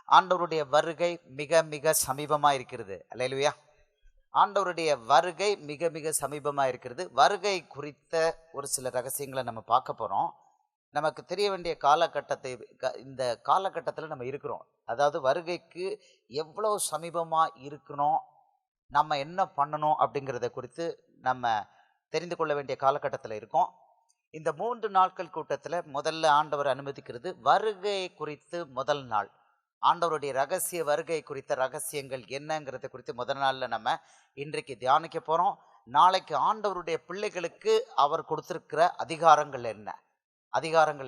ஆண்டவருடைய வருகை மிக மிக சமீபமாக இருக்கிறது. அல்லேலூயா. ஆண்டவருடைய வருகை மிக மிக சமீபமாக இருக்கிறது. வருகை குறித்த ஒரு சில ரகசியங்களை நம்ம பார்க்க போகிறோம். நமக்கு தெரிய வேண்டிய காலகட்டத்தை இந்த காலகட்டத்தில் நம்ம இருக்கிறோம். அதாவது வருகைக்கு எவ்வளோ சமீபமாக இருக்கணும், நம்ம என்ன பண்ணணும் அப்படிங்கிறத குறித்து நம்ம தெரிந்து கொள்ள வேண்டிய காலகட்டத்தில் இருக்கோம். இந்த 3 நாட்கள் கூட்டத்தில் முதல்ல ஆண்டவர் அனுமதிக்கிறது வருகை குறித்து. முதல் நாள் ஆண்டவருடைய ரகசிய வருகை குறித்த ரகசியங்கள் என்னங்கிறத குறித்து முதல் நாளில் நம்ம இன்றைக்கு தியானிக்க போகிறோம். நாளைக்கு ஆண்டவருடைய பிள்ளைகளுக்கு அவர் கொடுத்துருக்கிற அதிகாரங்கள்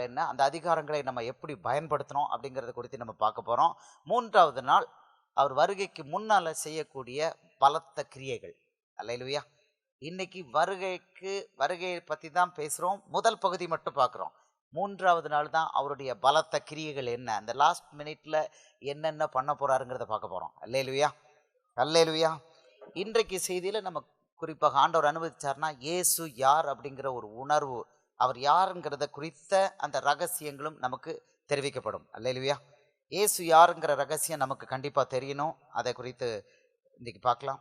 என்ன, அந்த அதிகாரங்களை நம்ம எப்படி பயன்படுத்தணும் அப்படிங்கிறத குறித்து நம்ம பார்க்க போகிறோம். 3வது நாள் அவர் வருகைக்கு முன்னால் செய்யக்கூடிய பலத்த கிரியைகள். அல்லேலூயா. இன்னைக்கு வருகையை பற்றி தான் பேசுகிறோம். முதல் பகுதி மட்டும் பார்க்குறோம். 3வது நாள் தான் அவருடைய பலத்த கிரியைகள் என்ன, அந்த லாஸ்ட் மினிட்ல என்னென்ன பண்ண போறாருங்கிறத பார்க்க போகிறோம். அல்லேலூயா, அல்லேலூயா. இன்றைக்கு செய்தியில் நம்ம குறிப்பாக ஆண்டவர் அனுமதிச்சார்னா இயேசு யார் அப்படிங்கிற ஒரு உணர்வு, அவர் யாருங்கிறத குறித்த அந்த ரகசியங்களும் நமக்கு தெரிவிக்கப்படும். அல்லேலூயா. இயேசு யாருங்கிற ரகசியம் நமக்கு கண்டிப்பாக தெரியணும். அதை குறித்து இன்றைக்கி பார்க்கலாம்.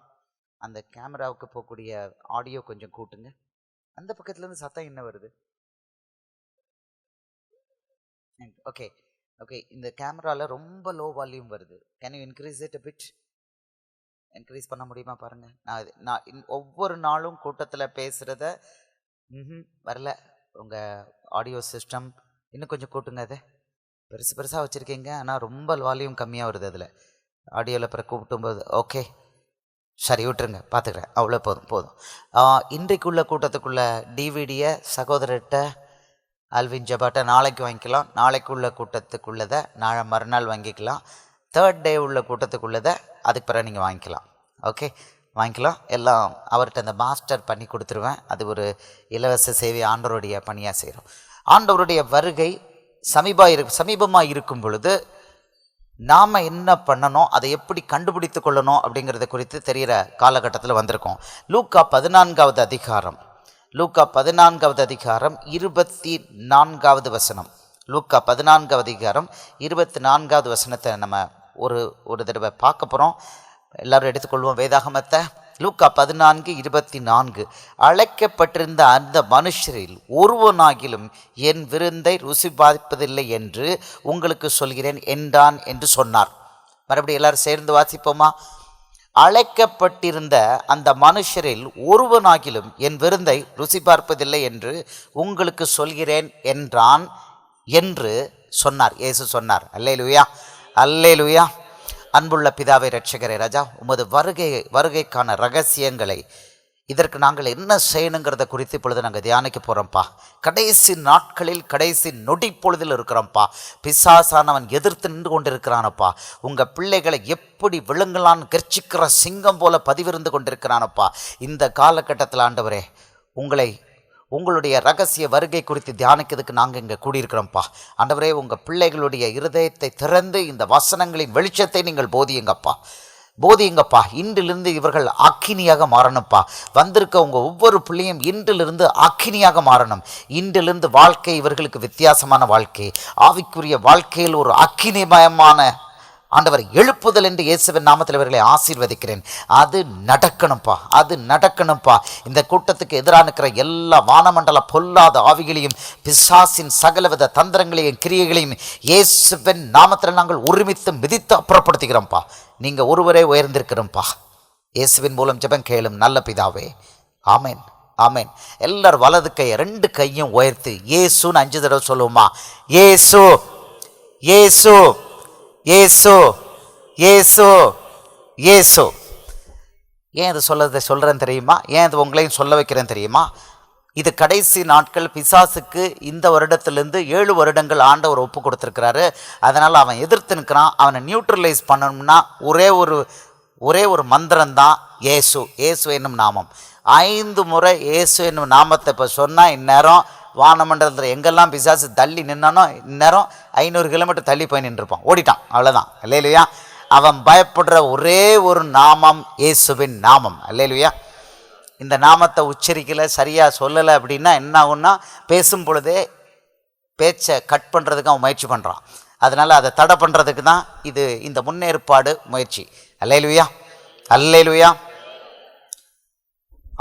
அந்த கேமராவுக்கு போகக்கூடிய ஆடியோ கொஞ்சம் கூட்டுங்க. அந்த பக்கத்துலேருந்து சத்தம் என்ன வருது? Okay okay. இந்த கேமராவில் ரொம்ப லோ வால்யூம் வருது. Can you increase it a bit? Increase பண்ண முடியுமா பாருங்கள். நான் ஒவ்வொரு நாளும் கூட்டத்தில் பேசுகிறத வரல. உங்கள் ஆடியோ சிஸ்டம் இன்னும் கொஞ்சம் கூட்டுங்க. அதை பெருசாக வச்சுருக்கீங்க, ஆனால் ரொம்ப வால்யூம் கம்மியாக வருது அதில் ஆடியோவில். பிறகு கூப்பிட்டும்போது ஓகே சரி விட்டுருங்க, பார்த்துக்கிறேன், அவ்வளோ போதும். இன்றைக்குள்ள கூட்டத்துக்குள்ள டிவிடியை சகோதரர்கிட்ட ஆல்வின் ஜபாட்ட நாளைக்கு வாங்கிக்கலாம். நாளைக்குள்ள கூட்டத்துக்குள்ளதை நாளை மறுநாள் வாங்கிக்கலாம். 3rd டே உள்ள கூட்டத்துக்குள்ளதை அதுக்கு பிறகு நீங்கள் வாங்கிக்கலாம். ஓகே, வாங்கிக்கலாம். எல்லாம் அவர்கிட்ட அந்த மாஸ்டர் பண்ணி கொடுத்துருவேன். அது ஒரு இலவச சேவை, ஆண்டவருடைய பணியாக செய்கிறோம். ஆண்டவருடைய வருகை சமீபமாக இருக்கும் பொழுது நாம் என்ன பண்ணணும், அதை எப்படி கண்டுபிடித்து கொள்ளணும் அப்படிங்கிறத குறித்து தெரிகிற காலகட்டத்தில் வந்திருக்கோம். லூக்கா 14வது அதிகாரம் 24வது வசனம். லூக்கா 14வது அதிகாரம் 24வது வசனத்தை நம்ம ஒரு தடவை பார்க்க போகிறோம். எல்லாரும் எடுத்துக்கொள்வோம் வேதாகமத்தை. லூக்கா 14:24. அழைக்கப்பட்டிருந்த அந்த மனுஷரில் ஒருவனாகிலும் என் விருந்தை ருசி பார்ப்பதில்லை என்று உங்களுக்கு சொல்கிறேன் என்றான் என்று சொன்னார். மறுபடியும் எல்லாரும் சேர்ந்து வாசிப்போமா? அழைக்கப்பட்டிருந்த அந்த மனுஷரில் ஒருவனாகிலும் என் விருந்தை ருசி பார்ப்பதில்லை என்று உங்களுக்கு சொல்கிறேன் என்றான் என்று சொன்னார். இயேசு சொன்னார். அல்லேலூயா, அல்லேலூயா. அன்புள்ள பிதாவை, இரட்சகரே ராஜா, உமது வருகைக்கான ரகசியங்களை, இதற்கு நாங்கள் என்ன செய்யணுங்கிறத குறித்து இப்பொழுது நாங்கள் தியானிக்க போகிறோம்ப்பா. கடைசி நாட்களில் கடைசி நொடி பொழுதில் இருக்கிறோம்ப்பா. பிசாசானவன் எதிர்த்து நின்று கொண்டிருக்கிறானப்பா. உங்கள் பிள்ளைகளை எப்படி விழுங்கலான்னு கர்ச்சிக்கிற சிங்கம் போல பதிவிருந்து கொண்டிருக்கிறானப்பா. இந்த காலகட்டத்தில் ஆண்டவரே உங்களுடைய ரகசிய வருகை குறித்து தியானிக்கிறதுக்கு நாங்கள் இங்கே கூடியிருக்கிறோம்ப்பா. ஆண்டவரே, உங்கள் பிள்ளைகளுடைய இருதயத்தை திறந்து இந்த வசனங்களின் வெளிச்சத்தை நீங்கள் போதியுங்கப்பா. இன்றிலிருந்து இவர்கள் அக்கினியாக மாறணும்ப்பா. வந்திருக்க உங்கள் ஒவ்வொரு பிள்ளையும் இன்றிலிருந்து அக்கினியாக மாறணும். இன்றிலிருந்து வாழ்க்கை இவர்களுக்கு வித்தியாசமான வாழ்க்கை, ஆவிக்குரிய வாழ்க்கையில் ஒரு அக்கினிமயமான ஆண்டவர் எழுப்புதல் என்று இயேசுவின் நாமத்தில் இவர்களை ஆசீர்வதிக்கிறேன். அது நடக்கணும்ப்பா. இந்த கூட்டத்துக்கு எதிராக இருக்கிற எல்லா வானமண்டல பொல்லாத ஆவிகளையும் பிசாசின் சகலவித தந்திரங்களையும் கிரியைகளையும் இயேசுவின் நாமத்தில் நாங்கள் ஒருமித்து மிதித்து அப்புறப்படுத்துகிறோம்ப்பா. நீங்கள் ஒருவரே உயர்ந்திருக்கிறோம்ப்பா. இயேசுவின் மூலம் ஜெபம் கேளும் நல்ல பிதாவே, ஆமேன், ஆமேன். எல்லாரும் வலது கையை 2 கையும் உயர்த்து இயேசுன்னு 5 தடவை சொல்லுவோமா? இயேசு, இயேசு, இயேசு, இயேசு, இயேசு. ஏன் இது சொல்கிறேன் தெரியுமா? ஏன் இது உங்களையும் சொல்ல வைக்கிறேன் தெரியுமா? இது கடைசி நாட்கள். பிசாசுக்கு இந்த வருடத்திலிருந்து 7 வருடங்கள் ஆண்டவர் ஒப்பு கொடுத்துருக்கிறாரு. அதனால் அவன் எதிர்த்து நிற்கிறான். அவனை நியூட்ரலைஸ் பண்ணணும்னா ஒரே ஒரு மந்திரம்தான் இயேசு என்னும் நாமம். 5 முறை இயேசு என்னும் நாமத்தை இப்போ சொன்னால் இந்நேரம் வானமண்டலத்தில் எங்கெல்லாம் பிசாசு தள்ளி நின்னானோ இந்நேரம் 500 கிலோமீட்டர் தள்ளி போய் நின்றுப்பான், ஓடிட்டான், அவ்வளோதான். அல்லேலூயா. அவன் பயப்படுற ஒரே ஒரு நாமம் இயேசுவின் நாமம். அல்லேலூயா. இந்த நாமத்தை உச்சரிக்கலை, சரியாக சொல்லலை அப்படின்னா என்ன ஆகுன்னா, பேசும் பொழுதே பேச்சை கட் பண்ணுறதுக்கு அவன் முயற்சி பண்ணுறான். அதனால் அதை தடை பண்ணுறதுக்கு தான் இந்த முன்னேற்பாடு முயற்சி. அல்லேலூயா, அல்லேலூயா.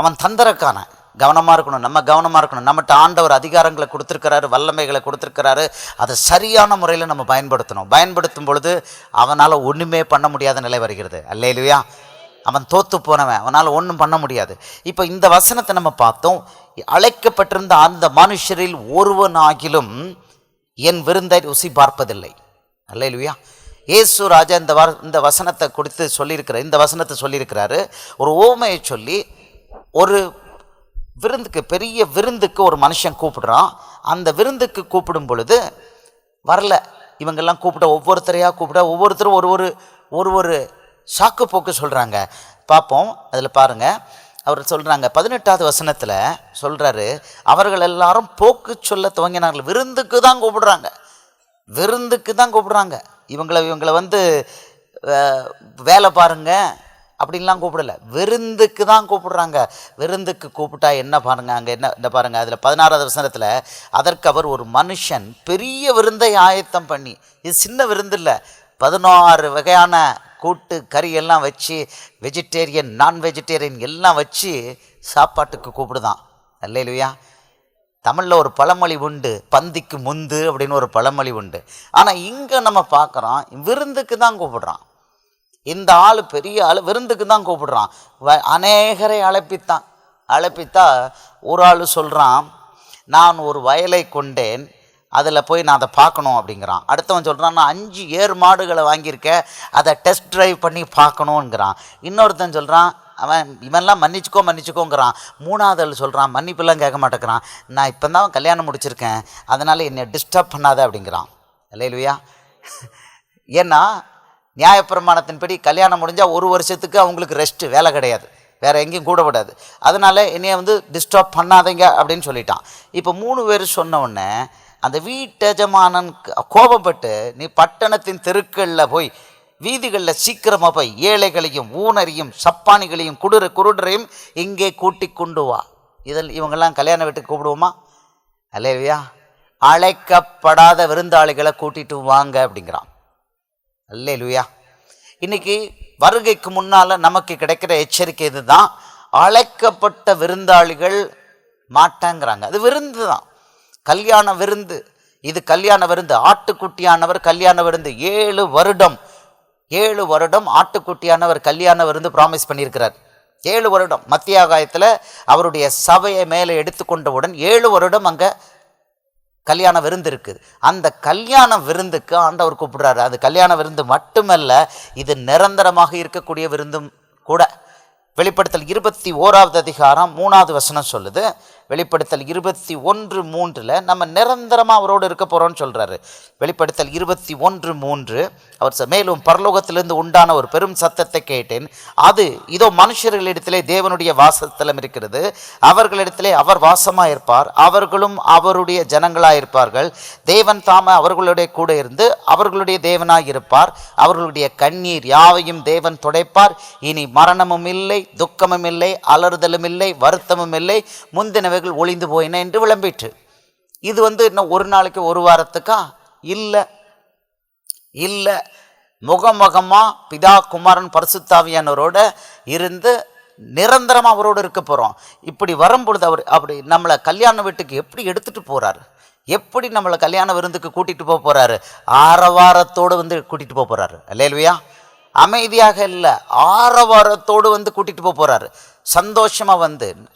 அவன் தந்திரக்கான கவனமாக இருக்கணும். நம்ம கவனமாக இருக்கணும். நம்மகிட்ட ஆண்டவர் அதிகாரங்களை கொடுத்துருக்கிறாரு, வல்லமைகளை கொடுத்துருக்கிறாரு. அதை சரியான முறையில் நம்ம பயன்படுத்தணும். பயன்படுத்தும் பொழுது அவனால் ஒன்றுமே பண்ண முடியாத நிலை வருகிறது. அல்லேலூயா. அவன் தோற்று போனவன், அவனால் ஒன்றும் பண்ண முடியாது. இப்போ இந்த வசனத்தை நம்ம பார்த்தோம். அழைக்கப்பட்டிருந்த அந்த மனுஷரில் ஒருவனாகிலும் என் விருந்தை ருசி பார்ப்பதில்லை. அல்லேலூயா. இயேசு ராஜா இந்த வசனத்தை கொடுத்து சொல்லியிருக்கிறார். இந்த வசனத்தை சொல்லியிருக்கிறாரு. ஒரு ஓமையை சொல்லி ஒரு விருந்துக்கு, பெரிய விருந்துக்கு ஒரு மனுஷன் கூப்பிடுறான். அந்த விருந்துக்கு கூப்பிடும் பொழுது வரல. இவங்கெல்லாம் ஒவ்வொருத்தரையாக கூப்பிட ஒவ்வொருத்தரும் ஒரு சாக்கு போக்கு சொல்கிறாங்க. பார்ப்போம், அதில் பாருங்கள். அவர் சொல்கிறாங்க 18வது வசனத்தில் சொல்கிறாரு, அவர்கள் எல்லாரும் போக்கு சொல்ல துவங்கினார்கள். விருந்துக்கு தான் கூப்பிடுறாங்க, விருந்துக்கு தான் கூப்பிடுறாங்க. இவங்களை வந்து வேலை பாருங்க அப்படின்லாம் கூப்பிடல, விருந்துக்கு தான் கூப்பிடுறாங்க. விருந்துக்கு கூப்பிட்டா என்ன பாருங்க, அங்கே என்ன பாருங்க, அதில் 16வது வசனத்தில் அதற்கு அவர் ஒரு மனுஷன் பெரிய விருந்தை ஆயத்தம் பண்ணி, இது சின்ன விருந்து இல்லை, 16 வகையான கூட்டு கறி எல்லாம் வச்சு, வெஜிடேரியன் நான் வெஜிடேரியன் எல்லாம் வச்சு சாப்பாட்டுக்கு கூப்பிடுதான். அல்லேலூயா. தமிழில் ஒரு பழமொழி உண்டு, பந்திக்கு முந்து அப்படின்னு ஒரு பழமொழி உண்டு. ஆனால் இங்கே நம்ம பார்க்குறோம், விருந்துக்கு தான் கூப்பிடுறான். இந்த ஆள் பெரிய ஆள், விருந்துக்கு தான் கூப்பிடுறான். அநேகரை அழைப்பித்தா ஒரு ஆள் சொல்கிறான், நான் ஒரு வயலை கொண்டேன், அதில் போய் நான் அதை பார்க்கணும் அப்படிங்கிறான். அடுத்தவன் சொல்கிறான், நான் 5 ஏர் மாடுகளை வாங்கியிருக்கேன், அதை டெஸ்ட் ட்ரைவ் பண்ணி பார்க்கணுங்கிறான். இன்னொருத்தன் சொல்கிறான், இவன்லாம் மன்னிச்சுக்கோங்கிறான். 3வது ஆள் சொல்கிறான், மன்னிப்பெல்லாம் கேட்க மாட்டேங்கிறான், நான் இப்போ தான் கல்யாணம் முடிச்சிருக்கேன், அதனால் என்னை டிஸ்டர்ப் பண்ணாத அப்படிங்கிறான். அல்லேலூயா. ஏன்னா நியாயப்பிரமாணத்தின்படி கல்யாணம் முடிஞ்சால் 1 வருஷத்துக்கு அவங்களுக்கு ரெஸ்ட்டு, வேலை கிடையாது, வேறு எங்கேயும் கூடப்படாது. அதனால் என்னைய வந்து டிஸ்டர்ப் பண்ணாதீங்க அப்படின்னு சொல்லிட்டான். இப்போ 3 பேர் சொன்ன உடனே அந்த வீட்டெஜமானன் கோபப்பட்டு, நீ பட்டணத்தின் தெருக்களில் போய், வீதிகளில் சீக்கிரமாக போய் ஏழைகளையும் ஊனரையும் சப்பானிகளையும் குருடரையும் இங்கே கூட்டி கொண்டு வா. இவங்கெல்லாம் கல்யாண வீட்டுக்கு கூப்பிடுவோமா? அல்லேலூயா. அழைக்கப்படாத விருந்தாளிகளை கூட்டிட்டு வாங்க அப்படிங்கிறான். அல்லேலூயா. இன்னைக்கு வருகைக்கு முன்னால் நமக்கு கிடைக்கிற எச்சரிக்கை இதுதான், அழைக்கப்பட்ட விருந்தாளிகள் மாட்டாங்கிறாங்க. அது விருந்து தான், கல்யாண விருந்து. இது கல்யாண விருந்து. ஆட்டுக்குட்டியானவர் கல்யாண விருந்து. 7 வருடம் ஆட்டுக்குட்டியானவர் கல்யாண விருந்து ப்ராமிஸ் பண்ணியிருக்கிறார். 7 வருடம் மத்தியாகாயத்தில் அவருடைய சபையை மேலே எடுத்துக்கொண்டவுடன் 7 வருடம் அங்கே கல்யாண விருந்து இருக்குது. அந்த கல்யாண விருந்துக்கு ஆண்டவர் கூப்பிடுறாரு. அது கல்யாண விருந்து மட்டுமல்ல, இது நிரந்தரமாக இருக்கக்கூடிய விருந்தும் கூட. வெளிப்படுத்தல் 21வது அதிகாரம் 3வது வசனம் சொல்லுது. வெளிப்படுத்தல் 21:3 நம்ம நிரந்தரமாக அவரோடு இருக்க போகிறோன்னு சொல்கிறாரு. வெளிப்படுத்தல் 21:3 அவர் மேலும் பரலோகத்திலிருந்து உண்டான ஒரு பெரும் சத்தத்தை கேட்டேன், அது இதோ மனுஷர்களிடத்திலே தேவனுடைய வாசஸ்தலம் இருக்கிறது, அவர்களிடத்திலே அவர் வாசமாக இருப்பார், அவர்களும் அவருடைய ஜனங்களாக இருப்பார்கள். தேவன் தாமே அவர்களுடைய கூட இருந்து அவர்களுடைய தேவனாக இருப்பார். அவர்களுடைய கண்ணீர் யாவையும் தேவன் துடைப்பார். இனி மரணமும் இல்லை, துக்கமும் இல்லை, அலறுதலும் இல்லை, வருத்தமும் இல்லை, முந்தினவைகள் ஒளிந்து போயின என்று விளம்பிற்று. இது இன்னும் 1 நாளைக்கு 1 வாரத்துக்கா? இல்லை, முகமுகமா பிதா குமாரன் பரிசுத்தாவியானவரோட இருந்து நிரந்தரமாக அவரோடு இருக்க போகிறோம். இப்படி வரும்பொழுது அவர் அப்படி நம்மளை கல்யாண வீட்டுக்கு எப்படி எடுத்துகிட்டு போகிறாரு, எப்படி நம்மளை கல்யாண விருந்துக்கு கூட்டிகிட்டு போக போகிறாரு? ஆரவாரத்தோடு கூட்டிகிட்டு போக போகிறாரு. அல்லேலூயா. அமைதியாக இல்லை, ஆரவாரத்தோடு கூட்டிகிட்டு போக போகிறாரு. சந்தோஷமாக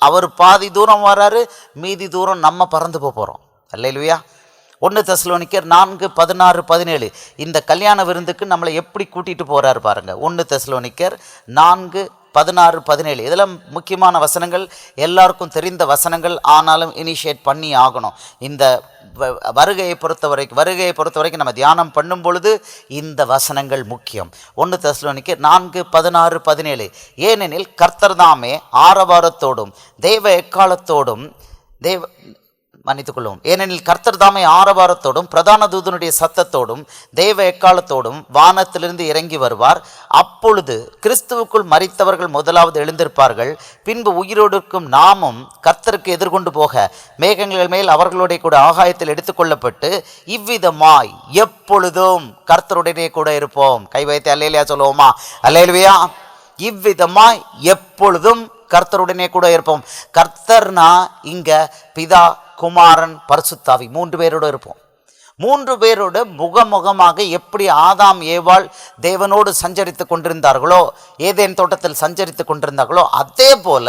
அவர் பாதி தூரம் வராரு, மீதி தூரம் நம்ம பறந்து போகிறோம். அல்லேலூயா. 1 தெசலோனிக்கர் 4:16-17 இந்த கல்யாண விருந்துக்கு நம்மளை எப்படி கூட்டிகிட்டு போகிறாரு பாருங்கள். 1 தெசலோனிக்கர் 4:16-17 இதெல்லாம் முக்கியமான வசனங்கள், எல்லாருக்கும் தெரிந்த வசனங்கள். ஆனாலும் இனிஷியேட் பண்ணி ஆகணும். இந்த வருகையை பொறுத்த வரைக்கும் நம்ம தியானம் பண்ணும் பொழுது இந்த வசனங்கள் முக்கியம். 1 தெசலோனிக்கர் 4:16-17 ஏனெனில் கர்த்தர் தாமே ஆரவாரத்தோடும் தேவ எக்காலத்தோடும் மன்னித்துக் கொள்வோம். ஏனெனில் கர்த்தர் தாமே ஆரவாரத்தோடும் பிரதான தூதனுடைய சத்தத்தோடும் தேவ எக்காலத்தோடும் வானத்திலிருந்து இறங்கி வருவார். அப்பொழுது கிறிஸ்துவுக்குள் மரித்தவர்கள் முதலாவது எழுந்திருப்பார்கள். பின்பு உயிரோடுக்கும் நாமும் கர்த்தருக்கு எதிர்கொண்டு போக மேகங்கள் மேல் அவர்களுடைய கூட ஆகாயத்தில் எடுத்துக்கொள்ளப்பட்டு இவ்விதமாய் எப்பொழுதும் கர்த்தருடனே கூட இருப்போம். கை வைத்து அல்லேலுயா சொல்லுவோமா? அல்லேலுயா. இவ்விதமாய் எப்பொழுதும் கர்த்தருடனே கூட இருப்போம். கர்த்தர்னா இங்க பிதா, குமாரன், பரிசுத்தாவி 3 பேரோடு இருப்போம். 3 பேரோடு முகமுகமாக எப்படி ஆதாம் ஏவாள் தேவனோடு சஞ்சரித்து கொண்டிருந்தார்களோ, ஏதேன் தோட்டத்தில் சஞ்சரித்து கொண்டிருந்தார்களோ, அதே போல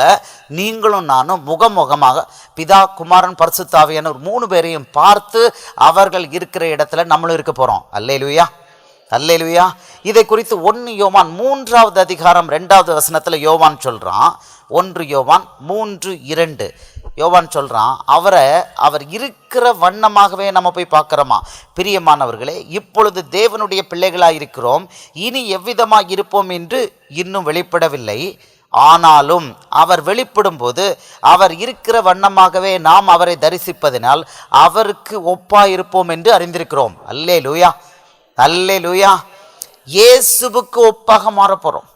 நீங்களும் நானும் முகமுகமாக பிதா, குமாரன், பரிசுத்தாவியான 3 பேரையும் பார்த்து அவர்கள் இருக்கிற இடத்துல நம்மளும் இருக்க போகிறோம். அல்லேலூயா, அல்லேலூயா. இதை குறித்து 1 யோவான் 3வது அதிகாரம் 2வது வசனத்தில் யோவான் சொல்கிறான். 1 யோவான் 3:2 யோவான் சொல்கிறான், அவர் இருக்கிற வண்ணமாகவே நம்ம போய் பார்க்குறோமா? பிரியமானவர்களே, இப்பொழுது தேவனுடைய பிள்ளைகளாக இருக்கிறோம், இனி எவ்விதமாக இருப்போம் என்று இன்னும் வெளிப்படவில்லை. ஆனாலும் அவர் வெளிப்படும் போது அவர் இருக்கிற வண்ணமாகவே நாம் அவரை தரிசிப்பதினால் அவருக்கு ஒப்பாயிருப்போம் என்று அறிந்திருக்கிறோம். அல்லேலூயா, அல்லேலூயா. இயேசுவுக்கு ஒப்பாக மாறப்போகிறோம்.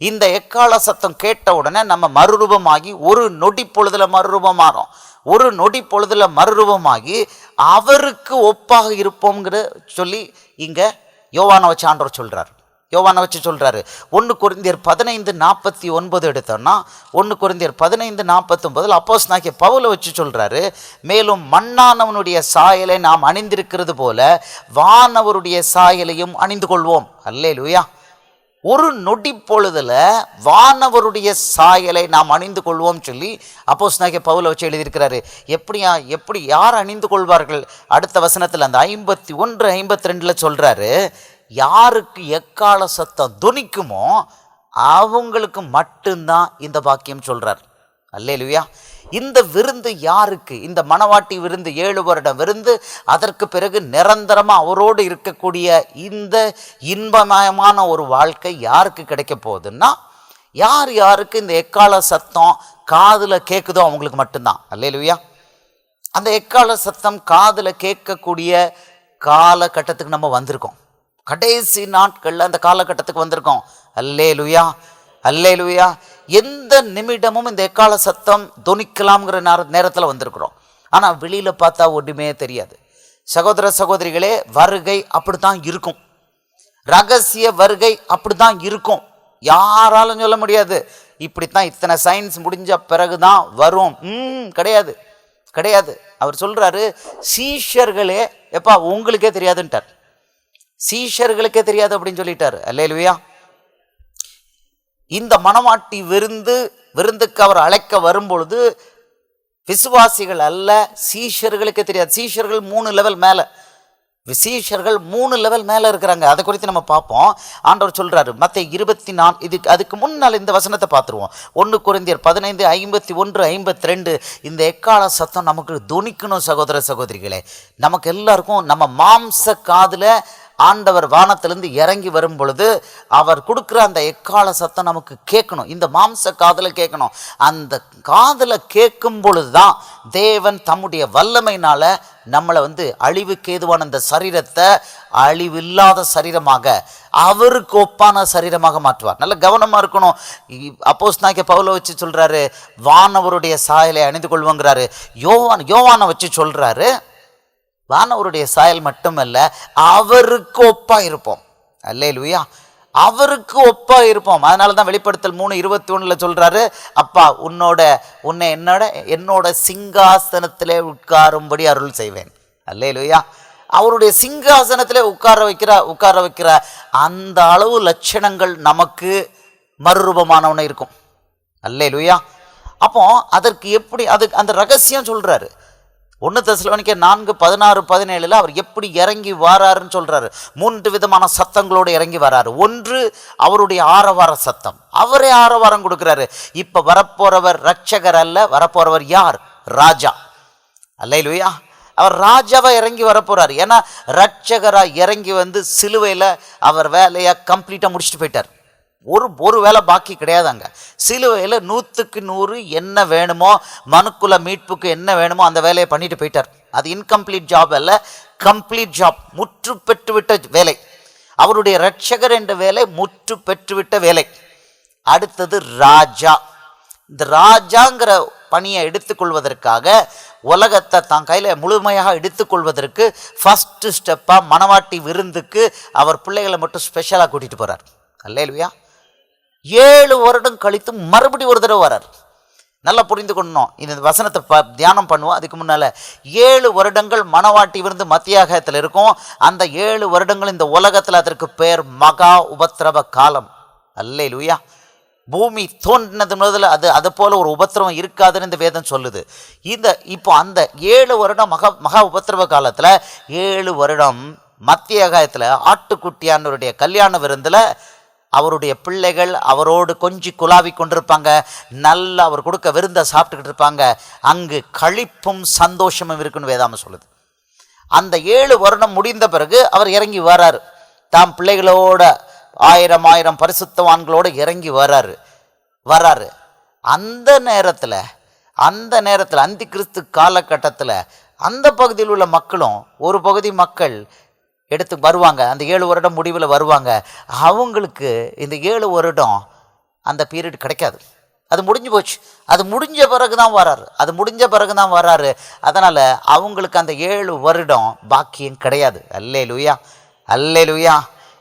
இந்த எக்கால சத்தம் கேட்ட உடனே நம்ம மறுரூபமாகி ஒரு நொடி பொழுதுல மறுரூபமாறோம். ஒரு நொடி பொழுதுல மறுரூபமாகி அவருக்கு ஒப்பாக இருப்போம்ங்கிற சொல்லி இங்க யோவானை வச்சு ஆண்டவர் சொல்றாரு. யோவானை வச்சு சொல்றாரு. 1 கொரிந்தியர் 15:49 எடுத்தோம்னா 1 கொரிந்தியர் 15:49 அப்போஸ்தலனாகிய பவுலை வச்சு சொல்றாரு. மேலும் மண்ணானவனுடைய சாயலை நாம் அணிந்திருக்கிறது போல வானவருடைய சாயலையும் அணிந்து கொள்வோம். அல்லேலூயா. ஒரு நொடி பொழுதுல வானவருடைய சாயலை நாம் அணிந்து கொள்வோம் சொல்லி அப்போஸ்தலனாகிய பவுலை வச்சு எழுதியிருக்கிறாரு. எப்படி யார் அணிந்து கொள்வார்கள்? அடுத்த வசனத்தில் அந்த 51:52 சொல்றாரு, யாருக்கு எக்கால சத்தம் துணிக்குமோ அவங்களுக்கு மட்டும்தான் இந்த பாக்கியம் சொல்றார். அல்லேலூயா. இந்த விருந்து யாருக்கு? இந்த மணவாட்டி விருந்து, 7 வருடம் விருந்து, அதற்கு பிறகு நிரந்தரமாக அவரோடு இருக்கக்கூடிய இந்த இன்பமயமான ஒரு வாழ்க்கை யாருக்கு கிடைக்க போகுதுன்னா, யாருக்கு இந்த எக்கால சத்தம் காதில் கேட்குதோ அவங்களுக்கு மட்டும்தான். அல்லேலூயா. அந்த எக்கால சத்தம் காதில் கேட்கக்கூடிய காலகட்டத்துக்கு நம்ம வந்திருக்கோம். கடைசி நாட்களில் அந்த காலகட்டத்துக்கு வந்திருக்கோம். அல்லேலூயா, அல்லேலூயா. எந்த நிமிடமும் இந்த எக்கால சத்தம் தொனிக்கலாம்ங்கிற நேரத்தில் வந்திருக்கிறோம். ஆனால் வெளியில் பார்த்தா ஒன்றுமே தெரியாது. சகோதர சகோதரிகளே, வருகை அப்படித்தான் இருக்கும். ரகசிய வருகை அப்படித்தான் இருக்கும். யாராலும் சொல்ல முடியாது இப்படித்தான் இத்தனை சயின்ஸ் முடிஞ்ச பிறகுதான் வரும். கிடையாது, கிடையாது. அவர் சொல்றாரு, சீஷர்களே எப்பா உங்களுக்கே தெரியாதுன்ட்டார். சீஷர்களுக்கே தெரியாது அப்படின்னு சொல்லிட்டாரு. அல்லேலூயா. இந்த மணவாட்டி விருந்துக்கு அவர் அழைக்க வரும்பொழுது விசுவாசிகள் அல்ல, சீஷர்களுக்கே தெரியாது. சீஷர்கள் 3 லெவல் மேலே, சீஷர்கள் 3 லெவல் மேலே இருக்கிறாங்க. அதை குறித்து நம்ம பார்ப்போம். ஆண்டவர் சொல்றாரு மத்தேயு 24, அதுக்கு முன்னால் இந்த வசனத்தை பார்த்துருவோம். 1 கொரிந்தியர் 15:51-52. இந்த எக்கால சத்தம் நமக்கு துணிக்கணும். சகோதர சகோதரிகளே, நமக்கு எல்லாருக்கும் நம்ம மாம்ச காதில் ஆண்டவர் வானத்திலிருந்து இறங்கி வரும் பொழுது அவர் கொடுக்குற அந்த எக்கால சத்தம் நமக்கு கேட்கணும். இந்த மாம்ச காதில் கேட்கணும். அந்த காதில் கேட்கும் பொழுதுதான் தேவன் தம்முடைய வல்லமையினால நம்மளை அழிவுக்கு ஏதுவான இந்த சரீரத்தை அழிவில்லாத சரீரமாக, அவருக்கு ஒப்பான சரீரமாக மாற்றுவார். நல்ல கவனமாக இருக்கணும். அப்போஸ்தலனாகிய பவுலை வச்சு சொல்றாரு, வானவருடைய சாயலை அணிந்து கொள்வோங்கிறாரு. யோவானை வச்சு சொல்றாரு, வானவருடைய சாயல் மட்டுமல்ல, அவருக்கு ஒப்பா இருப்போம். அல்லேலூயா. அவருக்கு ஒப்பா இருப்போம். அதனால தான் வெளிப்படுத்தல் 3:21 சொல்றாரு, அப்பா உன்னை என்னோட சிங்காசனத்திலே உட்காரும்படி அருள் செய்வேன். அல்லேலூயா. அவருடைய சிங்காசனத்திலே உட்கார வைக்கிற அந்த அளவு லட்சணங்கள் நமக்கு மறுரூபமானவன இருக்கும். அல்லேலூயா. அப்போ அதற்கு எப்படி அந்த ரகசியம் சொல்றாரு. 1 தெசலோனிக்கேயர் 4:16-17 அவர் எப்படி இறங்கி வராருன்னு சொல்றாரு. 3 விதமான சத்தங்களோடு இறங்கி வராரு. 1 அவருடைய ஆரவார சத்தம், அவரே ஆரவாரம் கொடுக்கிறாரு. இப்ப வரப்போறவர் ரட்சகர் அல்ல, வரப்போறவர் யார்? ராஜா. அல்லேலூயா. அவர் ராஜாவா இறங்கி வரப்போறாரு. ஏன்னா ரட்சகரா இறங்கி சிலுவையில் அவர் வேலையை கம்ப்ளீட்டா முடிச்சுட்டு போயிட்டார். ஒரு வேலை பாக்கி கிடையாதாங்க. சிலுவையில் 100க்கு 100 என்ன வேணுமோ, மனுக்குல மீட்புக்கு என்ன வேணுமோ அந்த வேலையை பண்ணிட்டு போயிட்டார். அது இன்கம்ப்ளீட் ஜாப் அல்ல, கம்ப்ளீட் ஜாப், முற்று பெற்றுவிட்ட வேலை. அவருடைய இரட்சகர் என்ற வேலை முற்று பெற்றுவிட்ட வேலை. அடுத்தது ராஜா. இந்த ராஜாங்கிற பணியை எடுத்துக்கொள்வதற்காக, உலகத்தை தான் கையில் முழுமையாக எடுத்துக்கொள்வதற்கு ஃபஸ்ட்டு ஸ்டெப்பாக மணவாட்டி விருந்துக்கு அவர் பிள்ளைகளை மட்டும் ஸ்பெஷலாக கூட்டிகிட்டு போகிறார். அல்லேலூயா. 7 வருடம் கழித்து மறுபடியும் ஒரு தடவை வரார். நல்லா புரிந்து கொள்ளணும். இந்த வசனத்தை தியானம் பண்ணுவோம். அதுக்கு முன்னால் 7 வருடங்கள் மணவாட்டி விருந்து மத்தியாகத்தில் இருக்கும். அந்த 7 வருடங்கள் இந்த உலகத்தில் அதற்கு பேர் மகா உபத்திரவ காலம். அல்லேலூயா. பூமி தோன்றினது முதல்ல அது போல ஒரு உபத்திரவம் இருக்காதுன்னு இந்த வேதம் சொல்லுது. இப்போ அந்த 7 வருடம் மகா உபத்திரவ காலத்தில் 7 வருடம் மத்தியாகத்தில் ஆட்டுக்குட்டியானவருடைய கல்யாண விருந்தில் அவருடைய பிள்ளைகள் அவரோடு கொஞ்சி குலாவி கொண்டிருப்பாங்க. நல்லா அவர் கொடுக்க விருந்தை சாப்பிட்டுக்கிட்டு இருப்பாங்க. அங்கு களிப்பும் சந்தோஷமும் இருக்குன்னு வேதாம சொல்லுது. அந்த 7 வருடம் முடிந்த பிறகு அவர் இறங்கி வராரு. தாம் பிள்ளைகளோட 1000 பரிசுத்தவான்களோடு இறங்கி வராரு. அந்த நேரத்தில் அந்தி கிறிஸ்து காலகட்டத்தில் அந்த பகுதியில் உள்ள மக்களும் ஒரு பகுதி மக்கள் எடுத்து வருவாங்க. அந்த 7 வருடம் முடிவில் வருவாங்க. அவங்களுக்கு இந்த 7 வருடம் அந்த பீரியட் கிடைக்காது. அது முடிஞ்சு போச்சு. அது முடிஞ்ச பிறகு தான் வராரு. அதனால் அவங்களுக்கு அந்த 7 வருடம் பாக்கியம் கிடையாது. அல்லேலூயா, அல்லேலூயா.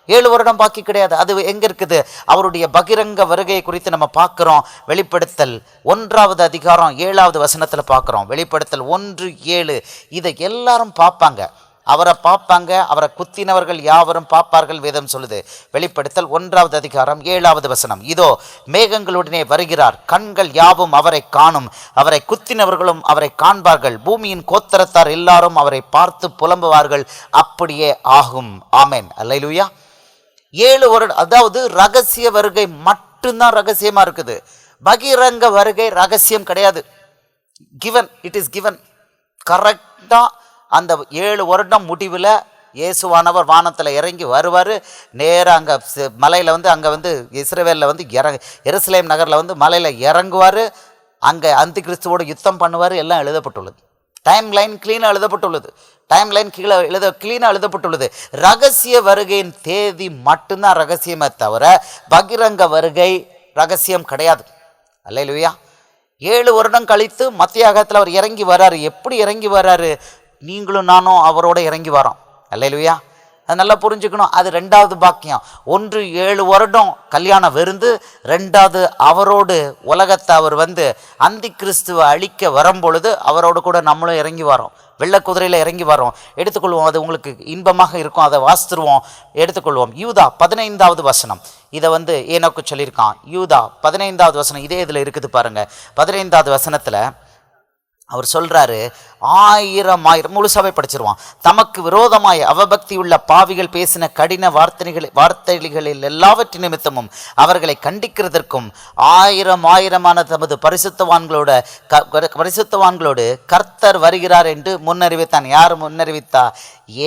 7 வருடம் பாக்கி கிடையாது. அது எங்கே இருக்குது? அவருடைய பகிரங்க வருகை குறித்து நம்ம பார்க்குறோம். வெளிப்படுத்தல் 1வது அதிகாரம் 7வது வசனத்தில் பார்க்குறோம். வெளிப்படுத்தல் 1:7. இதை எல்லாரும் பார்ப்பாங்க. அவரை குத்தினவர்கள் யாவரும் பார்ப்பார்கள் வேதம் சொல்லுது. வெளிப்படுத்தல் 1வது அதிகாரம் 7வது வசனம். இதோ மேகங்களுடனே வருகிறார், கண்கள் யாவும் அவரை காணும், அவரை குத்தினவர்களும் அவரை காண்பார்கள், பூமியின் கோத்திரத்தார் எல்லாரும் அவரை பார்த்து புலம்புவார்கள். அப்படியே ஆகும். ஆமென். அல்லேலூயா. 7 வருடம், அதாவது ரகசிய வருகை மட்டும்தான் ரகசியமா இருக்குது. பகிரங்க வருகை ரகசியம் கிடையாது. Given, it is given. கரெக்டாக அந்த 7 வருடம் முடிவில் இயேசுவானவர் வானத்தில் இறங்கி வருவார். நேராக அங்கே மலையில் அங்கே இஸ்ரவேலில் எருசலேம் நகரில் மலையில் இறங்குவார். அங்கே அந்தி கிறிஸ்துவோடு யுத்தம் பண்ணுவார். எல்லாம் எழுதப்பட்டுள்ளது. டைம் லைன் கிளீனாக எழுதப்பட்டுள்ளது. ரகசிய வருகையின் தேதி மட்டும்தான் ரகசியமே தவிர பகிரங்க வருகை ரகசியம் கிடையாது. அல்லேலூயா. 7 வருடம் கழித்து மத்தியாகத்தில் அவர் இறங்கி வராரு. எப்படி இறங்கி வராரு? நீங்களும் நானும் அவரோட இறங்கி வரோம். அல்லேலூயா. அது நல்லா புரிஞ்சுக்கணும். அது 2வது பாக்கியம். 1 7 வருடம் கல்யாண விருந்து, 2வது அவரோடு உலகத்தை அவர் அந்தி கிறிஸ்துவை அழிக்க வரும்பொழுது அவரோடு கூட நம்மளும் இறங்கி வரோம். வெள்ளை குதிரையில் இறங்கி வரோம். எடுத்துக்கொள்வோம். அது உங்களுக்கு இன்பமாக இருக்கும். அதை வாசித்துருவோம், எடுத்துக்கொள்வோம். யூதா 15வது வசனம். இதை ஏனோக்கு சொல்லியிருக்கான். யூதா 15வது வசனம் இதே இதில் இருக்குது பாருங்க. 15வது வசனத்தில் அவர் சொல்றாரு, 1000 முழுசாவே படிச்சிருவான். தமக்கு விரோதமாய் அவபக்தி உள்ள பாவிகள் பேசின கடின வார்த்தைகளில் எல்லாவற்றின் நிமித்தமும் அவர்களை கண்டிக்கிறதற்கும் 1000 தமது பரிசுத்தவான்களோடு கர்த்தர் வருகிறார் என்று முன்னறிவித்தான். யார் முன்னறிவித்தா?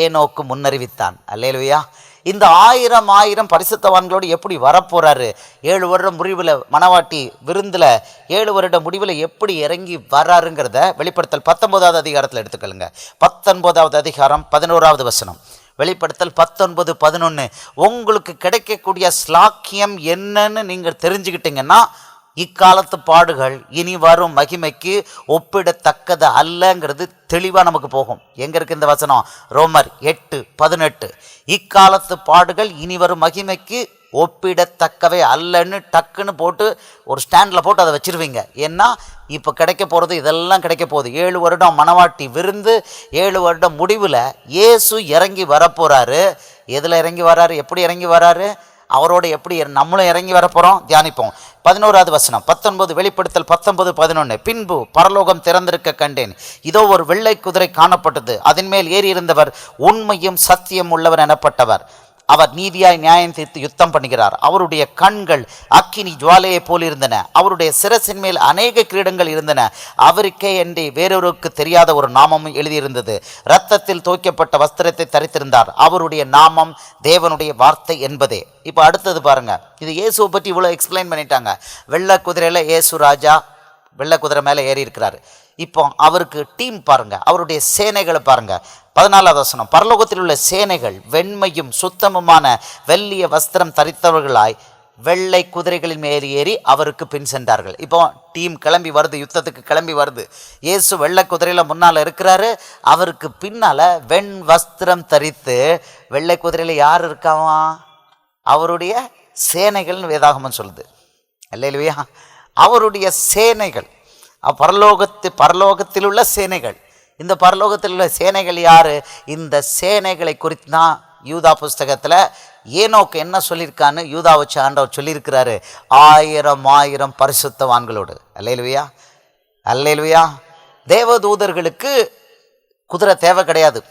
ஏனோக்கு முன்னறிவித்தான். அல்லேலூயா. இந்த 1000 பரிசுத்தவான்களோடு எப்படி வரப்போறாரு? 7 வருடம் முடிவில் மணவாட்டி விருந்தில் 7 வருடம் முடிவில் எப்படி இறங்கி வராருங்கிறத வெளிப்படுத்தல் 19வது அதிகாரத்தில் எடுத்துக்கொள்ளுங்க. 19வது அதிகாரம் 11வது வசனம். வெளிப்படுத்தல் 19:11. உங்களுக்கு கிடைக்கக்கூடிய ஸ்லாக்கியம் என்னன்னு நீங்கள் தெரிஞ்சுக்கிட்டீங்கன்னா இக்காலத்து பாடுகள் இனி வரும் மகிமைக்கு ஒப்பிடத்தக்கது அல்லங்கிறது தெளிவாக நமக்கு போகும். எங்கே இருக்குது இந்த வசனம்? ரோமர் 8:18. இக்காலத்து பாடுகள் இனி வரும் மகிமைக்கு ஒப்பிடத்தக்கவை அல்லன்னு டக்குன்னு போட்டு ஒரு ஸ்டாண்டில் போட்டு அதை வச்சிருவீங்க. ஏன்னா இப்போ கிடைக்க போகிறது இதெல்லாம் கிடைக்க போகுது. 7 வருடம் மணவாட்டி விருந்து, 7 வருடம் முடிவில் இயேசு இறங்கி வரப்போகிறாரு. எதில் இறங்கி வராரு? எப்படி இறங்கி வராரு? அவரோட எப்படி நம்மளும் இறங்கி வரப்போகிறோம், தியானிப்போம். 11வது வசனம் 19. வெளிப்படுத்தல் 19:11. பின்பு பரலோகம் திறந்திருக்க கண்டேன், இதோ ஒரு வெள்ளை குதிரை காணப்பட்டது, அதன் மேல் ஏறி இருந்தவர் உண்மையும் சத்தியம் உள்ளவர் எனப்பட்டவர், அவர் நீதியாய் நியாயம் தீர்த்து யுத்தம் பண்ணுகிறார். அவருடைய கண்கள் அக்கினி ஜுவாலையை போல் இருந்தன. அவருடைய சிரசின் மேல் அநேக கிரீடங்கள் இருந்தன. அவருக்கே என்று வேறொருக்கு தெரியாத ஒரு நாமமும் எழுதியிருந்தது. இரத்தத்தில் தோய்க்கப்பட்ட வஸ்திரத்தை தரித்திருந்தார். அவருடைய நாமம் தேவனுடைய வார்த்தை என்பதே. இப்போ அடுத்தது பாருங்க, இது இயேசுவை பற்றி இவ்வளோ எக்ஸ்பிளைன் பண்ணிட்டாங்க. வெள்ளை குதிரையில் இயேசு ராஜா வெள்ளை குதிரை மேலே ஏறி இருக்கிறாரு. இப்போ அவருக்கு டீம் பாருங்க, அவருடைய சேனைகளை பாருங்க. 14வது வசனம், பரலோகத்தில் உள்ள சேனைகள் வெண்மையும் சுத்தமுமான வெள்ளிய வஸ்திரம் தரித்தவர்களாய் வெள்ளை குதிரைகளின் மேல் ஏறி அவருக்கு பின் சென்றார்கள். இப்போ டீம் கிளம்பி வருது, யுத்தத்துக்கு கிளம்பி வருது. இயேசு வெள்ளை குதிரையில் முன்னால் இருக்கிறாரு. அவருக்கு பின்னால் வெண் வஸ்திரம் தரித்து வெள்ளை குதிரையில் யார் இருக்காவா? அவருடைய சேனைகள்னு வேதாகமம் சொல்லுது. அல்லேலூயா. அவருடைய சேனைகள், பரலோகத்தில் உள்ள சேனைகள். இந்த பரலோகத்தில் உள்ள சேனைகள் யாரு? இந்த சேனைகளை குறித்து தான் யூதா புஸ்தகத்தில் ஏனோக்கு என்ன சொல்லியிருக்கான்னு யூதா வச்சு ஆண்டவர் சொல்லியிருக்கிறாரு. 1000 பரிசுத்தவான்களோடு. அல்லேலூயா, அல்லேலூயா. தேவதூதர்களுக்கு குதிரை தேவை கிடையாது.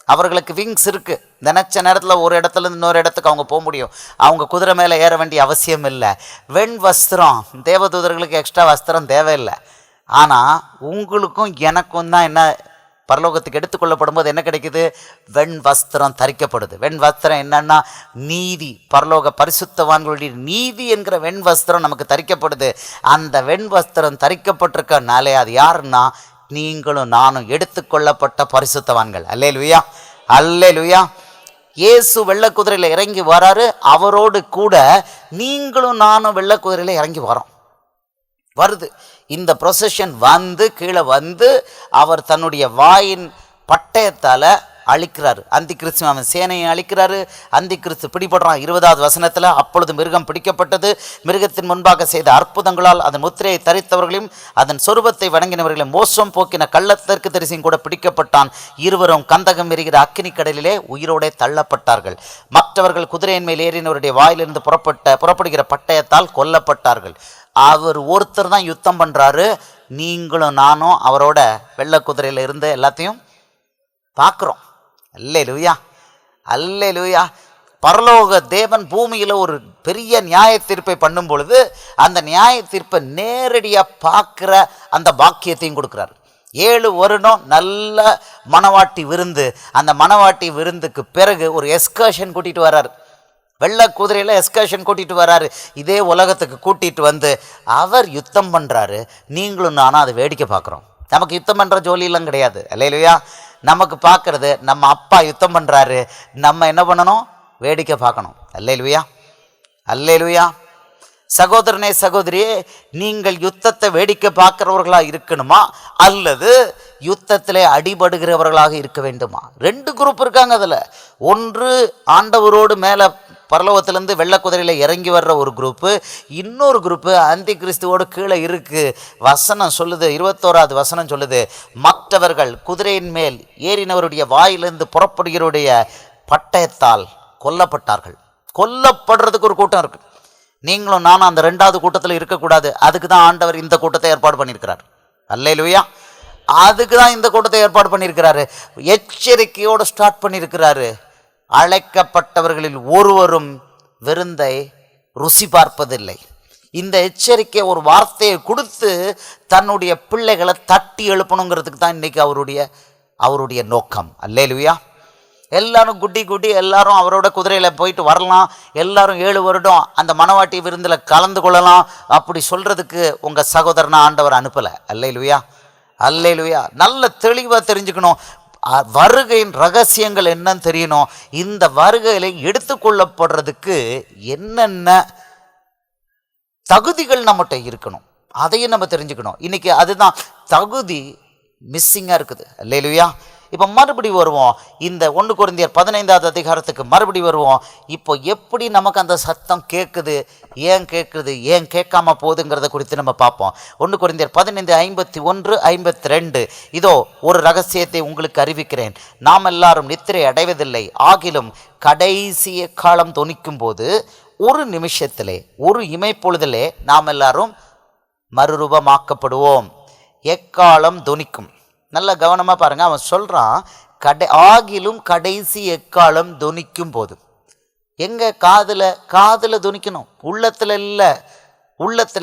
அவர்களுக்கு விங்ஸ் இருக்குது. நினச்ச நேரத்தில் ஒரு இடத்துல இன்னொரு இடத்துக்கு அவங்க போக முடியும். அவங்க குதிரை மேலே ஏற வேண்டிய அவசியம் இல்லை. வெண் வஸ்திரம், தேவதூதர்களுக்கு எக்ஸ்ட்ரா வஸ்திரம் தேவையில்லை. ஆனால் உங்களுக்கும் எனக்கும் தான் என்ன பரலோகத்துக்கு எடுத்துக்கொள்ளப்படும் போது என்ன கிடைக்குது? வெண் வஸ்திரம் தரிக்கப்படுது. வெண் வஸ்திரம் என்னன்னா நீதி. பரலோக பரிசுத்தவான்களுடைய நீதி என்கிற வெண் வஸ்திரம் நமக்கு தரிக்கப்படுது. அந்த வெண் வஸ்திரம் தரிக்கப்பட்டிருக்கனாலே அது யாருன்னா நீங்களும் நானும் எடுத்துக்கொள்ளப்பட்ட பரிசுத்தவான்கள். அல்லேலூயா, அல்லேலூயா. இயேசு வெள்ளை குதிரையில் இறங்கி வராரு. அவரோடு கூட நீங்களும் நானும் வெள்ளை குதிரையில் இறங்கி வரோம். வருது இந்த ப்ரொசஷன் வந்து கீழே வந்து அவர் தன்னுடைய வாயின் பட்டயத்தால் அழிக்கிறாரு. அந்தி கிறிஸ்து அவன் சேனையை அழிக்கிறாரு. அந்தி கிறிஸ்து பிடிபடுறான். 20வது வசனத்தில், அப்பொழுது மிருகம் பிடிக்கப்பட்டது. மிருகத்தின் முன்பாக செய்த அற்புதங்களால் அதன் முத்திரையை தரித்தவர்களையும் அதன் சொரூபத்தை வணங்கினவர்களையும் மோசம் போக்கின கள்ளத்திற்கு தரிசியும் கூட பிடிக்கப்பட்டான். இருவரும் கந்தகம் எரிகிற அக்கினி கடலிலே உயிரோடே தள்ளப்பட்டார்கள். மற்றவர்கள் குதிரையின் மேல் ஏறினவருடைய வாயிலிருந்து புறப்படுகிற பட்டயத்தால் கொல்லப்பட்டார்கள். அவர் ஒருத்தர் தான் யுத்தம் பண்ணுறாரு. நீங்களும் நானும் அவரோட வெள்ளை குதிரையில் இருந்து எல்லாத்தையும் பார்க்குறோம். அல்லேலூயா, அல்லேலூயா. பரலோக தேவன் பூமியில் ஒரு பெரிய நியாய தீர்ப்பை பண்ணும் பொழுது அந்த நியாய தீர்ப்பை நேரடியாக பார்க்குற அந்த பாக்கியத்தையும் கொடுக்குறாரு. 7 வருடம் நல்ல மணவாட்டி விருந்து. அந்த மணவாட்டி விருந்துக்கு பிறகு ஒரு எஸ்கர்ஷன் கூட்டிகிட்டு வர்றாரு. வெள்ளை குதிரையில் எஸ்கர்ஷன் கூட்டிகிட்டு வர்றாரு. இதே உலகத்துக்கு கூட்டிகிட்டு வந்து அவர் யுத்தம் பண்ணுறாரு. நீங்களும் நானும் அதை வேடிக்கை பார்க்குறோம். நமக்கு யுத்தம் பண்ணுற ஜோலியெல்லாம் கிடையாது. அல்லேலூயா. நமக்கு பார்க்குறது நம்ம அப்பா யுத்தம் பண்ணுறாரு. நம்ம என்ன பண்ணணும்? வேடிக்கை பார்க்கணும். அல்லேலூயா, அல்லேலூயா. சகோதரனே சகோதரியே, நீங்கள் யுத்தத்தை வேடிக்கை பார்க்குறவர்களாக இருக்கணுமா அல்லது யுத்தத்தில் அடிபடுகிறவர்களாக இருக்க வேண்டுமா? 2 குரூப் இருக்காங்க. அதில் ஒன்று ஆண்டவரோடு மேலே பரலோகத்திலேருந்து வெள்ளை குதிரையில் இறங்கி வர்ற ஒரு குரூப்பு. இன்னொரு குரூப்பு அந்தி கிறிஸ்துவோடு கீழே இருக்குது. வசனம் சொல்லுது, 21வது வசனம் சொல்லுது, மற்றவர்கள் குதிரையின் மேல் ஏறினவருடைய வாயிலிருந்து புறப்படுகிறவருடைய பட்டயத்தால் கொல்லப்பட்டார்கள். கொல்லப்படுறதுக்கு ஒரு கூட்டம் இருக்குது. நீங்களும் நானும் அந்த 2வது கூட்டத்தில் இருக்கக்கூடாது. அதுக்கு தான் ஆண்டவர் இந்த கூட்டத்தை ஏற்பாடு பண்ணியிருக்கிறார். அல்லேலூயா. அதுக்கு தான் இந்த கூட்டத்தை ஏற்பாடு பண்ணியிருக்கிறாரு. எச்சரிக்கையோடு ஸ்டார்ட் பண்ணியிருக்கிறாரு. அழைக்கப்பட்டவர்களில் ஒருவரும் விருந்தை ருசி பார்ப்பதில்லை. இந்த எச்சரிக்கை ஒரு வார்த்தையை கொடுத்து தன்னுடைய பிள்ளைகளை தட்டி எழுப்பணுங்கிறதுக்கு தான் இன்றைக்கி அவருடைய நோக்கம். அல்லேலூயா. எல்லாரும் குட்டி எல்லாரும் அவரோட குதிரையில் போயிட்டு வரலாம். எல்லாரும் 7 வருடம் அந்த மணவாட்டி விருந்தில் கலந்து கொள்ளலாம். அப்படி சொல்கிறதுக்கு உங்கள் சகோதரனை ஆண்டவர் அனுப்பலை. அல்லேலூயா, அல்லேலூயா. நல்ல தெளிவாக தெரிஞ்சுக்கணும். வருகையின் ரகசியங்கள் என்னன்னு தெரியணும். இந்த வருகையில் எடுத்துக்கொள்ளப்படுறதுக்கு என்னென்ன தகுதிகள் நம்மகிட்ட இருக்கணும் அதையும் நம்ம தெரிஞ்சுக்கணும். இன்றைக்கி அதுதான் தகுதி மிஸ்ஸிங்காக இருக்குது. அல்லேலூயா. இப்போ மறுபடி வருவோம். இந்த 1 கொரிந்தியர் 15வது அதிகாரத்துக்கு மறுபடி வருவோம். இப்போ எப்படி நமக்கு அந்த சத்தம் கேட்குது, ஏன் கேட்காம போகுதுங்கிறத குறித்து நம்ம பார்ப்போம். 1 கொரிந்தியர் 15:51-52. இதோ ஒரு ரகசியத்தை உங்களுக்கு அறிவிக்கிறேன். நாம் எல்லாரும் நித்திரை அடைவதில்லை. ஆகிலும் கடைசி காலம் தொனிக்கும் போது ஒரு நிமிஷத்திலே, ஒரு இமைப்பொழுதிலே நாம் எல்லாரும் மறுரூபமாக்கப்படுவோம். எக்காலம் தொனிக்கும். நல்ல கவனமாக பாருங்கள். அவன் சொல்கிறான், ஆகிலும் கடைசி எக்காலம் தொனிக்கும் போது. எங்க காதுல துணிக்கணும், உள்ளத்துல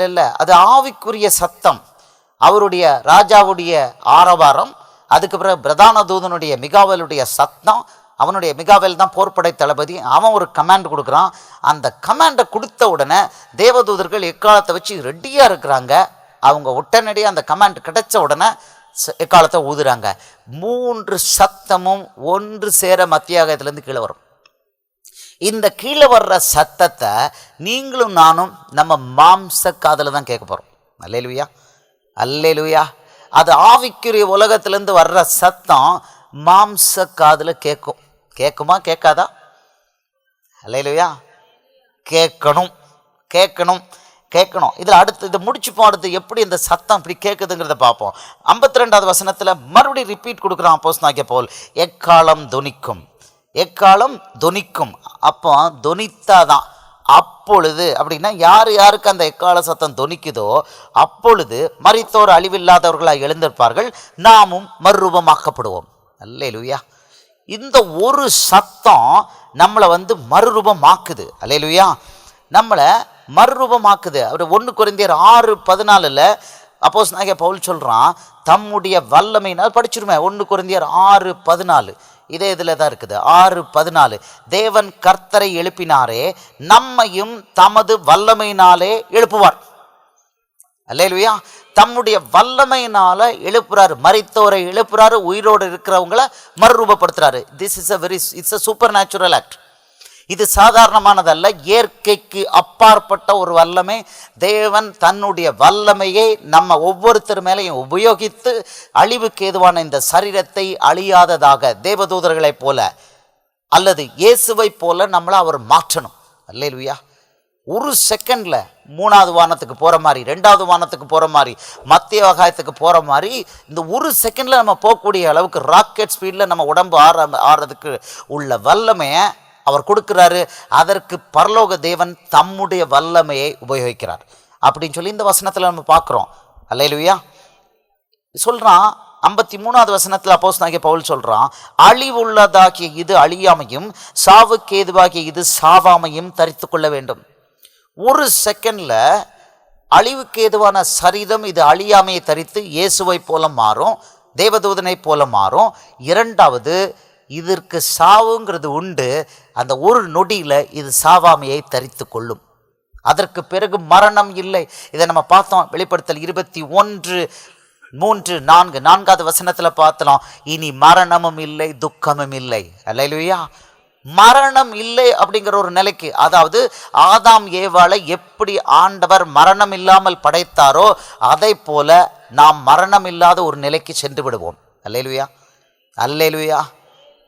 இல்லை. அது ஆவிக்குரிய சத்தம். அவருடைய ராஜாவுடைய ஆரவாரம், அதுக்கு பிறகு பிரதான தூதனுடைய மிகாவேலுடைய சத்தம். அவனுடைய மிகாவேல் தான் போர்ப்படை தளபதி. அவன் ஒரு கமாண்ட் கொடுக்குறான். அந்த கமாண்டை கொடுத்த உடனே தேவதூதர்கள் எக்காலத்தை வச்சு ரெடியாக இருக்கிறாங்க. அவங்க உடனடியாக அந்த கமாண்ட் கிடைச்ச உடனே எக்காலத்தை ஊதுறாங்க. 3 சத்தமும் ஒன்று சேர மத்தியாகத்திலேருந்து கீழே வரும். இந்த கீழே வர்ற சத்தத்தை நீங்களும் நானும் நம்ம மாம்ச காதில் தான் கேட்க போகிறோம். அல்லேலூயா, அல்லேலூயா. அது ஆவிக்குரிய உலகத்திலேருந்து வர்ற சத்தம் மாம்ச காதில் கேட்குமா கேட்காதா? அல்லேலூயா. கேட்கணும். இதில் அடுத்து இதை முடிச்சுப்போம். அடுத்து எப்படி இந்த சத்தம் இப்படி கேட்குதுங்கிறத பார்ப்போம். 52வது வசனத்தில் மறுபடியும் ரிப்பீட் கொடுக்குறான் அப்போஸ்தலனாகிய பவுல். எக்காலம் தொனிக்கும். அப்போ தொனித்தாதான். அப்பொழுது அப்படின்னா யாருக்கு அந்த எக்கால சத்தம் தொனிக்குதோ அப்பொழுது மரித்தோர் அழிவில்லாதவர்களாக எழுந்திருப்பார்கள், நாமும் மறுரூபமாக்கப்படுவோம். அல்லேலூயா. இந்த ஒரு சத்தம் நம்மளை மறுரூபமாக்குது. அல்லேலூயா, நம்மளை மறுரூபமாக்குது. அவர் 1 கொரிந்தியர் 6:14 அப்போஸ்தலனாகிய பவுல் சொல்கிறான், தம்முடைய வல்லமையினால் படிச்சிருமே. 1 கொரிந்தியர் 6:14 இதே இதில் தான் இருக்குது. 6:14 தேவன் கர்த்தரை எழுப்பினாரே, நம்மையும் தமது வல்லமையினாலே எழுப்புவார். அல்லேலூயா. தம்முடைய வல்லமையினால எழுப்புறாரு, மரித்தோரை எழுப்புறாரு, உயிரோடு இருக்கிறவங்களை மறுரூபப்படுத்துறாரு. It's a supernatural act. இது சாதாரணமானதல்ல, இயற்கைக்கு அப்பாற்பட்ட ஒரு வல்லமை. தேவன் தன்னுடைய வல்லமையை நம்ம ஒவ்வொருத்தர் மேலையும் உபயோகித்து அழிவுக்கு ஏதுவான இந்த சரீரத்தை அழியாததாக தேவதூதர்களைப் போல அல்லது இயேசுவை போல நம்மளை அவர் மாற்றணும். அல்லேலூயா. ஒரு செகண்ட்ல 3வது வானத்துக்கு போற மாதிரி, 2வது வானத்துக்கு போற மாதிரி, மத்திய ஆகாயத்துக்கு போற மாதிரி இந்த ஒரு செகண்ட்ல நம்ம போகக்கூடிய அளவுக்கு ராக்கெட் ஸ்பீட்ல நம்ம உடம்பு ஆறதுக்கு உள்ள வல்லமையை அவர் கொடுக்கிறாரு. அதற்கு பரலோக தேவன் தம்முடைய வல்லமையை உபயோகிக்கிறார் அப்படின்னு சொல்லி இந்த வசனத்தில் நம்ம பார்க்குறோம். அல்லேலூயா. சொல்கிறான் 53வது வசனத்தில் அப்போஸ்தலனாகிய பவுல் சொல்கிறான், அழிவுள்ளதாகிய இது அழியாமையும் சாவுக்கு ஏதுவாகிய இது சாவாமையும் தரித்து கொள்ள வேண்டும். ஒரு செகண்டில் அழிவுக்கு ஏதுவான சரீரம் இது அழியாமையை தரித்து இயேசுவை போல மாறும், தேவதூதனை போல மாறும். 2வது, இதற்கு சாவுங்கிறது உண்டு, அந்த ஒரு நொடியில் இது சாவாமையை தரித்து கொள்ளும். அதற்கு பிறகு மரணம் இல்லை. இதை நம்ம பார்த்தோம் வெளிப்படுத்தல் 21:3-4 4வது வசனத்தில் பார்த்தோம். இனி மரணமும் இல்லை, துக்கமும் இல்லை. அல்லேலூயா. மரணம் இல்லை அப்படிங்கிற ஒரு நிலைக்கு, அதாவது ஆதாம் ஏவாளை எப்படி ஆண்டவர் மரணம் இல்லாமல் படைத்தாரோ அதை போல நாம் மரணம் இல்லாத ஒரு நிலைக்கு சென்று விடுவோம். அல்லேலூயா, அல்லேலூயா.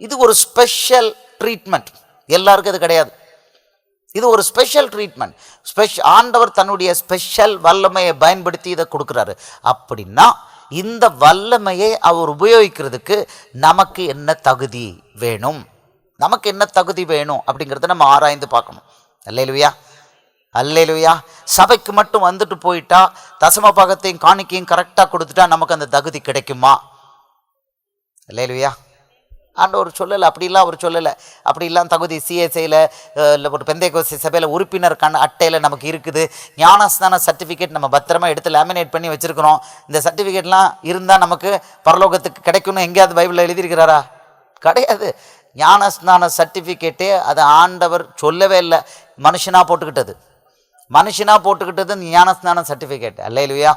இது ஒரு ஸ்பெஷல் ட்ரீட்மெண்ட். எல்லாருக்கும் இது கிடையாது. இது ஒரு ஸ்பெஷல் ட்ரீட்மெண்ட். ஆண்டவர் தன்னுடைய ஸ்பெஷல் வல்லமையை பயன்படுத்தி இதை கொடுக்குறாரு. அப்படின்னா இந்த வல்லமையை அவர் உபயோகிக்கிறதுக்கு நமக்கு என்ன தகுதி வேணும், அப்படிங்கிறத நம்ம ஆராய்ந்து பார்க்கணும். அல்லேலூயா, அல்லேலூயா. சபைக்கு மட்டும் வந்துட்டு போயிட்டா, தசம பாகத்தையும் காணிக்கையும் கரெக்டாக கொடுத்துட்டா நமக்கு அந்த தகுதி கிடைக்குமா? அல்லேலூயா. ஆண்டவர் சொல்லலை, அப்படிலாம் அவர் சொல்லலை. அப்படிலாம் தகுதி சிஎஸ்ஐயில் இல்லை ஒரு பெந்தைக்கோஸ்தே சபையில் உறுப்பினர் அட்டையில் நமக்கு இருக்குது. ஞானஸ்தான சர்டிஃபிகேட் நம்ம பத்திரமா எடுத்து லேமினேட் பண்ணி வச்சுருக்கிறோம். இந்த சர்டிஃபிகேட்லாம் இருந்தால் நமக்கு பரலோகத்துக்கு கிடைக்கணும் எங்கேயாவது பைபிளில் எழுதியிருக்கிறாரா? கிடையாது. ஞானஸ்தான சர்டிஃபிகேட்டே அதை ஆண்டவர் சொல்லவே இல்லை, மனுஷனாக போட்டுக்கிட்டது ஞானஸ்தான சர்டிஃபிகேட். அல்லேலூயா,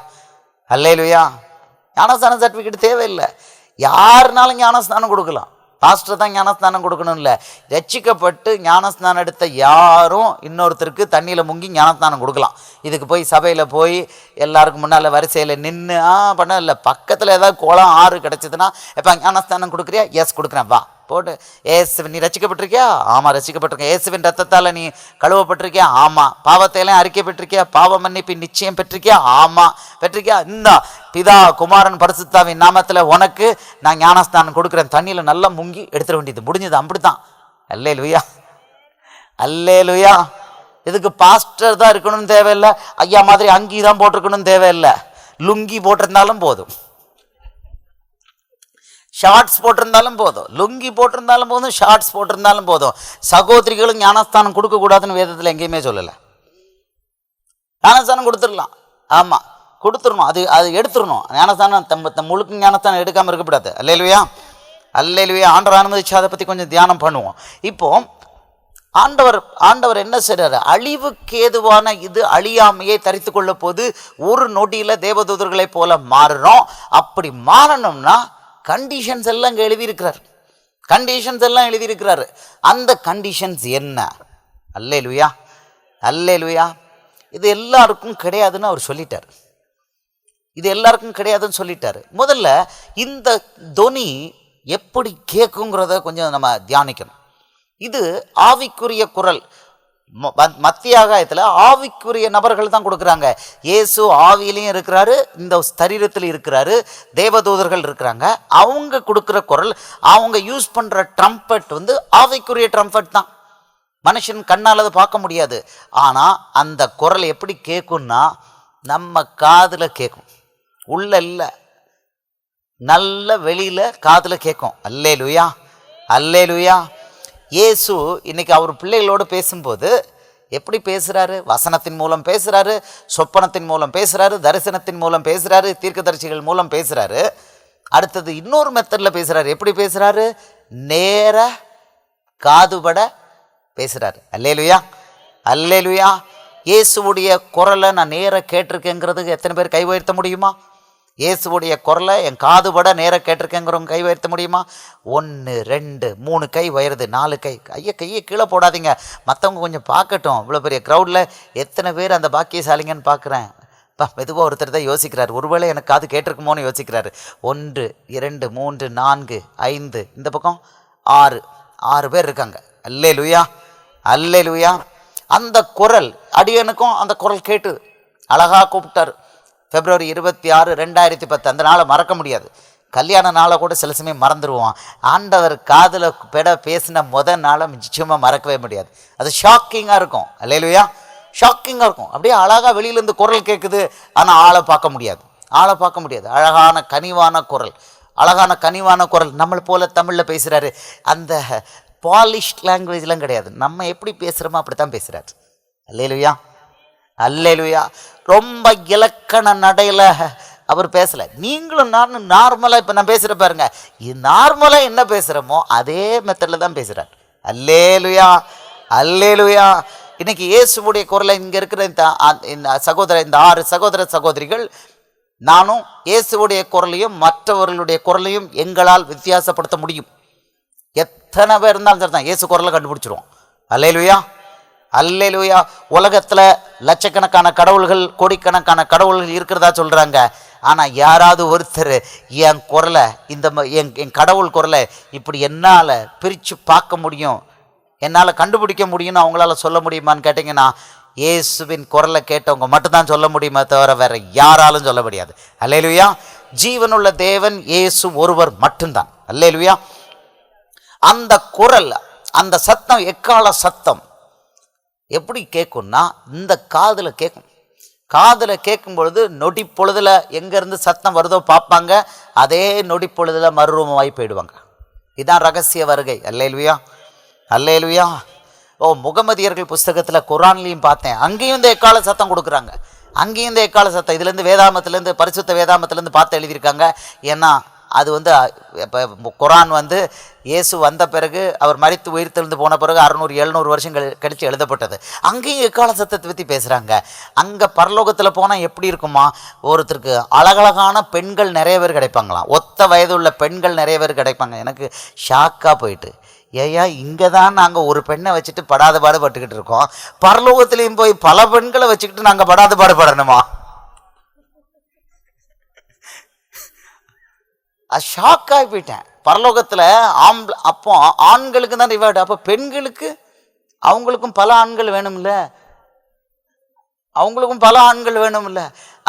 அல்லேலூயா. ஞானஸ்தான சர்டிஃபிகேட் தேவையில்லை. யாருனாலும் ஞானஸ்தானம் கொடுக்கலாம். பாஸ்டர் தான் ஞானஸ்தானம் கொடுக்கணும் இல்லை. ரட்சிக்கப்பட்டு ஞானஸ்தானம் எடுத்த யாரும் இன்னொருத்தருக்கு தண்ணியில் முங்கி ஞானஸ்தானம் கொடுக்கலாம். இதுக்கு போய் சபையில் போய் எல்லாருக்கும் முன்னால் வரிசையில் நின்று பண்ண இல்லை. பக்கத்தில் ஏதாவது குளம் ஆறு கிடச்சிதுன்னா, எப்போ ஞானஸ்தானம் கொடுக்குறியா? எஸ் கொடுக்குறேன், வா போட்டு. ஏசுவின் நீ ரட்சிக்கப்பட்டிருக்கியா? ஆமாம் ரட்சிக்கப்பட்டிருக்கேன். ஏசுவின் ரத்தத்தால் நீ கழுவப்பட்டிருக்கியா? ஆமாம். பாவத்தையெல்லாம் அறிக்கைப்பட்டிருக்கியா? பாவ மன்னிப்பு நிச்சயம் பெற்றிருக்கியா? ஆமாம் பெற்றிருக்கியா? இந்த பிதா குமாரன் பரிசுத்தாவின் நாமத்தில் உனக்கு நான் ஞானஸ்தானம் கொடுக்குறேன். தண்ணியில் நல்லா முங்கி எடுத்துட வேண்டியது, முடிஞ்சது. அப்படித்தான். அல்லேலூயா, அல்லேலூயா. இதுக்கு பாஸ்டர் தான் இருக்கணும்னு தேவையில்லை. ஐயா மாதிரி அங்கி தான் போட்டிருக்கணும்னு தேவையில்லை. லுங்கி போட்டிருந்தாலும் போதும். ஷார்ட்ஸ் போட்டிருந்தாலும் போதும், லுங்கி போட்டிருந்தாலும் போதும், ஷார்ட்ஸ் போட்டிருந்தாலும் போதும். சகோதரிகளும் ஞானஸ்தானம் கொடுக்கக்கூடாதுன்னு வேதத்தில் எங்கேயுமே சொல்லலை. ஞானஸ்தானம் கொடுத்துடலாம், ஆமாம் கொடுத்துடணும், அது எடுத்துடணும். ஞானஸ்தானம் முழுக்க ஞானஸ்தானம் எடுக்காமல் இருக்கக்கூடாது. அல்லேலுயா, அல்லேலுயா. ஆண்டவர் அனுமதிச்சு அதை பற்றி கொஞ்சம் தியானம் பண்ணுவோம். இப்போ ஆண்டவர் என்ன செய்றாரு? அழிவுக்கு ஏதுவான இது அழியாமையை தரித்து கொள்ள போது ஒரு நொடியில் தேவதூதர்களைப் போல மாறுறோம். அப்படி மாறணும்னா கண்டிஷன்ஸ் எல்லாம் இங்கே எழுதியிருக்கிறாரு. அந்த கண்டிஷன்ஸ் என்ன? அல்லேலுயா, அல்லேலுயா. இது எல்லாருக்கும் கிடையாதுன்னு அவர் சொல்லிட்டார். முதல்ல இந்த தொனி எப்படி கேட்குங்கிறத கொஞ்சம் நம்ம தியானிக்கணும். இது ஆவிக்குரிய குரல். மத்தியாகாயத்தில் ஆவிக்குரிய நபர்கள் தான் கொடுக்குறாங்க. இயேசு ஆவியிலையும் இருக்கிறாரு, இந்த சரீரத்தில் இருக்கிறாரு, தேவதூதர்கள் இருக்கிறாங்க. அவங்க கொடுக்குற குரல், அவங்க யூஸ் பண்ணுற ட்ரம்பட் ஆவிக்குரிய ட்ரம்பட் தான். மனுஷன் கண்ணால் அதை பார்க்க முடியாது. ஆனால் அந்த குரல் எப்படி கேட்கும்னா நம்ம காதில் கேட்கும், உள்ள இல்லை, நல்ல வெளியில் காதில் கேட்கும். அல்லேலுயா, அல்லேலுயா. இயேசு இன்னைக்கு அவர் பிள்ளைகளோடு பேசும்போது எப்படி பேசுகிறாரு? வசனத்தின் மூலம் பேசுகிறாரு, சொப்பனத்தின் மூலம் பேசுகிறாரு, தரிசனத்தின் மூலம் பேசுகிறாரு, தீர்க்கதரிசிகள் மூலம் பேசுகிறாரு. அடுத்தது இன்னொரு மெத்தடில் பேசுகிறாரு. எப்படி பேசுகிறாரு? நேர காதுபட பேசுகிறாரு. அல்லேலுயா, அல்லேலுயா. இயேசுவுடைய குரலை நான் நேர கேட்டிருக்கேங்கிறதுக்கு எத்தனை பேர் கை உயர்த்த முடியுமா? இயேசுவுடைய குரலை என் காதுபட நேராக கேட்டிருக்கேங்கிறவங்க கை உயர்த்த முடியுமா? 1 2 3 கை உயருது, 4 கை. கையை கீழே போடாதீங்க, மற்றவங்க கொஞ்சம் பார்க்கட்டும். இவ்வளோ பெரிய க்ரௌடில் எத்தனை பேர் அந்த பாக்கியசாலிங்கன்னு பார்க்குறேன். மெதுவாக ஒருத்தர் தான் யோசிக்கிறார், ஒருவேளை எனக்கு காது கேட்டிருக்குமோன்னு யோசிக்கிறாரு. 1 2 3 4 5, இந்த பக்கம் 6 பேர் இருக்காங்க. அல்லேலுயா, அல்லேலுயா. அந்த குரல் அடியனுக்கும் அந்த குரல் கேட்டு அழகாக கூப்பிட்டார். February 26, 2010 அந்த நாளை மறக்க முடியாது. கல்யாண நாளை கூட சில சமயம் மறந்துடுவோம். ஆண்டவர் காதில் பேசின நாளை நிச்சயமாக மறக்கவே முடியாது. அது ஷாக்கிங்காக இருக்கும். அல்லேலுயா, ஷாக்கிங்காக இருக்கும். அப்படியே அழகாக வெளியிலேருந்து குரல் கேட்குது, ஆனால் ஆளை பார்க்க முடியாது. அழகான கனிவான குரல். நம்மளை போல தமிழில் பேசுகிறாரு. அந்த பாலிஷ்ட் லாங்குவேஜ்லாம் கிடையாது. நம்ம எப்படி பேசுகிறோமோ அப்படி தான் பேசுகிறாரு. அல்லேலுயா, அல்லேலுயா. ரொம்ப இலக்கண நடையில் அவர் பேசலை. நீங்களும் நானும் நார்மலாக இப்போ நான் பேசுகிற பாருங்க, நார்மலாக என்ன பேசுகிறோமோ அதே மெத்தடில் தான் பேசுகிறார். அல்லேலுயா, அல்லேலுயா. இன்னைக்கு இயேசுவுடைய குரலை இங்கே இருக்கிற இந்த 6 சகோதர சகோதரிகள், நானும் இயேசுவுடைய குரலையும் மற்றவர்களுடைய குரலையும் எங்களால் வித்தியாசப்படுத்த முடியும். எத்தனை பேர் இருந்தாலும் சரி தான் இயேசு குரலை கண்டுபிடிச்சிருவோம். அல்லேலுயா, அல்லேலுயா. உலகத்தில் லட்சக்கணக்கான கடவுள்கள், கோடிக்கணக்கான கடவுள்கள் இருக்கிறதா சொல்கிறாங்க. ஆனால் யாராவது ஒருத்தர் என் குரலை, என் கடவுள் குரலை இப்படி என்னால் பிரித்து பார்க்க முடியும், என்னால் கண்டுபிடிக்க முடியும்னு அவங்களால சொல்ல முடியுமான்னு கேட்டிங்கன்னா, இயேசுவின் குரலை கேட்டவங்க மட்டும்தான் சொல்ல முடியுமே தவிர வேறு யாராலும் சொல்ல முடியாது. அல்லேலுயா. ஜீவனுள்ள தேவன் இயேசு ஒருவர் மட்டும்தான். அல்லேலுயா. அந்த குரல், அந்த சத்தம் எக்கால சத்தம் எப்படி கேட்கும்னா இந்த காதில் கேட்கும் பொழுது நொடி பொழுதில் எங்கேருந்து சத்தம் வருதோ பார்ப்பாங்க, அதே நொடி பொழுதில் மறுரூபமாகி போயிடுவாங்க. இதுதான் ரகசிய வருகை. அல்லேலுயா, அல்லேலுயா. முகமதியர்கள் புஸ்தகத்தில் குரான்லையும் பார்த்தேன், அங்கேயும் இந்த எக்கால சத்தம் கொடுக்குறாங்க. இதுலேருந்து வேதாமத்திலேருந்து, பரிசுத்த வேதாமத்திலேருந்து பார்த்து எழுதியிருக்காங்க. ஏன்னா அது இப்போ குரான் இயேசு வந்த பிறகு, அவர் மரித்து உயிர்த்தெழுந்து போன பிறகு 600-700 வருஷங்கள் கழித்து எழுதப்பட்டது. அங்கேயும் எக்கால சத்தத்தை பற்றி பேசுகிறாங்க. அங்கே பரலோகத்தில் போனால் எப்படி இருக்குமா? ஒருத்தருக்கு அழகழகான பெண்கள் நிறைய பேர் கிடைப்பாங்களாம், ஒத்த வயதுள்ள பெண்கள் நிறைய பேர் கிடைப்பாங்க. எனக்கு ஷாக்காக போயிட்டு, ஏயா இங்கே தான் நாங்கள் ஒரு பெண்ணை வச்சுட்டு படாத பாடுபட்டுக்கிட்டு இருக்கோம், பரலோகத்துலேயும் போய் பல பெண்களை வச்சுக்கிட்டு நாங்கள் படாத பாடுபடணுமா? ஷாக்காகி போயிட்டேன். பரலோகத்தில் அப்போ ஆண்களுக்கு தான் ரிவார்டு, அப்போ பெண்களுக்கு அவங்களுக்கும் பல ஆண்கள் வேணும்ல,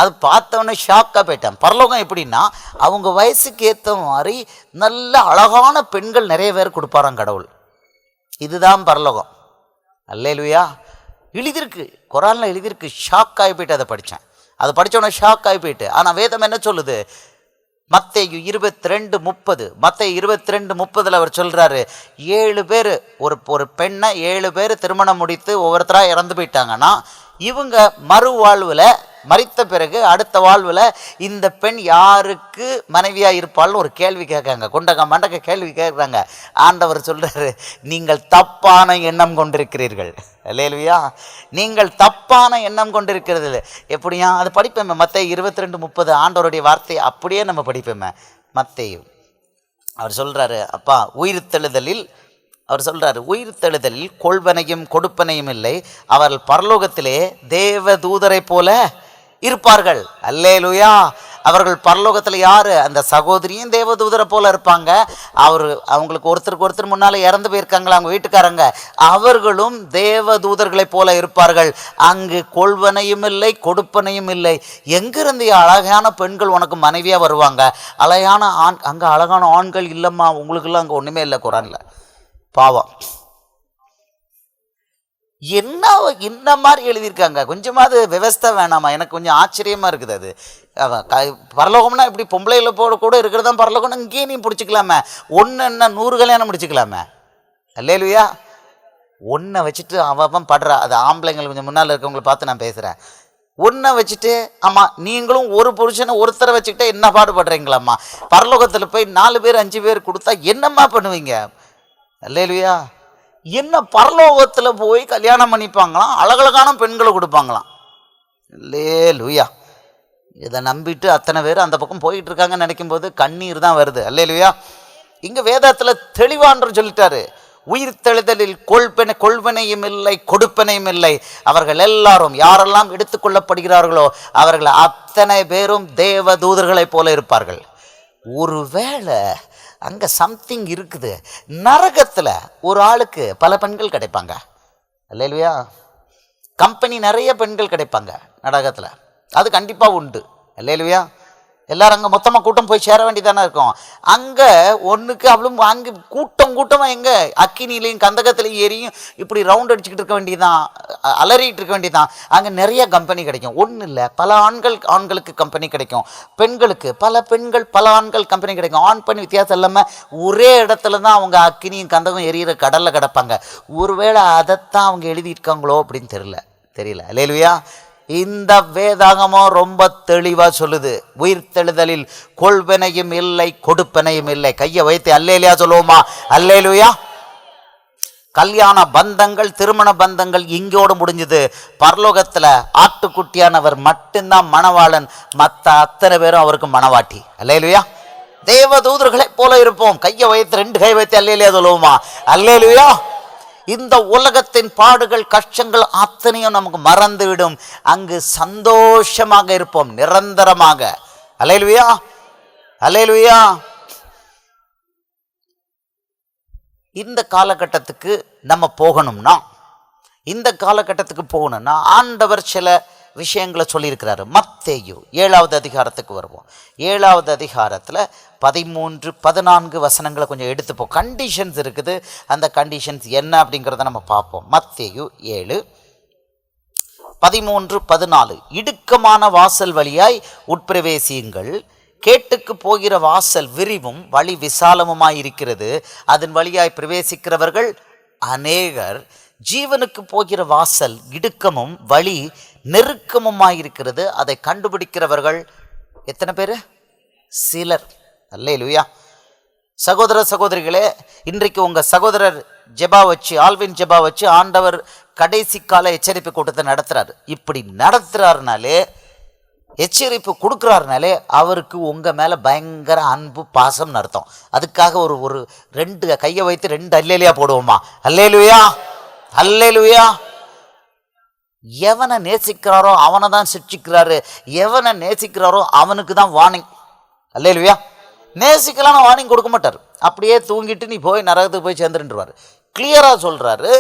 அது பார்த்தவொடனே ஷாக்காக போயிட்டேன். பரலோகம் எப்படின்னா அவங்க வயசுக்கு ஏற்ற மாதிரி நல்ல அழகான பெண்கள் நிறைய பேர் கொடுப்பாராம் கடவுள். இதுதான் பரலோகம். அல்லேலுயா. எழுதியிருக்கு, குரானில் எழுதியிருக்கு. ஷாக் ஆகி போயிட்டு அதை படித்தேன். அதை படித்தோடனே ஷாக் ஆகி போயிட்டு. ஆனால் வேதம் என்ன சொல்லுது? மத்தேயு 22:30, மத்தேயு 22:30 அவர் சொல்றாரு, 7 பேர் ஒரு பெண்ணை 7 பேர் திருமணம் முடித்து ஒவ்வொருத்தரா இறந்து போயிட்டாங்கன்னா, இவங்க மறுவாழ்வுல மரித்த பிறகு அடுத்த வாழ்வுல இந்த பெண் யாருக்கு மனைவியா இருப்பாள்னு ஒரு கேள்வி கேட்காங்க. கொண்டக மண்டக கேள்வி கேட்குறாங்க. ஆண்டவர் சொல்றாரு, நீங்கள் தப்பான எண்ணம் கொண்டிருக்கிறீர்கள். அல்லேலூயா. நீங்கள் தப்பான எண்ணம் கொண்டிருக்கிறது. எப்படியா அது படிப்பேன். மத்தேயு 22:30 ஆண்டவருடைய வார்த்தையை அப்படியே நம்ம படிப்போமே. மத்தேயு அவர் சொல்றாரு, அப்பா உயிர்த்தெழுதலில் அவர் சொல்றாரு, உயிர்த்தெழுதலில் கொள்வனையும் கொடுப்பனையும் இல்லை, அவர்கள் பரலோகத்திலே தேவ தூதரை போல இருப்பார்கள். அல்லேலூயா. அவர்கள் பரலோகத்தில் யாரு? அந்த சகோதரியும் தேவதூதரை போல இருப்பாங்க. அவங்களுக்கு ஒருத்தருக்கு ஒருத்தர் முன்னால இறந்து போயிருக்காங்களா அவங்க வீட்டுக்காரங்க, அவர்களும் தேவதூதர்களை போல இருப்பார்கள். அங்கு கொள்வனையும் இல்லை கொடுப்பனையும் இல்லை. எங்கிருந்து அழகான பெண்கள் உனக்கு மனைவியா வருவாங்க? அழகான ஆண் அங்க அழகான ஆண்கள் இல்லம்மா, உங்களுக்கெல்லாம் அங்க ஒண்ணுமே இல்லை. குரான்ல பாவம் என்ன இந்த மாதிரி எழுதியிருக்காங்க. கொஞ்சமாவது விவஸ்தை வேணாமா? எனக்கு கொஞ்சம் ஆச்சரியமா இருக்குது. அது பரலோகம்னா இப்படி பொம்பளைகளை போட கூட இருக்கிறதா பரலோகம்னா இங்கேயே நீ பிடிச்சிக்கலாமே. ஒன்று என்ன 100 கல்யாணம் முடிச்சுக்கலாமே. அல்லேலூயா. ஒன்றை வச்சுட்டு அவன் படுறா. அது ஆம்பளைங்களை கொஞ்சம் முன்னால் இருக்கவங்களை பார்த்து நான் பேசுகிறேன். ஒன்றை வச்சுட்டு ஆமாம் நீங்களும் ஒரு புருஷனை ஒருத்தரை வச்சுக்கிட்டே என்ன பாடுபடுறீங்களாம்மா? பரலோகத்தில் போய் 4 பேர் 5 பேர் கொடுத்தா என்னம்மா பண்ணுவீங்க? அல்லேலூயா. என்ன பரலோகத்தில் போய் கல்யாணம் பண்ணிப்பாங்களாம், அழகழகான பெண்களை கொடுப்பாங்களாம். அல்லேலூயா. இதை நம்பிட்டு அத்தனை பேர் அந்த பக்கம் போயிட்டு இருக்காங்கன்னு நினைக்கும் போது கண்ணீர் தான் வருது. அல்லேலூயா. இங்க வேதத்தில் தெளிவான்று சொல்லிட்டாரு, உயிர்த்தெழுதலில் கொள்வனையும் இல்லை கொடுப்பனையும் இல்லை. அவர்கள் எல்லாரும் யாரெல்லாம் எடுத்துக்கொள்ளப்படுகிறார்களோ அவர்கள் அத்தனை பேரும் தேவ தூதர்களை போல இருப்பார்கள். ஒருவேளை அங்கே சம்திங் இருக்குது. நரகத்தில் ஒரு ஆளுக்கு பல பெண்கள் கிடைப்பாங்க. அல்லேலூயா. கம்பெனி நிறைய பெண்கள் கிடைப்பாங்க நரகத்தில். அது கண்டிப்பாக உண்டு. அல்லேலூயா. எல்லாரும் அங்கே மொத்தமாக கூட்டம் போய் சேர வேண்டியதானே இருக்கும். அங்கே ஒன்றுக்கு அவ்வளோ அங்கே கூட்டமாக எங்கே அக்கினிலையும் கந்தகத்திலையும் ஏறியும் இப்படி ரவுண்ட் அடிச்சுக்கிட்டு இருக்க வேண்டியதான், அலறிட்டு இருக்க வேண்டியதான். அங்கே நிறைய கம்பெனி கிடைக்கும். ஒன்றும் இல்லை, பல ஆண்களுக்கு கம்பெனி கிடைக்கும். பெண்களுக்கு பல ஆண்கள் கம்பெனி கிடைக்கும். ஆண் பெண் வித்தியாசம் இல்லாமல் ஒரே இடத்துல தான் அவங்க அக்கினியும் கந்தகம் எரியிற கடலில் கிடப்பாங்க. ஒருவேளை அதைத்தான் அவங்க எழுதியிருக்காங்களோ அப்படின்னு தெரியல. அல்லேலூயா. இந்த வேதாகமம் ரொம்ப தெளிவா சொல்லுது, உயிர்த்தெழுதலில் கொள்வனையும் இல்லை கொடுப்பனையும் இல்லை. கையை வைத்து அல்லேலூயா சொல்லுவோமா? அல்லேலூயா. கல்யாண பந்தங்கள் திருமண பந்தங்கள் இங்கோடு முடிஞ்சது. பரலோகத்துல ஆட்டுக்குட்டியானவர் மட்டும்தான் மணவாளன், மற்ற அத்தனை பேரும் அவருக்கு மணவாட்டி. அல்லேலூயா. தேவதூதர்களை போல இருப்போம். கையை வைத்து 2 கை வைத்து அல்லேலூயா சொல்லுவோமா? அல்லேலூயா. இந்த உலகத்தின் பாடுகள் கஷ்டங்கள் அத்தனையும் நமக்கு மறந்துவிடும். அங்கு சந்தோஷமாக இருப்போம் நிரந்தரமாக. அல்லேலூயா. அல்லேலூயா. இந்த காலகட்டத்துக்கு நம்ம போகணும்னா ஆண்டவர் சில விஷயங்களை சொல்லியிருக்கிறாரு. மத்தேயு 7வது அதிகாரத்துக்கு வருவோம். 7வது அதிகாரத்தில் 13, 14 வசனங்களை கொஞ்சம் எடுத்துப்போம். கண்டிஷன்ஸ் இருக்குது. அந்த கண்டிஷன்ஸ் என்ன அப்படிங்கிறத நம்ம பார்ப்போம். மத்தேயு 7, 13, 14. இடுக்கமான வாசல் வழியாய் உட்பிரவேசியுங்கள், கேட்டுக்கு போகிற வாசல் விரிவும் வழி விசாலமுமாயிருக்கிறது, அதன் வழியாய் பிரவேசிக்கிறவர்கள் அநேகர். ஜீவனுக்கு போகிற வாசல் இடுக்கமும் வழி நெருக்கமுமாயிருக்கிறது, அதை கண்டுபிடிக்கிறவர்கள் எத்தனை பேர்? சிலர். அல்லேலூயா. சகோதர சகோதரிகளே, இன்றைக்கு உங்கள் சகோதரர் ஆல்வின் ஜெபா வச்சு ஆண்டவர் கடைசி கால எச்சரிப்பு கூட்டத்தை நடத்துகிறார். இப்படி நடத்துகிறாருனாலே, எச்சரிப்பு கொடுக்குறாருனாலே அவருக்கு உங்கள் மேலே பயங்கர அன்பு பாசம்னு அர்த்தம். அதுக்காக ஒரு 2 கையை வைத்து 2 அல்லேலூயா போடுவோமா? அல்லேலூயா. அல்லேலூயா. எவனை நேசிக்கிறாரோ அவனை தான் சிக்ஷிக்கிறாரு, எவனை நேசிக்கிறாரோ அவனுக்கு தான் வார்னிங். அல்லேலூயா. நேசிக்கலாம் வார்னிங் கொடுக்க மாட்டார். அப்படியே தூங்கிட்டு நீ போய் நரகத்துக்கு போய் சேர்ந்துருவார். கிளியரா சொல்றாரு,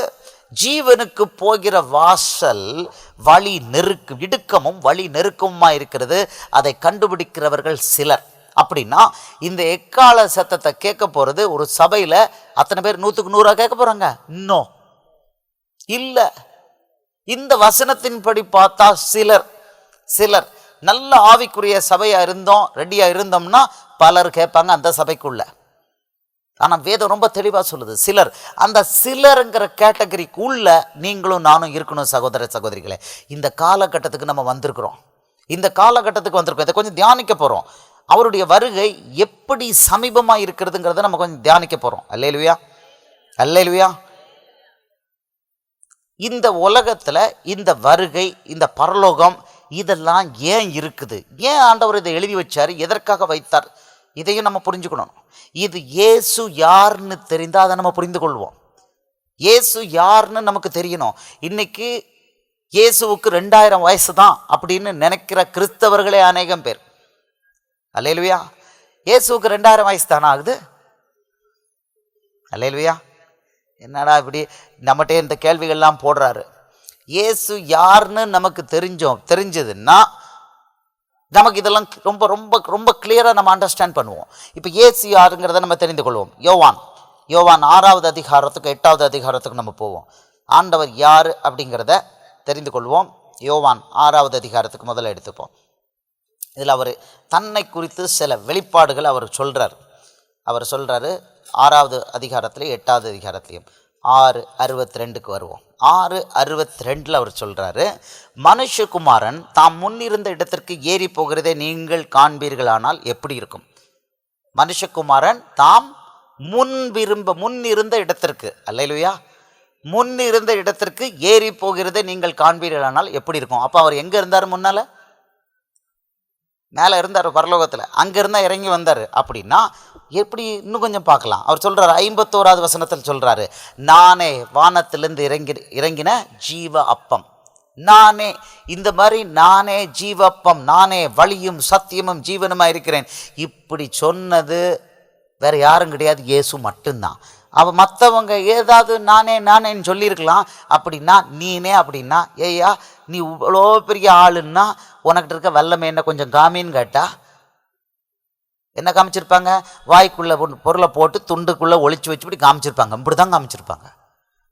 ஜீவனுக்கு போகிற வாசல் வழி இடுக்கமும் வழி நெருக்கமுமா இருக்கிறது, அதை கண்டுபிடிக்கிறவர்கள் சிலர். அப்படின்னா இந்த எக்கால சத்தத்தை கேட்க போறது ஒரு சபையில அத்தனை பேர் 100க்கு 100 கேட்க போறாங்க? இன்னும் இல்ல. இந்த வசனத்தின்படி பார்த்தா சிலர் நல்ல ஆவிக்குரிய சபையா இருந்தோம், ரெடியா இருந்தோம்னா பலர் கேட்பாங்க அந்த சபைக்குள்ள. ஆனால் வேதம் ரொம்ப தெளிவாக சொல்லுது, சிலர். அந்த சிலருங்கிற கேட்டகரிக்கு உள்ள நீங்களும் நானும் இருக்கணும் சகோதர சகோதரிகளே. இந்த காலகட்டத்துக்கு நம்ம வந்திருக்கிறோம். இந்த காலகட்டத்துக்கு வந்திருக்கோம். இதை கொஞ்சம் தியானிக்க போகிறோம். அவருடைய வருகை எப்படி சமீபமாக இருக்கிறதுங்கிறத நம்ம கொஞ்சம் தியானிக்க போகிறோம். அல்லேலூயா, அல்லேலூயா. இந்த உலகத்தில் இந்த வருகை, இந்த பரலோகம், இதெல்லாம் ஏன் இருக்குது? ஏன் ஆண்டவர் இதை எழுதி வச்சார்? எதற்காக வைத்தார்? இதையும் நம்ம புரிஞ்சுக்கணும். இது இயேசு யாருன்னு தெரிந்தால் அதை நம்ம புரிந்து கொள்வோம். இயேசு யாருன்னு நமக்கு தெரியணும். இன்னைக்கு இயேசுவுக்கு 2000 வயசு தான் அப்படின்னு நினைக்கிற கிறிஸ்தவர்களே அநேகம் பேர். அல்லேலூயா. இயேசுவுக்கு 2000 வயசு தானே ஆகுது? அல்லேலூயா. என்னடா இப்படி நம்மகிட்ட இந்த கேள்விகள்லாம் போடுறாரு? இயேசு யாருன்னு நமக்கு தெரிஞ்சதுன்னா நமக்கு இதெல்லாம் ரொம்ப ரொம்ப ரொம்ப கிளியராக நம்ம அண்டர்ஸ்டாண்ட் பண்ணுவோம். இப்போ இயேசு யாருங்கிறத நம்ம தெரிந்து கொள்வோம். யோவான் 6வது அதிகாரத்துக்கு 8வது அதிகாரத்துக்கு நம்ம போவோம். ஆண்டவர் யார் அப்படிங்கிறத தெரிந்து கொள்வோம். யோவான் 6வது அதிகாரத்துக்கு முதல்ல எடுத்துப்போம். இதில் அவர் தன்னை குறித்து சில வெளிப்பாடுகள் அவர் சொல்கிறாரு. 6வது அதிகாரத்துலேயும் 8வது அதிகாரத்துலையும் 6:62க்கு வருவோம். 6:62 அவர் சொல்கிறாரு, மனுஷகுமாரன் தாம் முன்னிருந்த இடத்திற்கு ஏறி போகிறதை நீங்கள் காண்பீர்களானால் எப்படி இருக்கும்? மனுஷகுமாரன் தாம் முன்னிருந்த இடத்திற்கு, அல்லேலூயா, முன்னிருந்த இடத்திற்கு ஏறி போகிறதை நீங்கள் காண்பீர்களானால் எப்படி இருக்கும்? அப்போ அவர் எங்கே இருந்தார்? முன்னால் மேலே இருந்தார், பரலோகத்தில். அங்கே இருந்தால் இறங்கி வந்தார். அப்படின்னா எப்படி? இன்னும் கொஞ்சம் பார்க்கலாம். அவர் சொல்கிறார், 51வது வசனத்தில் சொல்கிறாரு, நானே வானத்திலிருந்து இறங்கின ஜீவ அப்பம். நானே, இந்த மாதிரி நானே ஜீவப்பம், நானே வழியும் சத்தியமும் ஜீவனுமாக இருக்கிறேன். இப்படி சொன்னது வேற யாரும் கிடையாது, இயேசு மட்டும்தான். அவ மற்றவங்க ஏதாவது நானேன்னு சொல்லியிருக்கலாம். அப்படின்னா நீனே, அப்படின்னா ஏய்யா நீ இவ்வளோ பெரிய ஆளுன்னா உனக்கிட்ட இருக்க வல்லமை என்ன கொஞ்சம் காமின்னு கேட்டா என்ன காமிச்சிருப்பாங்க? வாய்க்குள்ளே பொருளை போட்டு துண்டுக்குள்ளே ஒளிச்சு வச்சு இப்படி காமிச்சிருப்பாங்க. இப்படி தான் காமிச்சிருப்பாங்க.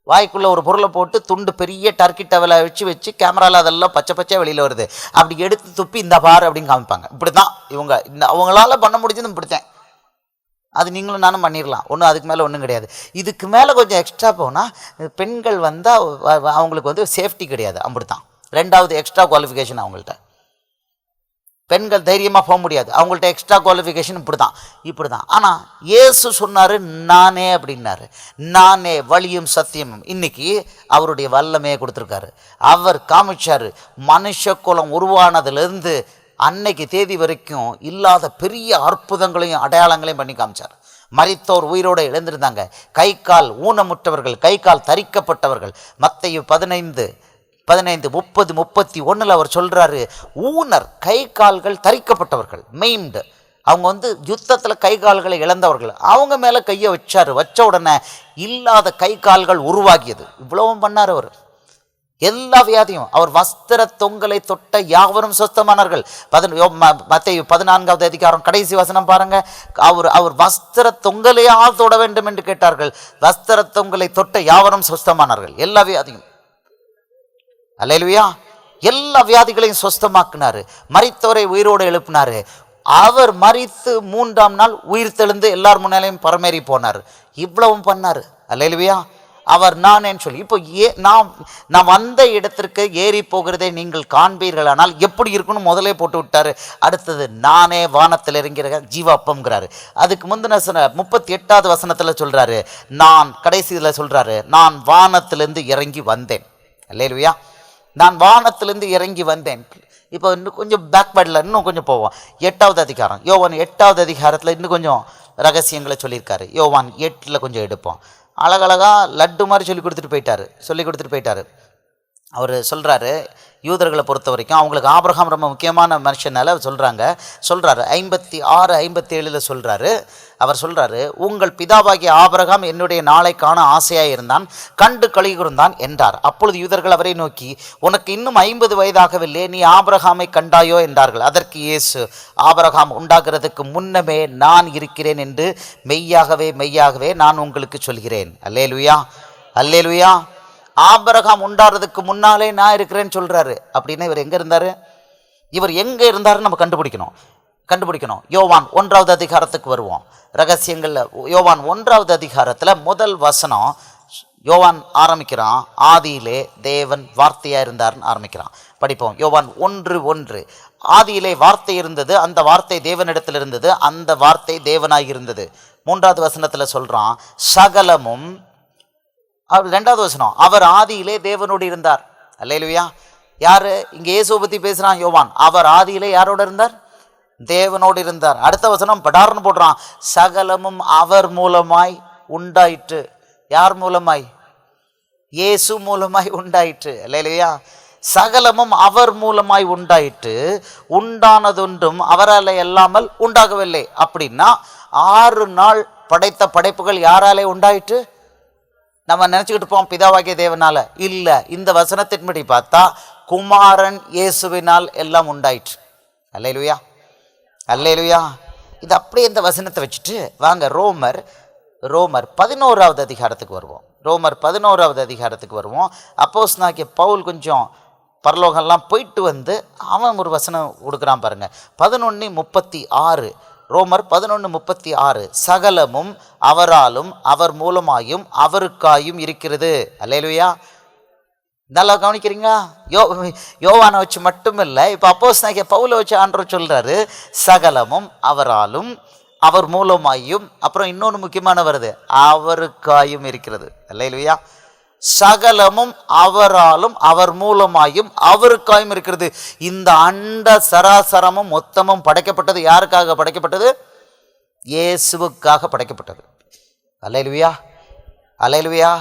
வாய்க்குள்ளே ஒரு பொருளை போட்டு துண்டு பெரிய டர்க்கி டவலை வச்சு கேமராவில் அதெல்லாம் பச்சை வெளியில் வருது, அப்படி எடுத்து துப்பி இந்த பாரு அப்படின்னு காமிப்பாங்க. இப்படி தான் அவங்களால பண்ண முடிஞ்சது இப்படித்தான். அது நீங்களும் நானும் பண்ணிடலாம், ஒன்றும் அதுக்கு மேலே ஒன்றும் கிடையாது. இதுக்கு மேலே கொஞ்சம் எக்ஸ்ட்ரா போனால் பெண்கள் வந்தால் அவங்களுக்கு சேஃப்டி கிடையாது. அப்படித்தான் 2வது எக்ஸ்ட்ரா குவாலிஃபிகேஷன் அவங்கள்ட்ட. பெண்கள் தைரியமாக போக முடியாது, அவங்கள்ட்ட எக்ஸ்ட்ரா குவாலிஃபிகேஷன். இப்படி தான். ஆனால் இயேசு சொன்னார் நானே அப்படின்னாரு. நானே வழியும் சத்தியமும். இன்னைக்கு அவருடைய வல்லமையை கொடுத்துருக்காரு. அவர் காமிச்சார். மனுஷ குலம் உருவானதுலேருந்து அன்னைக்கு தேதி வரைக்கும் இல்லாத பெரிய அற்புதங்களையும் அடையாளங்களையும் பண்ணி காமிச்சார். மரித்தோர் உயிரோடு எழுந்திருந்தாங்க. கை கால் ஊனமுற்றவர்கள், கை கால் தரிக்கப்பட்டவர்கள். மத்தேயு 15, 30, 31 அவர் சொல்கிறாரு, ஊனர் கை கால்கள் தரிக்கப்பட்டவர்கள், மெய்ம்டு. அவங்க யுத்தத்தில் கை கால்களை இழந்தவர்கள். அவங்க மேலே கையை வச்ச உடனே இல்லாத கை கால்கள் உருவாகியது. இவ்வளவும் பண்ணார் அவர். எல்லா வியாதியும் அவர் வஸ்திர தொங்கலை தொட்ட யாவரும் சொஸ்தமானார்கள். மத்தேயு 14வது அதிகாரம் கடைசி வசனம் பாருங்க. அவர் வஸ்திர தொங்கலையால் தொட வேண்டும் என்று கேட்டார்கள். வஸ்திர தொங்கலை தொட்ட யாவரும் சொஸ்தமானார்கள். எல்லா வியாதியும், அல்லேலூயா, எல்லா வியாதிகளையும் சொஸ்தமாக்குனாரு. மரித்தவரை உயிரோடு எழுப்பினாரு. அவர் மரித்து 3ஆம் நாள் உயிர் தெழுந்து எல்லார் முன்னாலையும் பரமேறி போனார். இவ்வளவும் பண்ணார். அல்லேலூயா. அவர் நானேன்னு சொல்லி இப்போ நான் வந்த இடத்திற்கு ஏறி போகிறதை நீங்கள் காண்பீர்களானால் எப்படி இருக்குன்னு முதலே போட்டு விட்டாரு. அடுத்தது நானே வானத்தில் இறங்கிற ஜீவாப்பம்ங்கிறாரு. அதுக்கு முந்தின 38வது வசனத்தில் சொல்கிறாரு, நான் கடைசியில் சொல்கிறாரு, நான் வானத்திலிருந்து இறங்கி வந்தேன். அல்லேலூயா, நான் வானத்திலிருந்து இறங்கி வந்தேன். இப்போ இன்னும் கொஞ்சம் பேக்வேர்டில் இன்னும் கொஞ்சம் போவோம். 8வது அதிகாரம், யோவான் 8வது அதிகாரத்தில் இன்னும் கொஞ்சம் ரகசியங்களை சொல்லியிருக்காரு. யோவான் 8 கொஞ்சம் எடுப்போம். அழகழகாக லட்டு மாதிரி சொல்லி கொடுத்துட்டு போயிட்டாரு. அவர் சொல்கிறாரு, யூதர்களை பொறுத்த வரைக்கும் அவங்களுக்கு ஆபிரகாம் ரொம்ப முக்கியமான மனுஷனால சொல்கிறாரு. 56, 57 சொல்கிறாரு. அவர் சொல்கிறாரு, உங்கள் பிதாவாகிய ஆபிரகாம் என்னுடைய நாளை காண ஆசையாக இருந்தான், கண்டு களிகூர்ந்தான் என்றார். அப்பொழுது யூதர்கள் அவரை நோக்கி, உனக்கு இன்னும் 50 வயதாகவில்லை, நீ ஆபிரகாமை கண்டாயோ என்றார்கள். அதற்கு இயேசு, ஆபிரகாம் உண்டாகிறதுக்கு முன்னமே நான் இருக்கிறேன் என்று மெய்யாகவே நான் உங்களுக்கு சொல்கிறேன். அல்லேலூயா, அல்லேலூயா. ஆபிரகாம் உண்டாகிறதுக்கு முன்னாலே நான் இருக்கிறேன்னு சொல்கிறாரு. அப்படின்னா இவர் எங்கே இருந்தார்? இவர் எங்கே இருந்தாருன்னு நம்ம கண்டுபிடிக்கணும். கண்டுபிடிக்கணும். யோவான் 1வது அதிகாரத்துக்கு வருவோம். ரகசியங்கள்ல யோவான் 1வது அதிகாரத்துல முதல் வசனம் யோவான் ஆரம்பிக்கிறான். ஆதியிலே தேவன் வார்த்தையா இருந்தார்னு ஆரம்பிக்கிறான். படிப்போம். யோவான் 1:1. ஆதியிலே வார்த்தை இருந்தது, அந்த வார்த்தை தேவனிடத்தில் இருந்தது, அந்த வார்த்தை தேவனாய் இருந்தது. 3வது வசனத்துல சொல்றான் சகலமும். 2வது வசனம் அவர் ஆதியிலே தேவனோடு இருந்தார். அல்லேலூயா. யாரு இங்க இயேசுவை பத்தி பேசுறான் யோவான்? அவர் ஆதியிலே யாரோட இருந்தார்? தேவனோடு இருந்தார். அடுத்த வசனம் படார்னு போடுறான் சகலமும் அவர் மூலமாய் உண்டாயிற்று. யார் மூலமாய்? இயேசு மூலமாய் உண்டாயிற்று. அல்லேலூயா. சகலமும் அவர் மூலமாய் உண்டாயிற்று, உண்டானதொன்றும் அவரால் அல்லாமல் உண்டாகவில்லை. அப்படின்னா 6 நாள் படைத்த படைப்புகள் யாராலே உண்டாயிற்று? நம்ம நினைச்சுக்கிட்டு போவோம் பிதாவாகிய தேவனால. இல்ல, இந்த வசனத்தின்படி பார்த்தா குமாரன் இயேசுவினால் எல்லாம் உண்டாயிற்று. அல்லேலூயா, அல்லேலூயா. இது அப்படியே இந்த வசனத்தை வச்சுட்டு வாங்க ரோமர் 11வது அதிகாரத்துக்கு வருவோம். ரோமர் 11வது அதிகாரத்துக்கு வருவோம். அப்போஸ்தலனாகிய பவுல் கொஞ்சம் பரலோகம்லாம் போயிட்டு வந்து அவன் ஒரு வசனம் கொடுக்குறான் பாருங்க. 11:36. ரோமர் 11:36. சகலமும் அவராலும் அவர் மூலமாயும் அவருக்காயும் இருக்கிறது. அல்லேலூயா. நல்லா கவனிக்கிறீங்க. யோவானை வச்சு மட்டும் இல்லை, இப்போ அப்போஸ்தலனாகிய பவுலை வச்சு ஆண்டவர் சொல்றாரு சகலமும் அவராலும் அவர் மூலமாயும், அப்புறம் இன்னொன்று முக்கியமான வருது, அவருக்காயும் இருக்கிறது. அல்லேலூயா. சகலமும் அவராலும் அவர் மூலமாயும் அவருக்காயும் இருக்கிறது. இந்த அண்ட சராசரமும் மொத்தமும் படைக்கப்பட்டது யாருக்காக படைக்கப்பட்டது? இயேசுவுக்காக படைக்கப்பட்டது. அல்லேலூயா, அல்லேலூயா.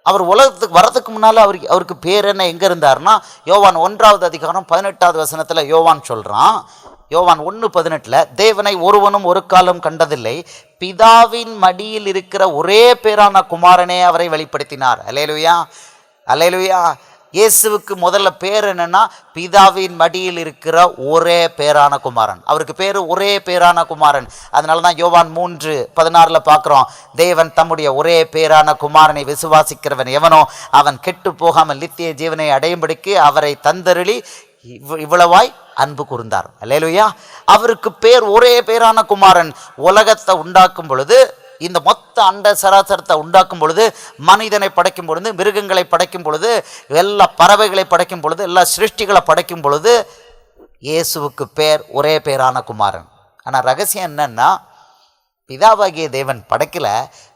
அவர் உலகத்துக்கு வரதுக்கு முன்னால் அவருக்கு பேர் என்ன, எங்கே இருந்தார்னா யோவான் 1வது அதிகாரம் 18வது வசனத்தில் யோவான் சொல்கிறான். யோவான் 1:18 தேவனை ஒருவனும் ஒரு காலம் கண்டதில்லை, பிதாவின் மடியில் இருக்கிற ஒரே பேரான குமாரனே அவரை வெளிப்படுத்தினார். அல்லேலூயா, அல்லேலூயா. இயேசுவுக்கு முதல்ல பேர் என்னன்னா பிதாவின் மடியில் இருக்கிற ஒரே பேரான குமாரன். அவருக்கு பேர் ஒரே பேரான குமாரன். அதனால தான் யோவான் 3:16 பார்க்குறோம், தேவன் தம்முடைய ஒரே பேரான குமாரனை விசுவாசிக்கிறவன் எவனோ அவன் கெட்டு போகாமல் நித்திய ஜீவனை அடையும்படிக்கு அவரை தந்தருளி இவ்வளவாய் அன்பு கூர்ந்தார். அல்லேலூயா. அவருக்கு பேர் ஒரே பேரான குமாரன். உலகத்தை உண்டாக்கும் பொழுது, இந்த மொத்த அண்ட சராசரத்தை உண்டாக்கும் பொழுது, மனிதனை படைக்கும் பொழுது, மிருகங்களை படைக்கும் பொழுது, எல்லா பறவைகளை படைக்கும் பொழுது, எல்லா சிருஷ்டிகளை படைக்கும் பொழுது இயேசுவுக்கு பேர் ஒரே பேரான குமாரன். ஆனால் ரகசியம் என்னன்னா பிதாவாகிய தேவன் படைக்கல,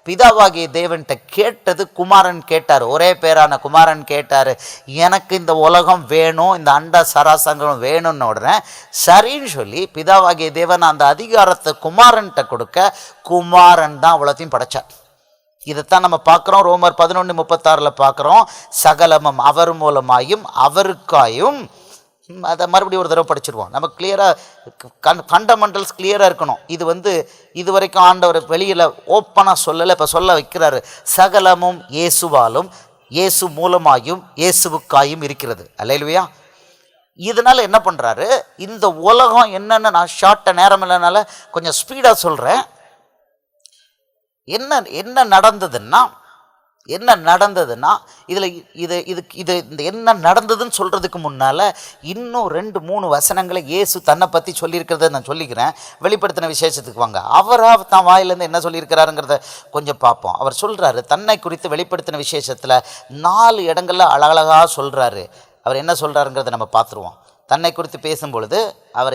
பிதாவாகிய தேவன்கிட்ட கேட்டது குமாரன் கேட்டார். ஒரே பேரான குமாரன் கேட்டார், எனக்கு இந்த உலகம் வேணும், இந்த அண்ட சராசரம் வேணும்னு உடனே சரின்னு சொல்லி பிதாவாகிய தேவன் அந்த அதிகாரத்தை குமாரன்கிட்ட கொடுக்க, குமாரன் தான் அவ்வளோத்தையும் படைச்சார். இதைத்தான் நம்ம பார்க்குறோம். ரோமர் 11:36 பார்க்குறோம், சகலமும் அவர் மூலமாயும் அவருக்காயும். அதை மறுபடியும் ஒரு தடவை படிச்சிருவோம். நம்ம கிளியராக ஃபண்டமெண்டல்ஸ் கிளியராக இருக்கணும். இது வரைக்கும் ஆண்டவர் வெளியில் ஓப்பனாக சொல்லலை, இப்போ சொல்ல வைக்கிறாரு. சகலமும் இயேசுவாலும் இயேசு மூலமாயும் இயேசுவுக்காயும் இருக்கிறது. அல்லேலூயா. இதனால் என்ன பண்ணுறாரு, இந்த உலகம் என்னென்னு நான் ஷார்ட்டாக நேரம் இல்லைனால கொஞ்சம் ஸ்பீடாக சொல்கிறேன். என்ன நடந்ததுன்னா இதில் இந்த என்ன நடந்ததுன்னு சொல்கிறதுக்கு முன்னால் இன்னும் 2-3 வசனங்களை இயேசு தன்னை பற்றி சொல்லியிருக்கிறத நான் சொல்லிக்கிறேன். வெளிப்படுத்தின விசேஷத்துக்கு வாங்க. அவராக தான் வாயிலேருந்து என்ன சொல்லியிருக்கிறாருங்கிறத கொஞ்சம் பார்ப்போம். அவர் சொல்கிறாரு, தன்னை குறித்து வெளிப்படுத்தின விசேஷத்தில் 4 இடங்களில் அழகழகாக சொல்கிறாரு. அவர் என்ன சொல்கிறாருங்கிறத நம்ம பார்த்துருவோம். தன்னை குறித்து பேசும்பொழுது அவர்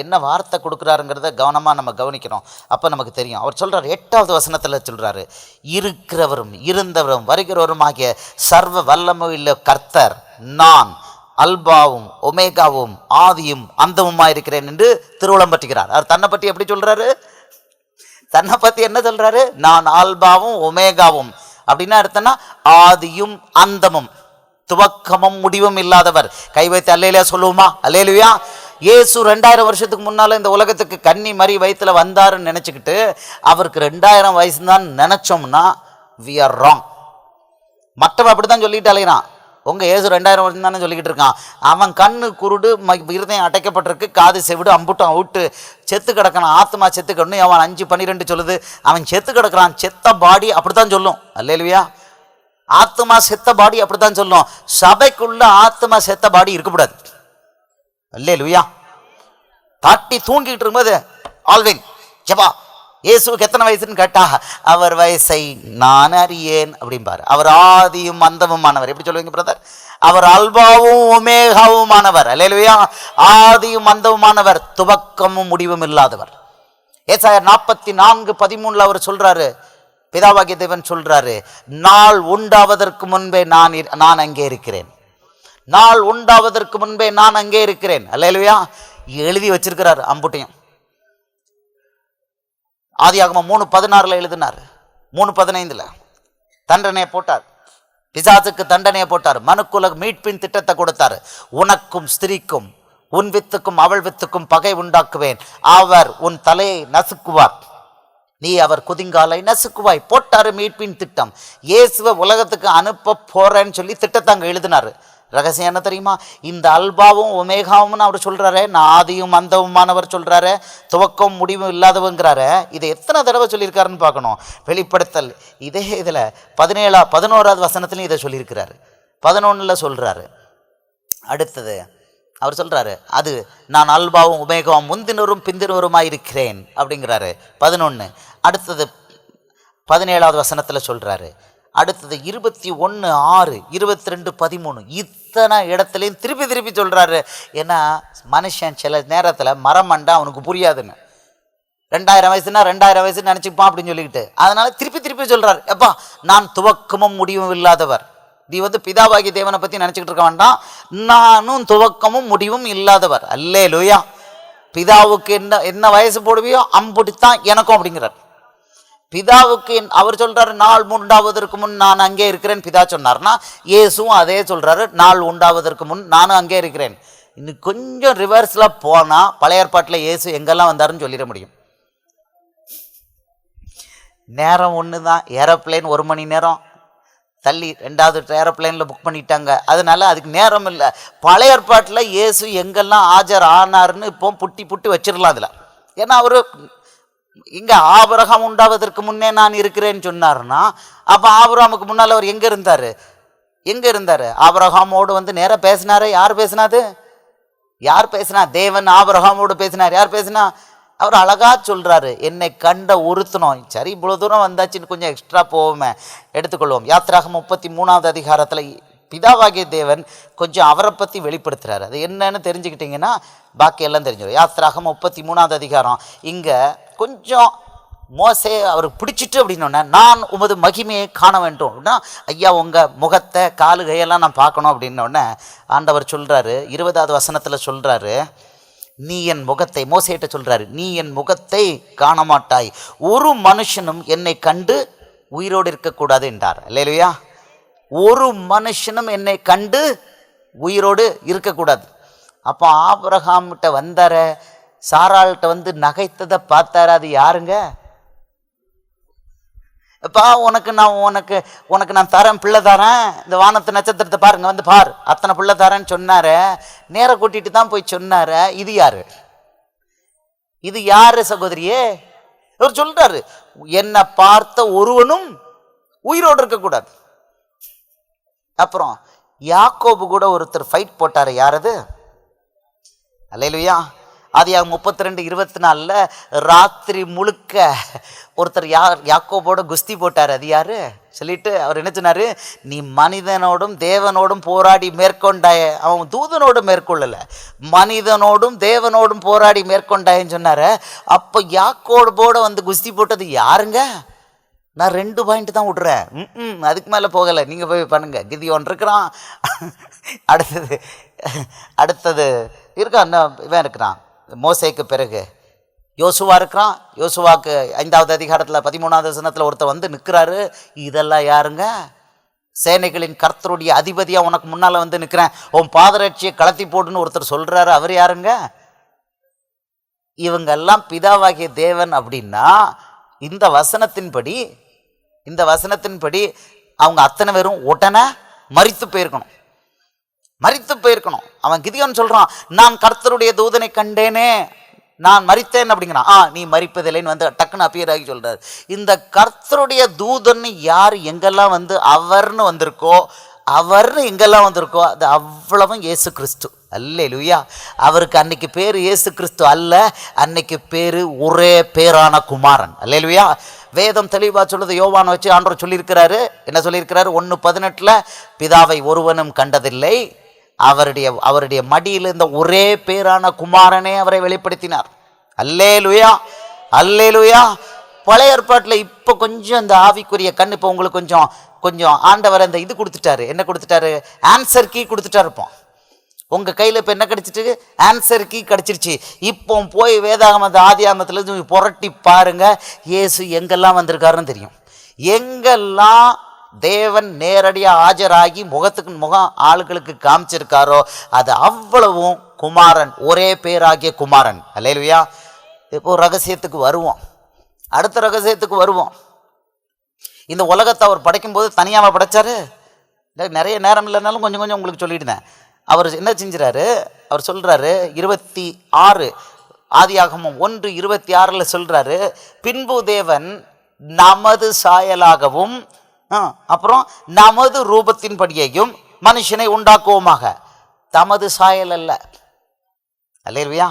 என்ன வார்த்தை கொடுக்குறாருங்கிறத கவனமாக நம்ம கவனிக்கணும். அப்போ நமக்கு தெரியும். அவர் சொல்கிறார் 8வது வசனத்தில் சொல்கிறாரு, இருக்கிறவரும் இருந்தவரும் வருகிறவரும் ஆகிய சர்வ வல்லமையுள்ள கர்த்தர் நான் அல்பாவும் ஒமேகாவும் ஆதியும் அந்தமுமாக இருக்கிறேன் என்று திருவுளம் பற்றுகிறார். அவர் தன்னை பற்றி எப்படி சொல்கிறாரு? தன்னை பற்றி என்ன சொல்கிறாரு? நான் ஆல்பாவும் ஒமேகாவும். அப்படின்னா அர்த்தம்னா ஆதியும் அந்தமும், துவக்கமும் முடிவும் இல்லாதவர். கை வைத்து அல்லேலூயா சொல்லுவோமா? அல்லேலூயா. இயேசு 2000 வருஷத்துக்கு முன்னால் இந்த உலகத்துக்கு கன்னி மரி வயிற்றுல வந்தாருன்னு நினச்சிக்கிட்டு அவருக்கு 2000 வயசு தான் நினச்சோம்னா வி ஆர் ராங். மற்றவன் அப்படி தான் சொல்லிட்டு அலைகிறான். உங்கள் இயேசு 2000 வருஷம் தானே சொல்லிக்கிட்டு இருக்கான். அவன் கண்ணு குருடு, இருதயம் அடைக்கப்பட்டிருக்கு, காது செவிடு, அம்புட்டம் அவுட்டு, செத்து கிடக்கிறான். ஆத்மா செத்து கிடணும். அவன் 5:12 சொல்லுது. அவன் செத்து கிடக்கிறான். செத்த பாடி அப்படி தான் சொல்லும். அல்லேலூயா. ஆத்மா செத்த பாடி அப்படித்தான் சொல்லும். சபைக்குள்ள ஆத்மா செத்த பாடி இருக்கக்கூடாது. அல்லேலூயா. தாட்டி தூங்கிட்டு இருக்கும்போது ஆல்வின் ஜபா இயேசுக்கு எத்தனை வயசுன்னு கேட்டா அவர் வயசை நான் அறியேன் அப்படிம்பாரு. அவர் ஆதியும் அந்தமுமானவர். எப்படி சொல்லுவீங்க பிரதர்? அவர் அல்பாவும் ஒமேகாவுமானவர். அல்லேலூயா. ஆதியும் அந்தமுமானவர், துவக்கமும் முடிவும் இல்லாதவர். ஏசாயா 44:13 அவர் சொல்றாரு, பிதாவாகிய தேவன் சொல்றாரு, நாள் உண்டாவதற்கு முன்பே நான் அங்கே இருக்கிறேன். நாள் உண்டாவதற்கு முன்பே நான் அங்கே இருக்கிறேன். அல்லேலூயா. எழுதி வச்சிருக்கிறார் அம்புட்டையும். ஆதியாகமம் 3:16 எழுதினார். 3:15 தண்டனையை போட்டார். பிசாசுக்கு தண்டனையை போட்டார். மனுக்குல மீட்பின் திட்டத்தை கொடுத்தார். உனக்கும் ஸ்திரீக்கும் உன் வித்துக்கும் அவள் வித்துக்கும் பகை உண்டாக்குவேன். அவர் உன் தலையை நசுக்குவார், நீ அவர் குதிங்காலை நசுக்குவாய். போட்டாரு மீட்பின் திட்டம். இயேசுவை உலகத்துக்கு அனுப்ப போறேன்னு சொல்லி திட்டத்தை அங்கே எழுதினாரு. ரகசியம் என்ன தெரியுமா? இந்த அல்பாவும் ஒமேகாவும் அவர் சொல்றாரு, நான் ஆதியும் அந்தவுமானவர் சொல்றாரு, துவக்கம் முடிவும் இல்லாதவங்கிறாரு. இதை எத்தனை தடவை சொல்லியிருக்காருன்னு பார்க்கணும். வெளிப்படுத்தல் இதே இதில் 11வது வசனத்துலையும் இதை சொல்லியிருக்கிறாரு. 11 சொல்றாரு. அடுத்தது அவர் சொல்றாரு, அது நான் அல்பாவும் உமேகாவும் முந்தினரும் பிந்தினருமாய் இருக்கிறேன் அப்படிங்கிறாரு. 11. அடுத்தது 17வது வசனத்தில் சொல்றாரு. அடுத்தது 21:6, 22:13 இத்தனை இடத்துலையும் திருப்பி திருப்பி சொல்றாரு. ஏன்னா மனுஷன் சில நேரத்தில் மரமண்டா அவனுக்கு புரியாதுன்னு, 2000 வயசுனா 2000 வயசுன்னு நினச்சிப்பான் அப்படின்னு சொல்லிக்கிட்டு, அதனால திருப்பி திருப்பி சொல்றாரு, எப்பா நான் துவக்கமும் முடிவும் இல்லாதவர். நீ பிதாவாகிய தேவனை பற்றி நினச்சிக்கிட்டு இருக்க வேண்டாம், நானும் துவக்கமும் முடிவும் இல்லாதவர். அல்லேலூயா. பிதாவுக்கு என்ன வயசு போடுவியோ அம்புடித்தான் எனக்கும் அப்படிங்கிறார். பிதாவுக்கு அவர் சொல்றாரு, நாள் உண்டாவதற்கு முன் நான் அங்கே இருக்கிறேன். பிதா சொன்னார்னா இயேசுவும் அதே சொல்றாரு, நாள் உண்டாவதற்கு முன் நானும் அங்கே இருக்கிறேன். இன்னும் கொஞ்சம் ரிவர்ஸ்ல போனா பழைய ஏற்பாட்டில் இயேசு எங்கெல்லாம் வந்தாருன்னு சொல்லிட முடியும். நேரம் ஒன்று தான். ஏரோப்ளேன் 1 மணி நேரம் தள்ளி 2வது ஏரோப்ளேனில் புக் பண்ணிட்டாங்க, அதனால அதுக்கு நேரம் இல்லை. பழைய ஏற்பாட்டில் இயேசு எங்கெல்லாம் ஆஜர் ஆனார்னு இப்போ புட்டி வச்சிடலாம் அதில். ஏன்னா அவரு இங்க ஆபிரகாம் உண்டாவதற்கு முன்னே நான் இருக்கிறேன்னு சொன்னார்னா, அப்ப ஆபிரகாமுக்கு முன்னால் அவர் எங்க இருந்தாரு? ஆபிரகாமோடு நேரா பேசினாரு. யார் பேசினா? தேவன் ஆபிரகாமோடு பேசினார். யார் பேசினா? அவர் அழகா சொல்றாரு, என்னை கண்ட உறுத்தணும். சரி, இவ்வளவு தூரம் வந்தாச்சுன்னு கொஞ்சம் எக்ஸ்ட்ரா போவோமே, எடுத்துக்கொள்வோம். யாத்திராகமம் 33வது அதிகாரத்துல பிதாவாகிய தேவன் கொஞ்சம் அவரை பற்றி வெளிப்படுத்துறாரு. அது என்னன்னு தெரிஞ்சுக்கிட்டிங்கன்னா பாக்கி எல்லாம் தெரிஞ்சிடும். யாத்திராகமம் 33வது அதிகாரம். இங்கே கொஞ்சம் மோசே அவருக்கு பிடிச்சிட்டு அப்படின்னோடனே, நான் உமது மகிமையை காண வேண்டும் அப்படின்னா, ஐயா உங்கள் முகத்தை காலு கையெல்லாம் நான் பார்க்கணும் அப்படின்னோடனே ஆண்டவர் சொல்கிறாரு, 20வது வசனத்தில் சொல்கிறாரு, நீ என் முகத்தை, மோசேட்ட சொல்கிறாரு, நீ என் முகத்தை காண மாட்டாய், ஒரு மனுஷனும் என்னை கண்டு உயிரோடு இருக்கக்கூடாது என்றார். அல்லேலூயா. ஒரு மனுஷனும் என்னை கண்டு உயிரோடு இருக்கக்கூடாது. அப்போ ஆபிரகாம்கிட்ட வந்தார, சாராள்கிட்ட நகைத்ததை பார்த்தார, அது யாருங்க? எப்பா உனக்கு நான் தரேன், பிள்ளை தரேன், இந்த வானத்து நட்சத்திரத்தை பாருங்க, பார், அத்தனை பிள்ளை தரேன்னு சொன்னார, நேர கூட்டிட்டு தான் போய் சொன்னார. இது யாரு சகோதரியே? அவர் சொல்றாரு, என்னை பார்த்த ஒருவனும் உயிரோடு இருக்கக்கூடாது. அப்புறம் யாக்கோபு கூட ஒருத்தர் ஃபைட் போட்டாரு. யாரது? அல்லேலூயா. ஆதியாகமம் 32:24 ராத்திரி முழுக்க ஒருத்தர் யாக்கோபோட குஸ்தி போட்டார். அது யாரு சொல்லிட்டு அவர் என்ன சொன்னாரு, நீ மனிதனோடும் தேவனோடும் போராடி மேற்கொண்டாய, அவன் தூதனோடு மேற்கொள்ளல, மனிதனோடும் தேவனோடும் போராடி மேற்கொண்டாயன்னு சொன்னாரு. அப்போ யாக்கோபோட குஸ்தி போட்டது யாருங்க? நான் 2 பாயிண்ட் தான் விட்றேன், அதுக்கு மேலே போகலை, நீங்கள் போய் பண்ணுங்க. கிதியோன் இருக்கிறான், அடுத்தது இருக்கான், இவன் இருக்கிறான், மோசேக்கு பிறகு யோசுவா இருக்கிறான். யோசுவாக்கு 5வது அதிகாரத்தில் 13வது வசனத்தில் ஒருத்தர் நிற்கிறாரு. இதெல்லாம் யாருங்க? சேனைகளின் கர்த்தருடைய அதிபதியாக உனக்கு முன்னால் நிற்கிறேன், உன் பாதரட்சியை கலத்தி போடுன்னு ஒருத்தர் சொல்கிறாரு. அவர் யாருங்க? இவங்கெல்லாம் பிதாவாகிய தேவன். அப்படின்னா இந்த வசனத்தின்படி அவங்க அத்தனை பேரும் உடனே மரித்து போயிருக்கணும். அவன் கிதியோன் சொல்றான், நான் கர்த்தருடைய தூதனை கண்டேனே, நான் மரித்தேன் அப்படிங்கிறான். நீ மரிப்பதில்லைன்னு டக்குன்னு அப்பியர் ஆகி சொல்றாரு. இந்த கர்த்தருடைய தூதன் யார் எங்கெல்லாம் அவர்னு எங்கெல்லாம் வந்திருக்கோ அது அவ்வளவும் இயேசு கிறிஸ்து. அல்லேலூயா. அவருக்கு அன்னைக்கு பேர் இயேசு கிறிஸ்து அல்ல, அன்னைக்கு பேரு ஒரே பேரான குமாரன். அல்லேலூயா. வேதம் தெளிவாக சொல்லுது. யோவான் வச்சு ஆண்டவர் சொல்லியிருக்கிறாரு. என்ன சொல்லியிருக்கிறாரு? 1:18 பிதாவை ஒருவனும் கண்டதில்லை, அவருடைய மடியில் இருந்த ஒரே பேரான குமாரனே அவரை வெளிப்படுத்தினார். அல்லேலூயா, அல்லேலூயா. பழைய ஏற்பாட்டில் இப்போ கொஞ்சம் இந்த ஆவிக்குரிய கண் இப்போ உங்களுக்கு கொஞ்சம் கொஞ்சம் ஆண்டவர் அந்த இது கொடுத்துட்டாரு. என்ன கொடுத்துட்டாரு? ஆன்சர் கீ கொடுத்துட்டாரு. இப்போ உங்கள் கையில் இப்போ என்ன கிடச்சிட்டு? ஆன்சர் கீ கிடச்சிருச்சு. இப்போ போய் வேதாகமத்தை ஆதியாகமத்தில் புரட்டி பாருங்க, இயேசு எங்கெல்லாம் வந்திருக்காருன்னு தெரியும். எங்கெல்லாம் தேவன் நேரடியாக ஆஜராகி முகத்துக்கு முகம் ஆளுகளுக்கு காமிச்சிருக்காரோ அது அவ்வளவும் குமாரன், ஒரே பேராகிய குமாரன். அல்லேலூயா. இப்போ ரகசியத்துக்கு வருவோம், அடுத்த ரகசியத்துக்கு வருவோம். இந்த உலகத்தை அவர் படைக்கும்போது தனியாக படைச்சாரு. நிறைய நேரம் இல்லைனாலும் கொஞ்சம் கொஞ்சம் உங்களுக்கு சொல்லிடுறேன். அவர் என்ன செஞ்சுறாரு? அவர் சொல்கிறாரு 26 ஆதியாகமம் 1:26 சொல்கிறாரு, பின்பு தேவன் நமது சாயலாகவும் அப்புறம் நமது ரூபத்தின்படியையும் மனுஷனை உண்டாக்குவோமாக. தமது சாயல் அல்ல. அல்லேலூயா.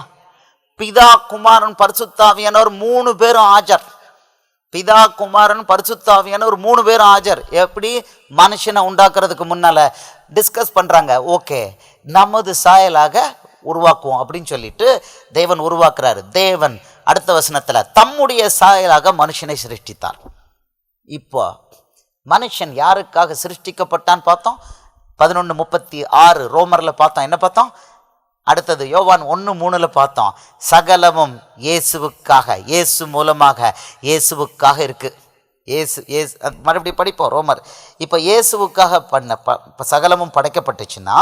பிதா, குமாரன், பரிசுத்தாவியானவர் 3 பேரும் ஆஜர். பிதா, குமாரன், பரிசுத்தாவியானவர் 3 பேரும் ஆஜர். எப்படி? மனுஷனை உண்டாக்குறதுக்கு முன்னால டிஸ்கஸ் பண்றாங்க. ஓகே, நமது சாயலாக உருவாக்குவோம் அப்படின்னு சொல்லிட்டு தேவன் உருவாக்குறாரு. தேவன் அடுத்த வசனத்துல தம்முடைய சாயலாக மனுஷனை சிருஷ்டித்தார். இப்போ மனுஷன் யாருக்காக சிருஷ்டிக்கப்பட்டான்னு பார்த்தோம். 11:36 ரோமர்ல பார்த்தோம். என்ன பார்த்தோம்? அடுத்தது யோவான் 1:3 பார்த்தோம். சகலமும் இயேசுவுக்காக, இயேசு மூலமாக, இயேசுவுக்காக இருக்கு. இயேசு மறுபடியும் படிப்போம் ரோமர். இப்போ இயேசுவுக்காக பண்ண சகலமும் படைக்கப்பட்டுச்சுன்னா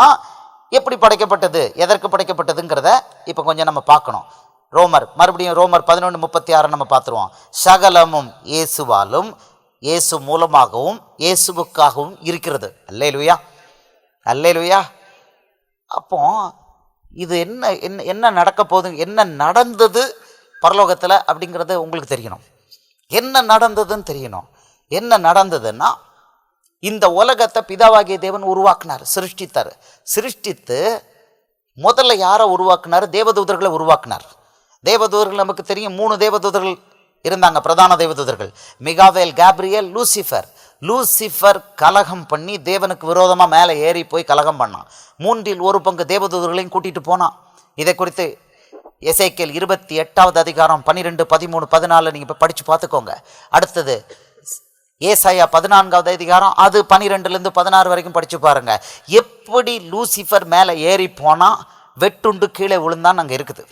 எப்படி படைக்கப்பட்டது, எதற்கு படைக்கப்பட்டதுங்கிறத இப்போ கொஞ்சம் நம்ம பார்க்கணும். மறுபடியும் ரோமர் 11:36 நம்ம பார்த்துருவோம். சகலமும் இயேசுவாலும் இயேசு மூலமாகவும் இயேசுவுக்காகவும் இருக்கிறது. அல்லேலூயா, அல்லேலூயா. அப்போ இது என்ன என்ன என்ன நடக்க போகுது, என்ன நடந்தது பரலோகத்தில் அப்படிங்கிறது உங்களுக்கு தெரியணும். என்ன நடந்ததுன்னு தெரியணும். என்ன நடந்ததுன்னா, இந்த உலகத்தை பிதாவாகிய தேவன் உருவாக்குனார், சிருஷ்டித்தார். சிருஷ்டித்து முதல்ல யாரை உருவாக்குனார்? தேவதூதர்களை உருவாக்குனார். தேவதூதர்கள் நமக்கு தெரியும். 3 தேவதூதர்கள் இருந்தாங்க, பிரதான தேவதூதர்கள். மிகாவேல், கேப்ரியல், லூசிஃபர். லூசிஃபர் கலகம் பண்ணி தேவனுக்கு விரோதமாக மேலே ஏறி போய் கலகம் பண்ணான். 1/3 தேவதூதர்களையும் கூட்டிகிட்டு போனான். இதை குறித்து எசேக்கியேல் 28 12, 13, 14 நீங்கள் இப்போ படித்து பார்த்துக்கோங்க. அடுத்தது ஏசாயா 14 அது 12 16 வரைக்கும் படித்து பாருங்க. எப்படி லூசிஃபர் மேலே ஏறி போனால் வெட்டுண்டு கீழே விழுந்தான்னு அங்கே இருக்குது.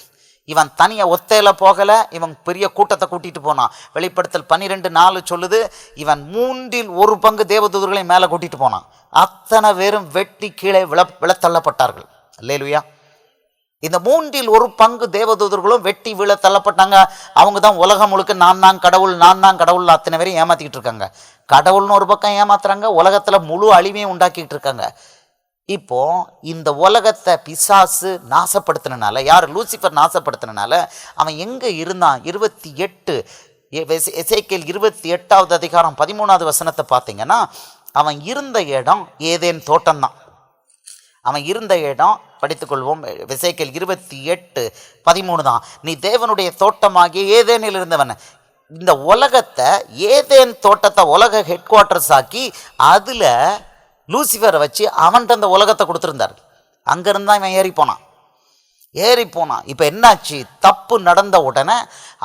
இவன் தனியாக ஒத்தையில் போகலை, இவன் பெரிய கூட்டத்தை கூட்டிகிட்டு போனான். வெளிப்படுத்தல் 12:4 சொல்லுது, இவன் 1/3 தேவதூதர்களை மேலே கூட்டிகிட்டு போனான். அத்தனை பேரும் வெட்டி கீழே விழத்தள்ளப்பட்டார்கள். அல்லேலூயா. இந்த 1/3 தேவதூதர்களும் வெட்டி விழ தள்ளப்பட்டாங்க. அவங்க தான் உலகம் முழுக்க நான் தான் கடவுள் அத்தனை பேரையும் ஏமாற்றிக்கிட்டு இருக்காங்க. கடவுள்னு ஒரு பக்கம் ஏமாத்துறாங்க, உலகத்தில் முழு அழிவையும் உண்டாக்கிட்டு இருக்காங்க. இப்போ இந்த உலகத்தை பிசாசு நாசப்படுத்தினால, யார்? லூசிஃபர் நாசப்படுத்தினால அவன் எங்கே இருந்தான்? 28 எசேக்கியேல் 28 13 பார்த்தீங்கன்னா, அவன் இருந்த இடம் ஏதேன் தோட்டம்தான். அவன் இருந்த இடம் படித்துக்கொள்வோம். எசேக்கியேல் 28:13 தான். நீ தேவனுடைய தோட்டமாகிய ஏதேனில் இருந்தவன். இந்த உலகத்தை, ஏதேன் தோட்டத்தை உலக ஹெட் குவார்ட்டர்ஸ் ஆக்கி அதில் லூசிஃபரை வச்சு அவன்கிட்ட அந்த உலகத்தை கொடுத்துருந்தார். அங்கேருந்து தான் இவன் ஏறி போனான். இப்போ என்னாச்சு? தப்பு நடந்த உடனே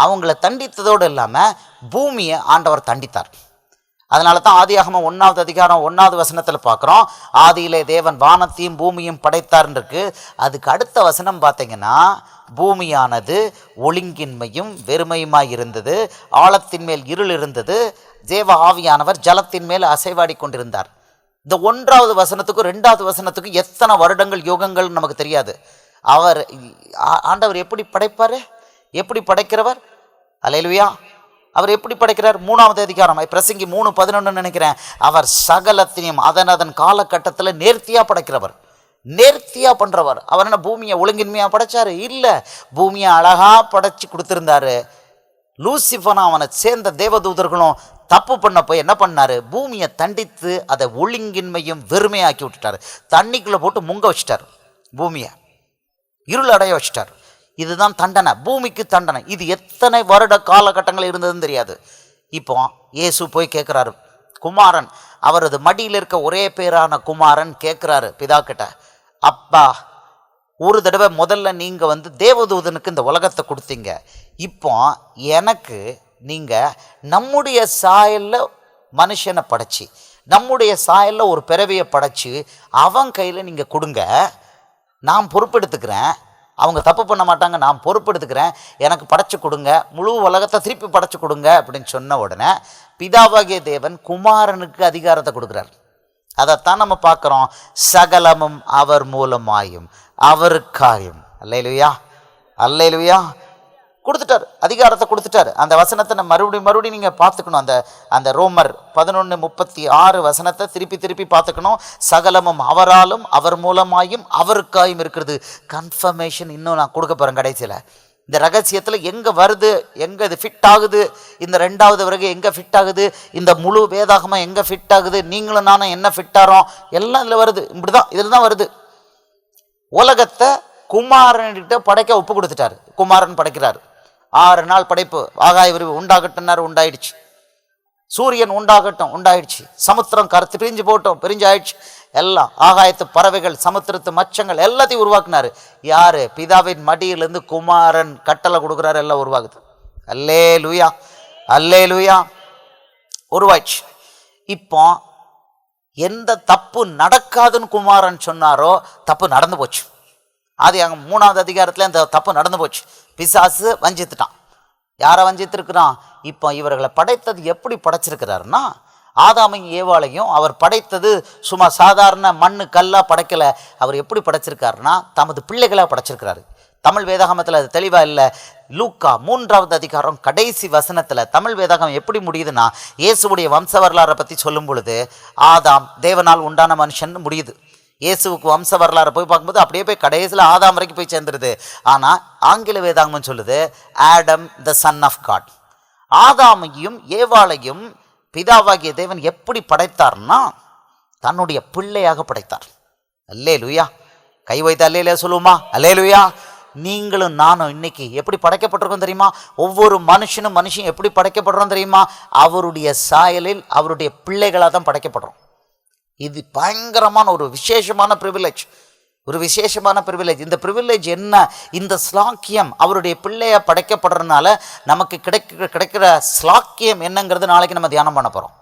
அவங்கள தண்டித்ததோடு இல்லாமல் பூமியை ஆண்டவர் தண்டித்தார். அதனால தான் ஆதியாகமம் 1 பார்க்குறோம், ஆதியிலே தேவன் வானத்தையும் பூமியும் படைத்தார்ன்னு இருக்கு. அதுக்கு அடுத்த வசனம் பார்த்தீங்கன்னா, பூமியானது ஒழுங்கின்மையும் வெறுமையுமாய் இருந்தது, ஆழத்தின் மேல் இருள் இருந்தது, தேவ ஆவியானவர் ஜலத்தின் மேல் அசைவாடி கொண்டிருந்தார். இந்த 1வது வசனத்துக்கும் 2வது வசனத்துக்கும் எத்தனை வருடங்கள் யுகங்கள் நமக்கு தெரியாது. ஆண்டவர் எப்படி படைப்பார்? எப்படி படைக்கிறவர்? அல்லேலூயா. அவர் எப்படி படைக்கிறார்? 3வது அதிகாரம் பிரசங்கி 3:11 நினைக்கிறேன். அவர் சகலத்தினையும் அதன் காலகட்டத்தில் நேர்த்தியாக படைக்கிறவர், நேர்த்தியாக பண்ணுறவர். அவர் என்ன பூமியை ஒழுங்கின்மையாக படைச்சாரு? இல்லை, பூமியை அழகாக படைச்சி கொடுத்துருந்தாரு. லூசிஃபனும் அவனை சேர்ந்த தேவதூதர்களும் தப்பு பண்ண போய் என்ன பண்ணாரு? பூமியை தண்டித்து அதை ஒழுங்கின்மையும் வெறுமையாக்கி விட்டுட்டார். தண்ணிக்குள்ளே போட்டு முங்க வச்சுட்டார் பூமியை. இருள் அடைய வச்சிட்டார். இதுதான் தண்டனை, பூமிக்கு தண்டனை. இது எத்தனை வருட காலகட்டங்கள் இருந்ததுன்னு தெரியாது. இப்போ இயேசு போய் கேட்குறாரு, குமாரன், அவரது மடியில் இருக்க ஒரே பேரான குமாரன் கேட்குறாரு பிதா கிட்ட, அப்பா, ஒரு தடவை முதல்ல நீங்கள் தேவதூதனுக்கு இந்த உலகத்தை கொடுத்தீங்க, இப்போ எனக்கு நீங்கள் நம்முடைய சாயலில் மனுஷனை படைச்சி, நம்முடைய சாயலில் ஒரு பிறவியை படைச்சி அவன் கையில் நீங்கள் கொடுங்க, நான் பொறுப்பெடுத்துக்கிறேன், அவங்க தப்பு பண்ண மாட்டாங்க, நான் பொறுப்பெடுத்துக்கிறேன், எனக்கு படைச்சு கொடுங்க, முழு உலகத்தை திருப்பி படைச்சு கொடுங்க அப்படின்னு சொன்ன உடனே பிதாவாகிய தேவன் குமாரனுக்கு அதிகாரத்தை கொடுக்குறார். அதைத்தான் நம்ம பார்க்குறோம், சகலமும் அவர் மூலமாயும் அவருக்காயும். அல்லேலூயா, அல்லேலூயா. கொடுத்துட்டார், அதிகாரத்தை கொடுத்துட்டார். அந்த வசனத்தை நம்ம மறுபடியும் நீங்கள் பார்த்துக்கணும். அந்த ரோமர் 11:36 வசனத்தை திருப்பி பார்த்துக்கணும். சகலமும் அவராலும் அவர் மூலமாயும் அவருக்காயும் இருக்கிறது. கன்ஃபர்மேஷன் இன்னும் நான் கொடுக்க போகிறேன் கடைசியில். இந்த ரகசியத்தில் எங்கே வருது, எங்கே இது ஃபிட் ஆகுது, இந்த 2வது வருகை எங்கே ஃபிட் ஆகுது, இந்த முழு வேதாகமாக எங்கே ஃபிட் ஆகுது, நீங்களும் நானும் என்ன ஃபிட் ஆகிறோம், எல்லாம் இதில் வருது. இப்படி தான், இதில் தான் வருது. உலகத்தை குமாரன்கிட்ட படைக்க ஒப்பு கொடுத்துட்டாரு. குமாரன் படைக்கிறார். 6 நாள் படைப்பு. ஆகாய விரிவு உண்டாகட்டும்னாரு, உண்டாயிடுச்சு. சூரியன் உண்டாகட்டும், உண்டாயிடுச்சு. சமுத்திரம் கருத்து பிரிஞ்சு போட்டோம், பிரிஞ்சு ஆயிடுச்சு. எல்லாம் ஆகாயத்து பறவைகள், சமுத்திரத்து மச்சங்கள் எல்லாத்தையும் உருவாக்குனாரு. யாரு? பிதாவின் மடியிலிருந்து குமாரன் கட்டளை கொடுக்குறாரு, எல்லாம் உருவாகுது. அல்லேலூயா, அல்லேலூயா. உருவாயிடுச்சு. இப்போ எந்த தப்பு நடக்காதுன்னு குமாரன் சொன்னாரோ தப்பு நடந்து போச்சு. அது அங்கே 3வது அதிகாரத்தில் அந்த தப்பு நடந்து போச்சு. பிசாசு வஞ்சித்துட்டான். யாரை வஞ்சித்திருக்கிறான்? இப்போ இவர்களை படைத்தது எப்படி படைச்சிருக்கிறாருன்னா, ஆதாமையும் ஏவாளையும் அவர் படைத்தது சும்மா சாதாரண மண்ணு கல்லாக படைக்கலை. அவர் எப்படி படைச்சிருக்காருன்னா தமது பிள்ளைகளாக படைச்சிருக்கிறாரு. தமிழ் வேதாகமத்தில் அது தெளிவாக இல்லை. லூக்கா 3வது அதிகாரம் கடைசி வசனத்தில் தமிழ் வேதாகம் எப்படி முடியுதுன்னா, இயேசுடைய வம்ச வரலாறை பற்றி சொல்லும் பொழுது ஆதாம் தேவனால் உண்டான மனுஷன் முடியுது. இயேசுவுக்கு வம்ச வரலாறு போய் பார்க்கும்போது அப்படியே போய் கடைசியில் ஆதாம் வரைக்கும் போய் சேர்ந்துருது. ஆனால் ஆங்கில வேதாகமம் சொல்லுது Adam the son of God. ஆதாமையும் ஏவாளையும் பிதாவாகிய தேவன் எப்படி படைத்தார்னா தன்னுடைய பிள்ளையாக படைத்தார். அல்லேலூயா. கை வைத்த அல்லேலூயா சொல்லுவோமா? அல்லேலூயா. நீங்களும் நானும் இன்னைக்கு எப்படி படைக்கப்பட்டிருக்கோம் தெரியுமா? ஒவ்வொரு மனுஷனும் எப்படி படைக்கப்படுறோம் தெரியுமா? அவருடைய சாயலில் அவருடைய பிள்ளைகளாக தான் படைக்கப்படுறோம். இது பயங்கரமான ஒரு விசேஷமான ப்ரிவிலேஜ், ஒரு விசேஷமான ப்ரிவிலேஜ். இந்த ப்ரிவிலேஜ் என்ன? இந்த ஸ்லாக்கியம் அவருடைய பிள்ளைய படைக்கப்படுறதுனால நமக்கு கிடைக்கிற ஸ்லாக்கியம் என்னங்கிறது நாளைக்கு நம்ம தியானம் பண்ண போகிறோம்.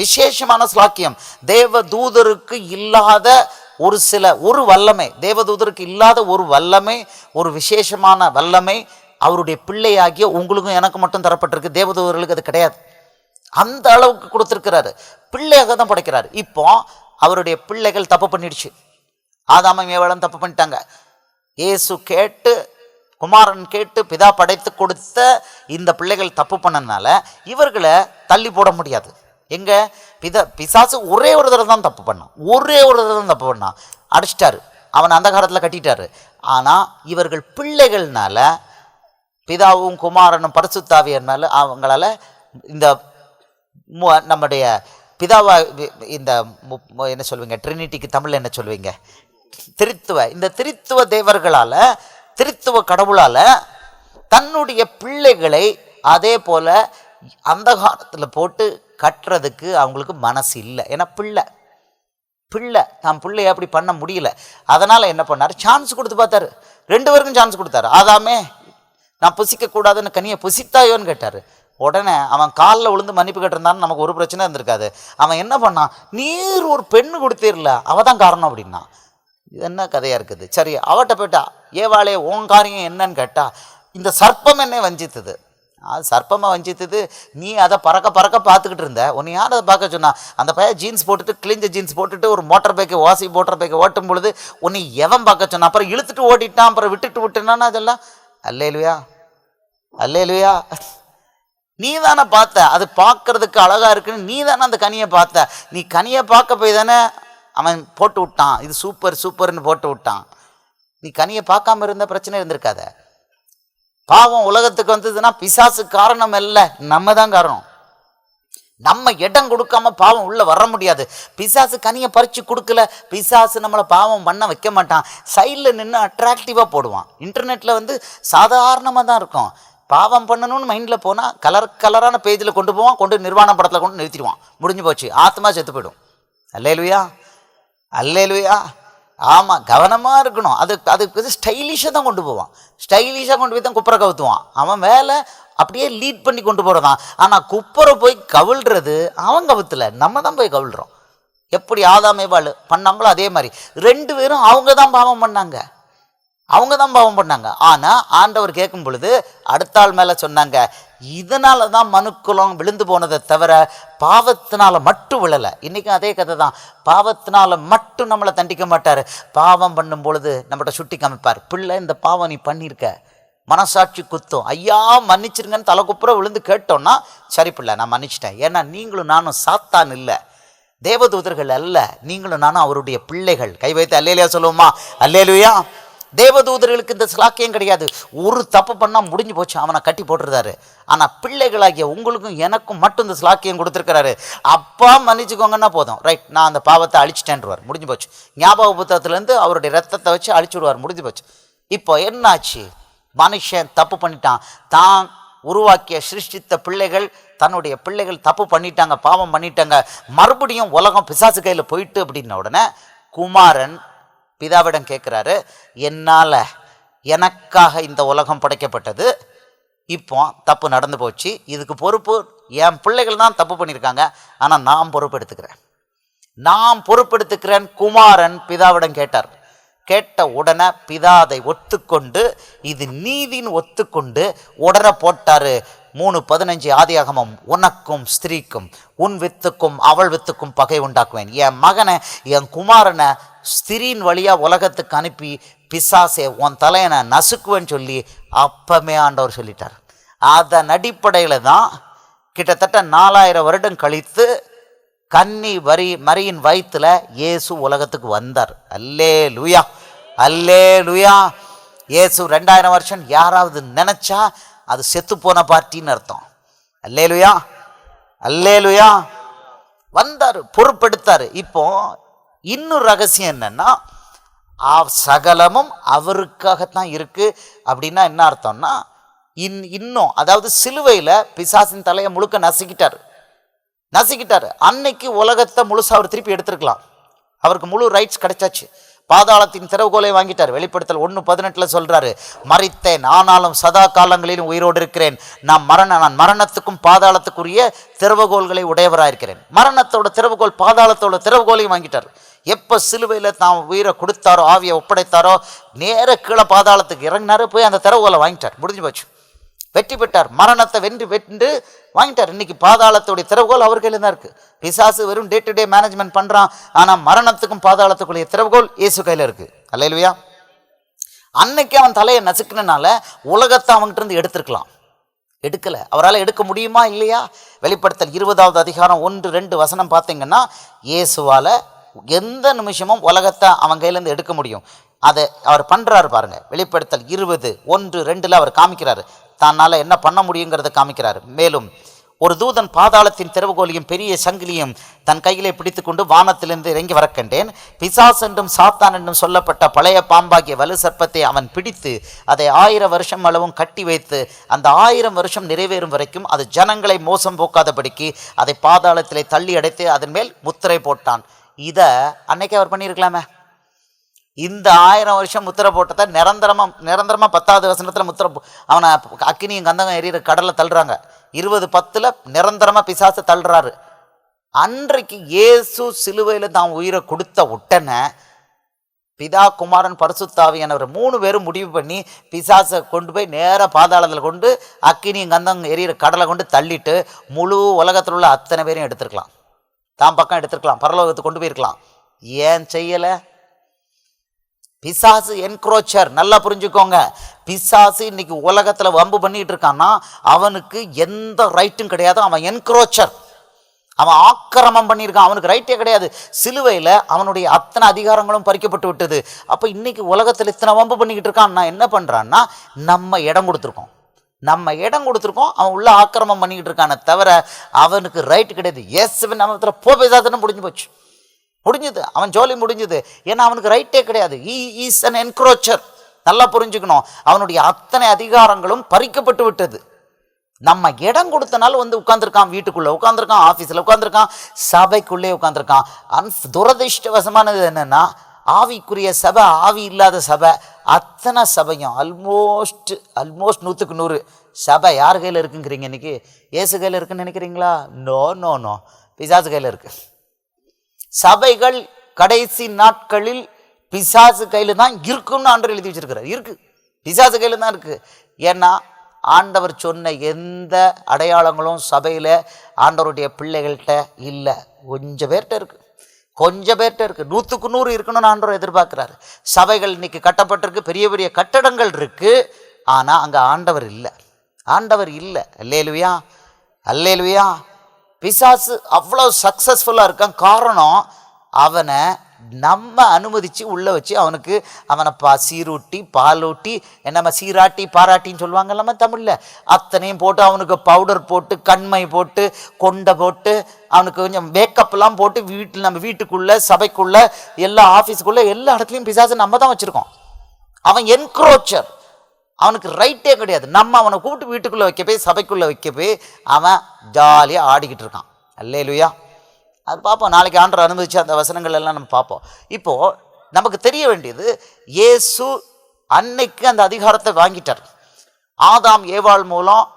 விசேஷமான ஸ்லாக்கியம். தேவதூதருக்கு இல்லாத ஒரு வல்லமை, தேவதூதருக்கு இல்லாத ஒரு வல்லமை, ஒரு விசேஷமான வல்லமை அவருடைய பிள்ளையாகிய உங்களுக்கும் எனக்கு மட்டும் தரப்பட்டிருக்கு. தேவதூதர்களுக்கு அது கிடையாது. அந்த அளவுக்கு கொடுத்துருக்கிறாரு. பிள்ளையாக தான் படைக்கிறாரு. இப்போ அவருடைய பிள்ளைகள் தப்பு பண்ணிடுச்சு. ஆதாமும் ஏவாளும் தப்பு பண்ணிட்டாங்க. இயேசு கேட்டு, குமாரன் கேட்டு பிதா படைத்து கொடுத்த இந்த பிள்ளைகள் தப்பு பண்ணனால இவர்களை தள்ளி போட முடியாது. எங்க பிசாசு ஒரே ஒரு தடவை தான் தப்பு பண்ணான், அடிச்சிட்டாரு, அவன் அந்த காலத்தில் கட்டிட்டாரு. ஆனால் இவர்கள் பிள்ளைகள்னால, பிதாவும் குமாரனும் பரிசுத்தாவியனால அவங்களால இந்த நம்முடைய பிதாவா இந்த என்ன சொல்வீங்க, ட்ரினிட்டிக்கு தமிழில் என்ன சொல்வீங்க, இந்த திரித்துவ தேவர்களால், திரித்துவ கடவுளால் தன்னுடைய பிள்ளைகளை அதே போல அந்த காலத்தில் போட்டு கட்டுறதுக்கு அவங்களுக்கு மனசு இல்லை. ஏன்னா பிள்ளை தான் பிள்ளைய அப்படி பண்ண முடியல. அதனால் என்ன பண்ணார்? சான்ஸ் கொடுத்து பார்த்தாரு. 2 பேருக்கும் சான்ஸ் கொடுத்தாரு. ஆதாமே, நான் புசிக்கக்கூடாதுன்னு கனியை புசித்தாயோன்னு கேட்டார். உடனே அவன் காலில் விழுந்து மன்னிப்பு கேட்டிருந்தான்னு நமக்கு ஒரு பிரச்சனை இருந்திருக்காது. அவன் என்ன பண்ணான்? நீர் ஒரு பெண்ணு கொடுத்தீர்ல, அவள் தான் காரணம் அப்படின்னா. இது என்ன கதையாக இருக்குது? சரி, அவட்ட போயிட்டா, ஏவாளே உன் காரியம் என்னன்னு கேட்டா, இந்த சர்ப்பம் என்னை வஞ்சித்தது. அது சர்ப்பமாக வஞ்சித்தது. நீ அதை பறக்க பார்த்துக்கிட்டு இருந்த. உன்னை யார் அதை பார்க்க சொன்னா? அந்த பையன் ஜீன்ஸ் போட்டுட்டு, கிழிஞ்ச ஜீன்ஸ் போட்டுட்டு ஒரு மோட்டார் பைக்கை ஓட்டும் பொழுது உன்னை எவன் பார்க்க சொன்னா? அப்புறம் இழுத்துட்டு ஓட்டிட்டான், அப்புறம் விட்டுனான்னா அதெல்லாம் அல்லேலூயா, அல்லேலூயா. நீ தானே பார்த்த, அது பார்க்கறதுக்கு அழகாக இருக்குன்னு நீ தானே அந்த கனியை பார்த்த. நீ கனியை பார்க்க போய் தானே அவன் போட்டு விட்டான், இது சூப்பர்னு போட்டு விட்டான். நீ கனியை பார்க்காம இருந்த பிரச்சனை இருந்திருக்காத. பாவம் உலகத்துக்கு வந்ததுன்னா பிசாசு காரணம் இல்லை, நம்ம தான் காரணம். நம்ம இடம் கொடுக்காம பாவம் உள்ள வர முடியாது. பிசாசு கனியை பறித்து கொடுக்கல, பிசாசு நம்மளை பாவம் பண்ண வைக்க மாட்டான். சைடில் நின்று அட்ராக்டிவாக போடுவான். இன்டர்நெட்டில் சாதாரணமாக தான் இருக்கும். பாவம் பண்ணணும்னு மைண்டில் போனால் கலரான பேஜில் கொண்டு போவான், கொண்டு நிர்வாண படத்தில் கொண்டு நிறுத்திடுவான். முடிஞ்சு போச்சு, ஆத்மா செத்து போயிடும். அல்லேலுயா, அல்லேலுயா. ஆமாம், கவனமாக இருக்கணும். அதுக்கு ஸ்டைலிஷாக தான் கொண்டு போவான். ஸ்டைலிஷாக கொண்டு போய் தான் குப்பரை கவுத்துவான். அவன் வேலை அப்படியே லீட் பண்ணி கொண்டு போகிறதான். ஆனால் குப்பரை போய் கவிழ்றது அவன் கவுத்துல, நம்ம தான் போய் கவிழ்றோம். எப்படி ஆதாம் ஏவாள் பண்ணாங்களோ அதே மாதிரி 2 பேரும் அவங்க தான் பாவம் பண்ணாங்க. ஆனால் ஆண்டவர் கேட்கும் பொழுது அடுத்த ஆள் மேலே சொன்னாங்க, இதனால தான் மனுக்குலம் விழுந்து போனதை தவிர பாவத்தினால மட்டும் விழலை. இன்றைக்கும் அதே கதை தான். பாவத்தினால மட்டும் நம்மளை தண்டிக்க மாட்டார். பாவம் பண்ணும் பொழுது நம்மகிட்ட சுட்டி காமிப்பார். பிள்ளை, இந்த பாவம் நீ பண்ணியிருக்க, மனசாட்சி குத்தும், ஐயா மன்னிச்சிருங்கன்னு தலை குப்புற விழுந்து கேட்டோன்னா, சரி பிள்ளை நான் மன்னிச்சிட்டேன். ஏன்னா நீங்களும் நானும் சாத்தான் இல்லை, தேவதூதர்கள் அல்ல, நீங்களும் நானும் அவருடைய பிள்ளைகள். கை வைத்து அல்லேலுயா சொல்லுவோமா? அல்லேலுயா. தேவதூதர்களுக்கு இந்த ஸ்லாக்கியம் கிடையாது. ஒரு தப்பு பண்ணால் முடிஞ்சு போச்சு, அவனை கட்டி போட்டுருந்தாரு. ஆனால் பிள்ளைகளாகிய உங்களுக்கும் எனக்கும் மட்டும் இந்த ஸ்லாக்கியம் கொடுத்துருக்கிறாரு. அப்பா மன்னிச்சுக்கோங்கன்னா போதும், ரைட், நான் அந்த பாவத்தை அழிச்சிட்டேன்ருவார், முடிஞ்சு போச்சு. ஞாபக புத்தகத்துலேருந்து அவருடைய ரத்தத்தை வச்சு அழிச்சு விடுவார், முடிஞ்சு போச்சு. இப்போ என்னாச்சு? மனுஷன் தப்பு பண்ணிட்டான். தான் உருவாக்கிய சிருஷ்டித்த பிள்ளைகள், தன்னுடைய பிள்ளைகள் தப்பு பண்ணிட்டாங்க, பாவம் பண்ணிட்டாங்க. மறுபடியும் உலகம் பிசாசு கையில் போயிட்டு அப்படின்ன உடனே குமாரன் பிதாவிடம் கேட்குறாரு, என்னால் எனக்காக இந்த உலகம் படைக்கப்பட்டது, இப்போ தப்பு நடந்து போச்சு, இதுக்கு பொறுப்பு என் பிள்ளைகள் தான் தப்பு பண்ணியிருக்காங்க, ஆனால் நான் பொறுப்பெடுத்துக்கிறேன் குமாரன் பிதாவிடம் கேட்டார். கேட்ட உடனே பிதா அதை ஒத்துக்கொண்டு, இது நீதின்னு ஒத்துக்கொண்டு உடனே போட்டாரு. 3:15 ஆதியாகமம், உனக்கும் ஸ்திரீக்கும் உன் வித்துக்கும் அவள் வித்துக்கும் பகை உண்டாக்குவேன். என் மகனை, என் குமாரனை ஸ்திரீன் வழியாக உலகத்துக்கு அனுப்பி பிசாசே உன் தலையனை நசுக்குவேன்னு சொல்லி அப்பமே ஆண்டவர் சொல்லிட்டார். அதன் அடிப்படையில் தான் கிட்டத்தட்ட 4000 வருடம் கழித்து கன்னி மரியின் வயிற்றுல இயேசு உலகத்துக்கு வந்தார். அல்லேலூயா, அல்லேலூயா. இயேசு 2000 வருஷம் யாராவது நினைச்சா அது செத்து போன பார்ட்டின்னு அர்த்தம். அல்லேலூயா, அல்லேலூயா. வந்தார், பொறுப்பெடுத்தார். இப்போ இன்னொரு ரகசியம் என்னன்னா, சகலமும் அவருக்காகத்தான் இருக்கு. அப்படின்னா என்ன அர்த்தம்னா, இன்னும் அதாவது சிலுவையில் பிசாசின் தலையை முழுக்க நசுக்கிட்டார். அன்னைக்கு உலகத்தை முழுசா அவர் திருப்பி எடுத்திருக்கலாம். அவருக்கு முழு ரைட்ஸ் கிடைச்சாச்சு. பாதாளத்தின் திறவுகோலை வாங்கிட்டார். வெளிப்படுத்தல் 1:18 சொல்றாரு, மரித்தேன் ஆனாலும் சதா காலங்களிலும் உயிரோடு இருக்கிறேன், நான் மரணத்துக்கும் பாதாளத்துக்குரிய திறவுகோள்களை உடையவராயிருக்கிறேன். மரணத்தோட திறவுகோல், பாதாளத்தோட திறவுகோலையும் வாங்கிட்டார். எப்போ சிலுவையில் தான் உயிரை கொடுத்தாரோ, ஆவியை ஒப்படைத்தாரோ, நேர கீழே பாதாளத்துக்கு இறங்கினாரு, போய் அந்த திறவுகோலை வாங்கிட்டார், முடிஞ்சு போச்சு. வெற்றி பெற்றார், மரணத்தை வென்று வாங்கிட்டார். இன்னைக்கு பாதாளத்துடைய திறவுகோல் அவர் கையில் தான் இருக்கு. பிசாசு வெறும் டே டு டே மேனேஜ்மெண்ட் பண்றான். ஆனா மரணத்துக்கும் பாதாளத்துக்குரிய திறவுகோல் இயேசு கையில் இருக்கு. அல்லேலூயா. அன்னைக்கு அவன் தலையை நசுக்கினால உலகத்தை அவன்கிட்ட இருந்து எடுக்கல. அவரால் எடுக்க முடியுமா இல்லையா? வெளிப்படுத்தல் 20வது அதிகாரம் 1-2 வசனம் பார்த்தீங்கன்னா, இயேசுவால எந்த நிமிஷமும் உலகத்தை அவன் கையிலேருந்து எடுக்க முடியும். அதை அவர் பண்றாரு பாருங்க. வெளிப்படுத்தல் 20:1-2 அவர் காமிக்கிறாரு, தன்னால் என்ன பண்ண முடியுங்கிறத காமிக்கிறாரு. மேலும் ஒரு தூதன் பாதாளத்தின் திறவுகோலையும் பெரிய சங்கிலியும் தன் கையிலே பிடித்து கொண்டு வானத்திலிருந்து இறங்கி வர கண்டேன். பிசாஸ் என்றும் சாத்தான் என்றும் சொல்லப்பட்ட பழைய பாம்பாகிய வலு சர்ப்பத்தை அவன் பிடித்து அதை 1000 வருஷம் அளவும் கட்டி வைத்து, அந்த 1000 வருஷம் நிறைவேறும் வரைக்கும் அது ஜனங்களை மோசம் போக்காதபடிக்கு அதை பாதாளத்திலே தள்ளி அடைத்து அதன் மேல் முத்திரை போட்டான். இதை அன்னைக்கு அவர் பண்ணியிருக்கலாமே. இந்த 1000 வருஷம் முத்திரை போட்டதை நிரந்தரமா 10வது வசனத்தில் முத்திரை, அவனை அக்கினியும் கந்தகம் எரியிற கடலை தள்ளுறாங்க. 20:10 நிரந்தரமா பிசாசை தள்ளுறாரு. அன்றைக்கு இயேசு சிலுவையில் தான் உயிரை கொடுத்த உடனே பிதா, குமாரன், பரிசுத்தாவியானவர் 3 பேரும் முடிவு பண்ணி பிசாசை கொண்டு போய் நேராக பாதாளத்தில் கொண்டு அக்கினியும் கந்தகம் எரியிற கடலை கொண்டு தள்ளிட்டு முழு உலகத்தில் உள்ள அத்தனை பேரையும் எடுத்துருக்கலாம், தான் பக்கம் எடுத்துருக்கலாம், பரலோகத்துக்கு கொண்டு போயிருக்கலாம். ஏன் செய்யலை? பிசாசு என்க்ரோச்சர். நல்லா புரிஞ்சுக்கோங்க, பிசாசு இன்னைக்கு உலகத்தில் வம்பு பண்ணிட்டு இருக்கான்னா அவனுக்கு எந்த ரைட்டும் கிடையாது. அவன் என்க்ரோச்சர், அவன் ஆக்கிரமம் பண்ணியிருக்கான், அவனுக்கு ரைட்டே கிடையாது. சிலுவையில் அவனுடைய அத்தனை அதிகாரங்களும் பறிக்கப்பட்டு விட்டது. அப்போ இன்னைக்கு உலகத்தில் இத்தனை வம்பு பண்ணிக்கிட்டு இருக்கான். நான் என்ன பண்ணுறான்னா, நம்ம இடம் கொடுத்துருக்கோம். நம்ம இடம் கொடுத்துருக்கோம், அவன் உள்ள ஆக்கிரமம் பண்ணிக்கிட்டு இருக்கானே தவிர அவனுக்கு ரைட்டு கிடையாது. இயேசுவின் நாமத்துல போ பேசாதுன்னு முடிஞ்சு போச்சு, முடிஞ்சுது, அவன் ஜோலி முடிஞ்சுது. ஏன்னா அவனுக்கு ரைட்டே கிடையாது. He is an encroacher. நல்லா புரிஞ்சுக்கணும், அவனுடைய அத்தனை அதிகாரங்களும் பறிக்கப்பட்டு விட்டது. நம்ம இடம் கொடுத்தனால உட்கார்ந்துருக்கான், வீட்டுக்குள்ள உட்காந்துருக்கான், ஆஃபீஸில் உட்காந்துருக்கான், சபைக்குள்ளே உட்காந்துருக்கான். துரதிர்ஷ்டவசமானது என்னன்னா, ஆவிக்குரிய சபை, ஆவி இல்லாத சபை, அத்தனை சபையும் ஆல்மோஸ்ட் 100க்கு 100 சபை யார் கையில் இருக்குங்கிறீங்க? இன்னைக்கு இயேசு கையில் இருக்குன்னு நினைக்கிறீங்களா? நோ நோ நோ, பிசாசு கையில் இருக்கு. சபைகள் கடைசி நாட்களில் பிசாசு கையில் தான் இருக்குன்னு ஆண்டவர் எழுதி வச்சிருக்கிறார். இருக்கு, பிசாசு கையில் தான் இருக்கு. ஏன்னா ஆண்டவர் சொன்ன எந்த அடையாளங்களும் சபையில் ஆண்டவருடைய பிள்ளைகள்கிட்ட இல்லை. கொஞ்சம் பேர்கிட்ட இருக்கு, கொஞ்சம் பேர்கிட்ட இருக்கு. 100க்கு 100 இருக்கணும்னு ஆண்டவர் எதிர்பார்க்கிறாரு. சபைகள் இன்னைக்கு கட்டப்பட்டிருக்கு, பெரிய பெரிய கட்டடங்கள் இருக்கு, ஆனால் அங்கே ஆண்டவர் இல்லை, ஆண்டவர் இல்லை. அல்லேலுயா, அல்லேலுயா. பிசாசு அவ்வளோ சக்ஸஸ்ஃபுல்லாக இருக்கான். காரணம், அவனை நம்ம அனுமதித்து உள்ளே வச்சு அவனை சீரூட்டி பாலூட்டி, நம்ம சீராட்டி பாராட்டின்னு சொல்லுவாங்க நம்ம தமிழில், அத்தனையும் போட்டு அவனுக்கு பவுடர் போட்டு, கண்மை போட்டு, கொண்டை போட்டு, அவனுக்கு கொஞ்சம் மேக்கப்லாம் போட்டு நம்ம வீட்டுக்குள்ளே, சபைக்குள்ளே, எல்லா ஆஃபீஸுக்குள்ளே, எல்லா இடத்துலையும் பிசாசு நம்ம தான் வச்சுருக்கோம். அவன் என்க்ரோச்சர், அவனுக்கு ரைட்டே கிடையாது. நம்ம அவனை கூப்பிட்டு வீட்டுக்குள்ளே வைக்க போய், சபைக்குள்ளே வைக்க போய் அவன் ஜாலியாக ஆடிக்கிட்டு இருக்கான். அல்லேலுயா. அது பார்ப்போம், நாளைக்கு ஆண்டவர் அனுமதிச்சு அந்த வசனங்கள் எல்லாம் நம்ம பார்ப்போம். இப்போது நமக்கு தெரிய வேண்டியது, இயேசு அன்னைக்கு அந்த அதிகாரத்தை வாங்கிட்டார். ஆதாம் ஏவாள் மூலம்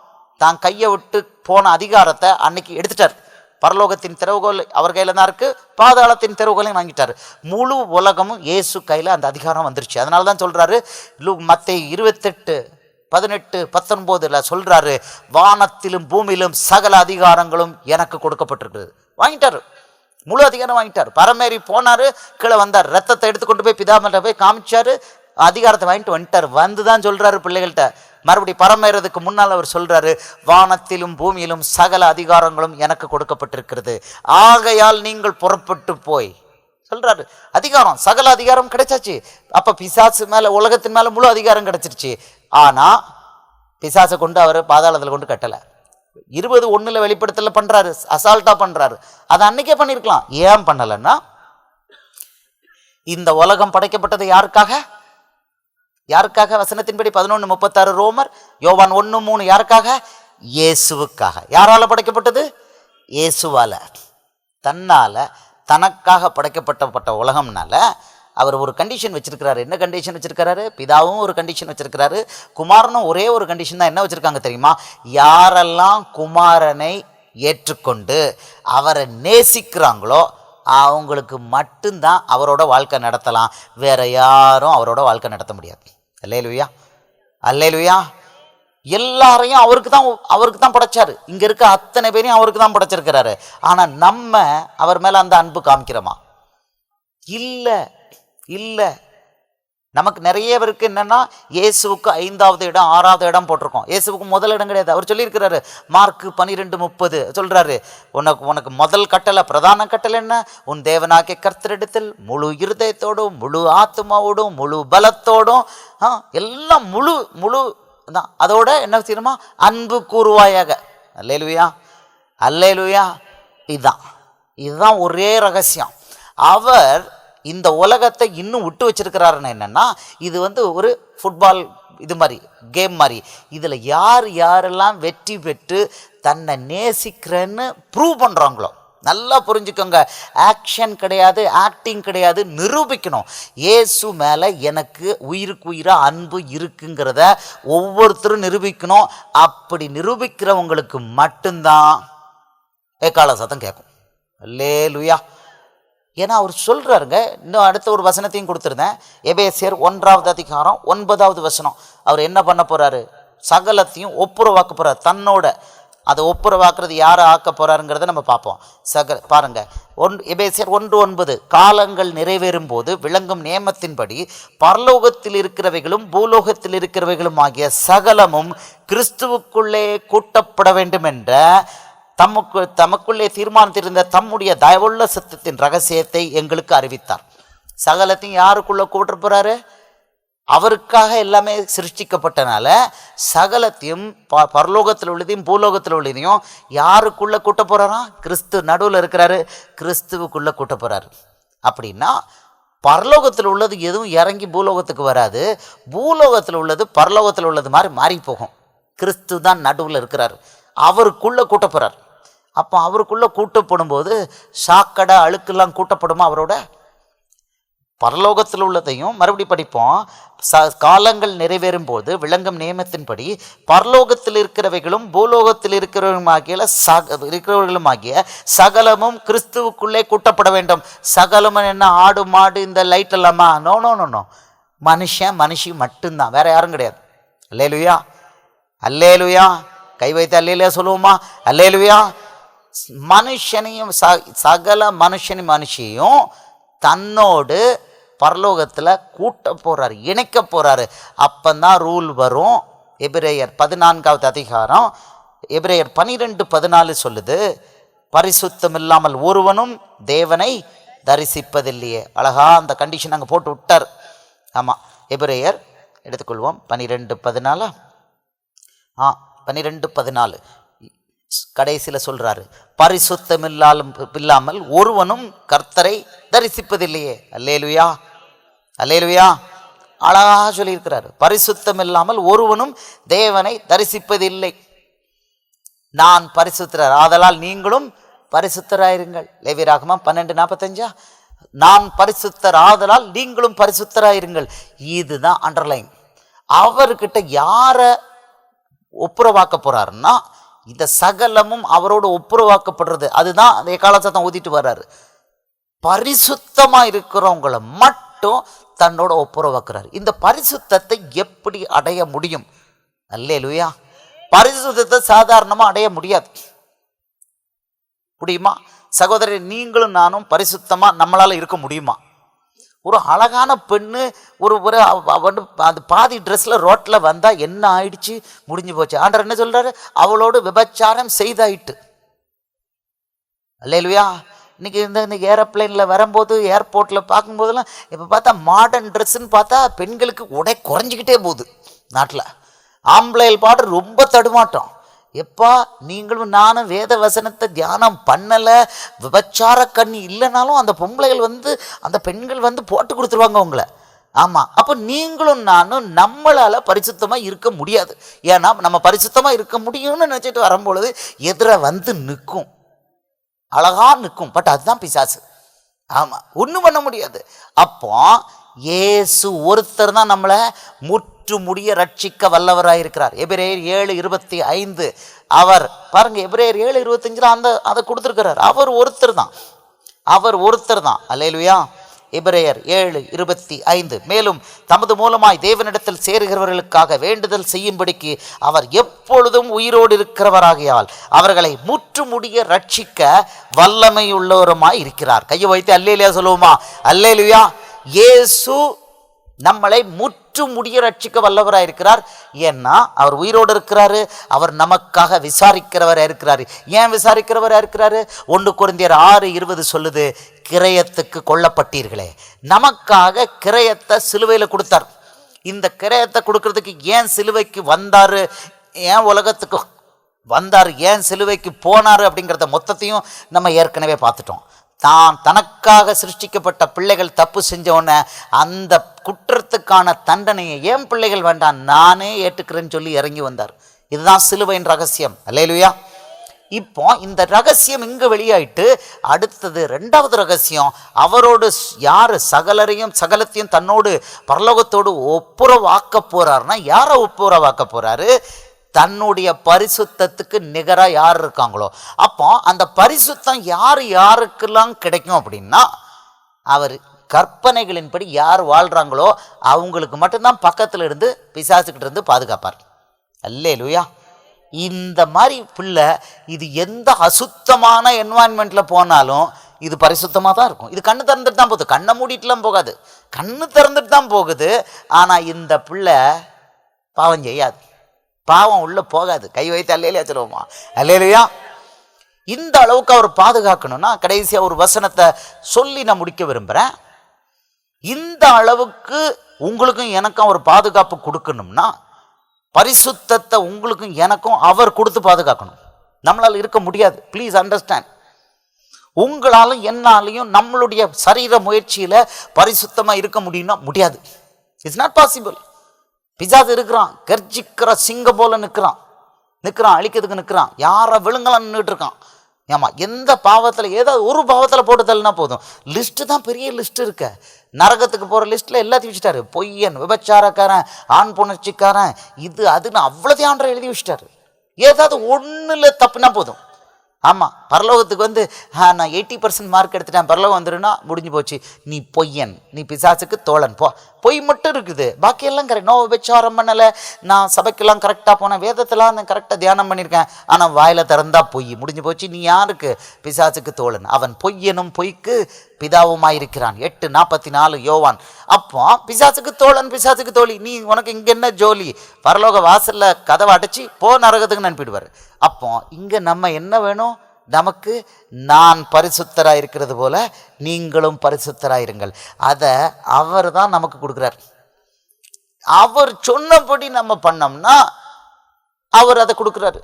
தான் கையை விட்டு போன அதிகாரத்தை அன்னைக்கு எடுத்துட்டார். பரலோகத்தின் திறவுகோல் அவர் கையில் தான் இருக்குது, பாதாளத்தின் திறவுகோலையும் வாங்கிட்டார். முழு உலகமும் இயேசு கையில் அந்த அதிகாரம் வந்துருச்சு. அதனால தான் சொல்கிறாரு, மத்தேயு 28:18-19 சொல்கிறாரு, வானத்திலும் பூமியிலும் சகல அதிகாரங்களும் எனக்கு கொடுக்கப்பட்டிருக்குது. வாங்கிட்டார், முழு அதிகாரம் வாங்கிட்டார். பரமேறி போனார், கீழே வந்தார், ரத்தத்தை எடுத்துக்கொண்டு போய் பிதாமட்ட போய் காமிச்சார், அதிகாரத்தை வாங்கிட்டு வந்துட்டார். வந்து தான் சொல்கிறாரு பிள்ளைகள்கிட்ட, மறுபடி பரமேறதுக்கு முன்னால் அவர் சொல்கிறாரு, வானத்திலும் பூமியிலும் சகல அதிகாரங்களும் எனக்கு கொடுக்கப்பட்டிருக்கிறது, ஆகையால் நீங்கள் புறப்பட்டு போய் சொல்கிறாரு. அதிகாரம், சகல அதிகாரம் கிடைச்சாச்சு. அப்போ பிசாசு மேலே, உலகத்தின் மேலே முழு அதிகாரம் கிடைச்சிருச்சு. ஆனால் பிசாசை கொண்டு அவர் பாதாளத்தில் கொண்டு கட்டலை. 20:1 வெளிப்படுத்தல பண்ணுறாரு, அசால்ட்டாக பண்ணுறாரு. அதை அன்னைக்கே பண்ணியிருக்கலாம். ஏன் பண்ணலைன்னா, இந்த உலகம் படைக்கப்பட்டது யாருக்காக? யாருக்காக? வசனத்தின்படி 11:36 ரோமர், யோவான் 1:3 யாருக்காக? இயேசுவுக்காக. யாரால படைக்கப்பட்டது? இயேசுவால. தன்னால, தனக்காக படைக்கப்பட்ட உலகம்னால அவர் ஒரு கண்டிஷன் வச்சிருக்கிறாரு. என்ன கண்டிஷன் வச்சிருக்கிறாரு? பிதாவும் ஒரு கண்டிஷன் வச்சிருக்கிறாரு, குமாரனும் ஒரே ஒரு கண்டிஷன் தான். என்ன வச்சிருக்காங்க தெரியுமா? யாரெல்லாம் குமாரனை ஏற்றுக்கொண்டு அவரை நேசிக்கிறாங்களோ அவங்களுக்கு மட்டும்தான் அவரோட வாழ்க்கை நடத்தலாம், வேற யாரும் அவரோட வாழ்க்கை நடத்த முடியாது. அல்லேலுயா, அல்லேலுயா. எல்லாரையும் அவருக்கு தான் படைச்சாரு. இங்க இருக்க அத்தனை பேரையும் அவருக்கு தான் படைச்சிருக்கிறாரு. ஆனா நம்ம அவர் மேல அந்த அன்பு காமிக்கிறோமா? இல்லை, இல்லை. நமக்கு நிறைய பேருக்கு என்னன்னா, இயேசுவுக்கு 5வது இடம் 6வது இடம் போட்டிருக்கோம், இயேசுவுக்கு முதல் இடம் கிடையாது. அவர் சொல்லியிருக்கிறாரு, மார்க் 12:30 சொல்றாரு, உனக்கு முதல் கட்டளை, பிரதான கட்டளை என்ன? உன் தேவனாகிய கர்த்தரிடத்தில் முழு இருதயத்தோடும், முழு ஆத்மாவோடும், முழு பலத்தோடும், எல்லாம் முழு தான். அதோட என்ன செய்யணுமா? அன்பு கூறுவாயாக. அல்லேலுயா, அல்லேலுயா. இதுதான் ஒரே ரகசியம். அவர் இந்த உலகத்தை இன்னும் விட்டு வச்சிருக்கிறாருன்னு என்னன்னா, இது ஒரு ஃபுட்பால் இது மாதிரி, கேம் மாதிரி. இதில் யாரெல்லாம் வெற்றி பெற்று தன்னை நேசிக்கிறேன்னு ப்ரூவ் பண்ணுறாங்களோ, நல்லா புரிஞ்சுக்கோங்க, ஆக்ஷன் கிடையாது, ஆக்டிங் கிடையாது, நிரூபிக்கணும். இயேசு மேலே எனக்கு உயிருக்கு உயிராக அன்பு இருக்குங்கிறத ஒவ்வொருத்தரும் நிரூபிக்கணும். அப்படி நிரூபிக்கிறவங்களுக்கு மட்டும்தான் ஏக்கால சத்தம் கேட்கும். அல்லேலுயா. ஏன்னா அவர் சொல்கிறாருங்க, இன்னும் அடுத்த ஒரு வசனத்தையும் கொடுத்துருந்தேன், எபேசியர் 1வது அதிகாரம் 9வது வசனம். அவர் என்ன பண்ண போகிறாரு? சகலத்தையும் ஒப்புரவாக்க போகிறார் தன்னோட. அதை ஒப்புரவாக்குறது யாரை ஆக்க போகிறாருங்கிறத நம்ம பார்ப்போம். பாருங்க, எபேசியர் 1:9, காலங்கள் நிறைவேறும் போது விளங்கும் நியமத்தின்படி பரலோகத்தில் இருக்கிறவைகளும் பூலோகத்தில் இருக்கிறவைகளும் ஆகிய சகலமும் கிறிஸ்துவுக்குள்ளே கூட்டப்பட வேண்டும் என்ற தமக்குள்ளே தீர்மானித்திருந்த தம்முடைய தயவுள்ள சத்தத்தின் ரகசியத்தை எங்களுக்கு அறிவித்தார். சகலத்தையும் யாருக்குள்ள கூட்ட போறாரு? அவருக்காக எல்லாமே சிருஷ்டிக்கப்பட்டனால சகலத்தையும் பரலோகத்தில் உள்ளதையும் பூலோகத்தில் உள்ளதையும் யாருக்குள்ள கூட்ட போறாராம்? கிறிஸ்து நடுவில் இருக்கிறாரு, கிறிஸ்துவுக்குள்ள கூட்ட போறாரு. அப்படின்னா பரலோகத்தில் உள்ளது எதுவும் இறங்கி பூலோகத்துக்கு வராது, பூலோகத்தில் உள்ளது பரலோகத்தில் உள்ளது மாதிரி மாறி போகும். கிறிஸ்து தான் நடுவில் இருக்கிறார், அவருக்குள்ள கூட்ட போறார். அப்போ அவருக்குள்ள கூட்டப்படும் போது சாக்கடை அழுக்கெல்லாம் கூட்டப்படுமா? அவரோட பரலோகத்தில் உள்ளதையும் மறுபடி படிப்போம். காலங்கள் நிறைவேறும் போது விளங்கும் நியமத்தின்படி பரலோகத்தில் இருக்கிறவைகளும் பூலோகத்தில் இருக்கிறவர்களுமாகிய சகலமும் கிறிஸ்துவுக்குள்ளே கூட்டப்பட வேண்டும். சகலம் என்ன? ஆடு மாடு இந்த லைட் எல்லாமா? நோ நோ நோ நோ, மனுஷன் மனுஷி மட்டும்தான், வேற யாரும் கிடையாது. அல்லேலுயா, அல்லேலுயா. கை வைத்து அல்லேலுயா சொல்லுவோமா? அல்லேலுயா. மனுஷனையும் சகல மனுஷனையும் தன்னோடு பரலோகத்தில் கூட்ட போறாரு, இணைக்க போறாரு. அப்பந்தான் ரூல் வரும். எபிரேயர் 14வது அதிகாரம் எபிரேயர் 12:14 சொல்லுது, பரிசுத்தம் இல்லாமல் ஒருவனும் தேவனை தரிசிப்பதில்லையே. அழகா அந்த கண்டிஷன் அங்கே போட்டு விட்டார். ஆமாம், எபிரேயர் எடுத்துக்கொள்வோம் 12:14. 12:14 கடைசியில் சொல்றாரு, பரிசுத்தம் இல்லாமல் ஒருவனும் கர்த்தரை தரிசிப்பதில்லையே. அல்லேலுயா, அல்லேலுயா. அழகா சொல்லியிருக்கிறாரு, பரிசுத்தம் இல்லாமல் ஒருவனும் தேவனை தரிசிப்பதில்லை. நான் பரிசுத்தர், ஆதலால் நீங்களும் பரிசுத்தராயிருங்கள். லேவியராகமம் 12:45. நான் பரிசுத்தர், ஆதலால் நீங்களும் பரிசுத்தராயிருங்கள். இதுதான் அண்டர்லைன். அவர்கிட்ட யாரை ஒப்புரவாக்க போறாருன்னா, இந்த சகலமும் அவரோட ஒப்புரவாக்கப்படுறது. அதுதான் அந்த எக்கால சத்தம் ஊதிட்டு வர்றாரு. பரிசுத்தமா இருக்கிறவங்களை மட்டும் தன்னோட ஒப்புரவாக்குறாரு. இந்த பரிசுத்தத்தை எப்படி அடைய முடியும்? அல்லேலூயா. பரிசுத்தத்தை சாதாரணமா அடைய முடியாது. முடியுமா? சகோதரி, நீங்களும் நானும் பரிசுத்தமா நம்மளால இருக்க முடியுமா? ஒரு அழகான பெண்ணு ஒரு அது பாதி ட்ரெஸ்ல ரோட்ல வந்தா என்ன ஆயிடுச்சு? முடிஞ்சு போச்சு. ஆண்டவர் என்ன சொல்றாரு? அவளோடு விபச்சாரம் செய்தாயிட்டு. அல்லேலூயா. இன்னைக்கு ஏரோப்ளைன்ல வரும்போது, ஏர்போர்ட்ல பார்க்கும்போதெல்லாம் இப்போ பார்த்தா மாடர்ன் ட்ரெஸ்ன்னு பார்த்தா பெண்களுக்கு உடை குறைஞ்சிக்கிட்டே போகுது நாட்டில். ஆம்பளைகள் பாடு ரொம்ப தடுமாட்டம். எப்பா, நீங்களும் நானும் வேத வசனத்தை தியானம் பண்ணலை, விபச்சார கண்ணி இல்லைனாலும் அந்த பொம்பளைகள் அந்த பெண்கள் போட்டு கொடுத்துருவாங்க உங்களை. ஆமாம், அப்போ நீங்களும் நானும் நம்மளால் பரிசுத்தமாக இருக்க முடியாது. ஏன்னா நம்ம பரிசுத்தமாக இருக்க முடியும்னு நினச்சிட்டு வரும்பொழுது எதிர நிற்கும், அழகா நிற்கும். பட் அதுதான் பிசாசு. ஆமாம், ஒன்றும் பண்ண முடியாது. அப்போ இயேசு ஒருத்தர் தான் நம்மளை முற்று முடிய ரட்சிக்க வல்லவராயிருக்கிறார். எபிரேயர் 7:25 அவர் பாருங்க, எபிரேயர் 7:25 அதை கொடுத்துருக்கிறார். அவர் ஒருத்தர் தான். அல்லேலூயா. எபிரேயர் 7:25 மேலும் தமது மூலமாய் தேவனிடத்தில் சேருகிறவர்களுக்காக வேண்டுதல் செய்யும்படிக்கு அவர் எப்பொழுதும் உயிரோடு இருக்கிறவராகியால் அவர்களை முற்று முடிய ரட்சிக்க வல்லமையுள்ளவருமாய் இருக்கிறார். கையை வைத்து அல்லேலூயா சொல்லுவோமா? அல்லேலூயா. இயேசு நம்மளை முற்று முடிய ரட்சிக்க வல்லவராக இருக்கிறார். ஏன்னா அவர் உயிரோடு இருக்கிறாரு. அவர் நமக்காக விசாரிக்கிறவராக இருக்கிறாரு. ஏன் விசாரிக்கிறவராக இருக்கிறாரு? 1 கொரிந்தியர் 6:20 சொல்லுது, கிரயத்துக்கு கொல்லப்பட்டீர்களே. நமக்காக கிரயத்தை சிலுவையில் கொடுத்தார். இந்த கிரயத்தை கொடுக்கறதுக்கு ஏன் சிலுவைக்கு வந்தாரு, ஏன் உலகத்துக்கு வந்தார், ஏன் சிலுவைக்கு போனார் அப்படிங்கிறத மொத்தத்தையும் நம்ம ஏற்கனவே பார்த்துட்டோம். தனக்காக சிருஷ்டிக்கப்பட்ட பிள்ளைகள் தப்பு செஞ்ச உடனே அந்த குற்றத்துக்கான தண்டனையை என் பிள்ளைகள் வேண்டாம், நானே ஏற்றுக்கிறேன்னு சொல்லி இறங்கி வந்தார். இதுதான் சிலுவையின் ரகசியம். அல்லேலூயா. இப்போ இந்த ரகசியம் இங்க வெளியாயிட்டு அடுத்தது 2வது ரகசியம், அவரோடு யாரு சகலத்தையும் தன்னோடு பரலோகத்தோடு ஒப்புரவாக்க போறாருன்னா, யாரை ஒப்புரவாக்க போறாரு? தன்னுடைய பரிசுத்தத்துக்கு நிகராக யார் இருக்காங்களோ. அப்போ அந்த பரிசுத்தம் யாருக்கெல்லாம் கிடைக்கும் அப்படின்னா, அவர் கற்பனைகளின்படி யார் வாழ்கிறாங்களோ அவங்களுக்கு மட்டும்தான் பக்கத்தில் இருந்து பிசாசுக்கிட்ட இருந்து பாதுகாப்பார். அல்லேலூயா. இந்த மாதிரி பிள்ளை இது எந்த அசுத்தமான என்வாயன்மெண்ட்டில் போனாலும் இது பரிசுத்தமாக தான் இருக்கும். இது கண்ணு திறந்துட்டு தான் போகுது, கண்ணை மூடிட்டுலாம் போகாது, கண்ணு திறந்துட்டு தான் போகுது. ஆனால் இந்த பிள்ளை பாவம் செய்யாது, பாவம் உள்ள போகாது. கை வைத்து அல்லேலூயா சொல்லுவோமா? அல்லேலூயா. இந்த அளவுக்கு அவர் பாதுகாக்கணும்னா, கடைசியாக ஒரு வசனத்தை சொல்லி நான் முடிக்க விரும்புகிறேன். இந்த அளவுக்கு உங்களுக்கும் எனக்கும் அவர் பாதுகாப்பு கொடுக்கணும்னா பரிசுத்தத்தை உங்களுக்கும் எனக்கும் அவர் கொடுத்து பாதுகாக்கணும். நம்மளால் இருக்க முடியாது. Please understand. உங்களாலும் என்னாலையும் நம்மளுடைய சரீர முயற்சியில் பரிசுத்தமாக இருக்க முடியும்னா முடியாது. It's not possible. பிசாசு இருக்கிறான், கர்ஜிக்கிற சிங்கம் போல நிற்கிறான், அழிக்கிறதுக்கு நிற்கிறான், யாரை விழுங்கலாம் நின்றுட்டு இருக்கான். ஆமாம், எந்த பாவத்தில் ஏதாவது ஒரு பாவத்தில் போட்டு தள்ளினா போதும். லிஸ்ட்டு தான் பெரிய லிஸ்ட் இருக்க. நரகத்துக்கு போகிற லிஸ்ட்டில் எல்லாத்தையும் வச்சுட்டாரு. பொய்யன், விபச்சாரக்காரன், ஆண் புணர்ச்சிக்காரன், இது அதுன்னு அவ்வளோதையும் ஆண்டரை எழுதி வச்சுட்டாரு. ஏதாவது ஒன்றில் தப்புனா போதும். ஆமாம், பரலோகத்துக்கு வந்து நான் 80% மார்க் எடுத்துட்டேன், பரலோகம் வந்துடுன்னா முடிஞ்சு போச்சு. நீ பொய்யன், நீ பிசாசுக்கு தோழன், பொய் மட்டும் இருக்குது, பாக்கியெல்லாம் கரெக்ட். நோ விபச்சாரம் பண்ணலை, நான் சபைக்கெல்லாம் கரெக்டாக போனேன், வேதத்தெல்லாம் நான் கரெக்டாக தியானம் பண்ணியிருக்கேன், ஆனால் வாயில் திறந்தா பொய், முடிஞ்சு போச்சு. நீ யாருக்கு? பிசாசுக்கு தோழன். அவன் பொய்யனும் பொய்க்கு பிதாவுமாயிருக்கிறான். 8:44 யோவான். அப்போ பிசாசுக்கு தோழன், பிசாசுக்கு தோழி. நீ உனக்கு இங்கே என்ன ஜோலி? பரலோக வாசலில் கதவை அடைச்சி போ நரகத்துக்கு அனுப்பிடுவார். அப்போ இங்கே நம்ம என்ன வேணும்? நமக்கு நான் பரிசுத்தராக இருக்கிறது போல நீங்களும் பரிசுத்தராயிருங்கள். அதை அவர் தான் நமக்கு கொடுக்குறார். அவர் சொன்னபடி நம்ம பண்ணோம்னா அவர் அதை கொடுக்குறாரு.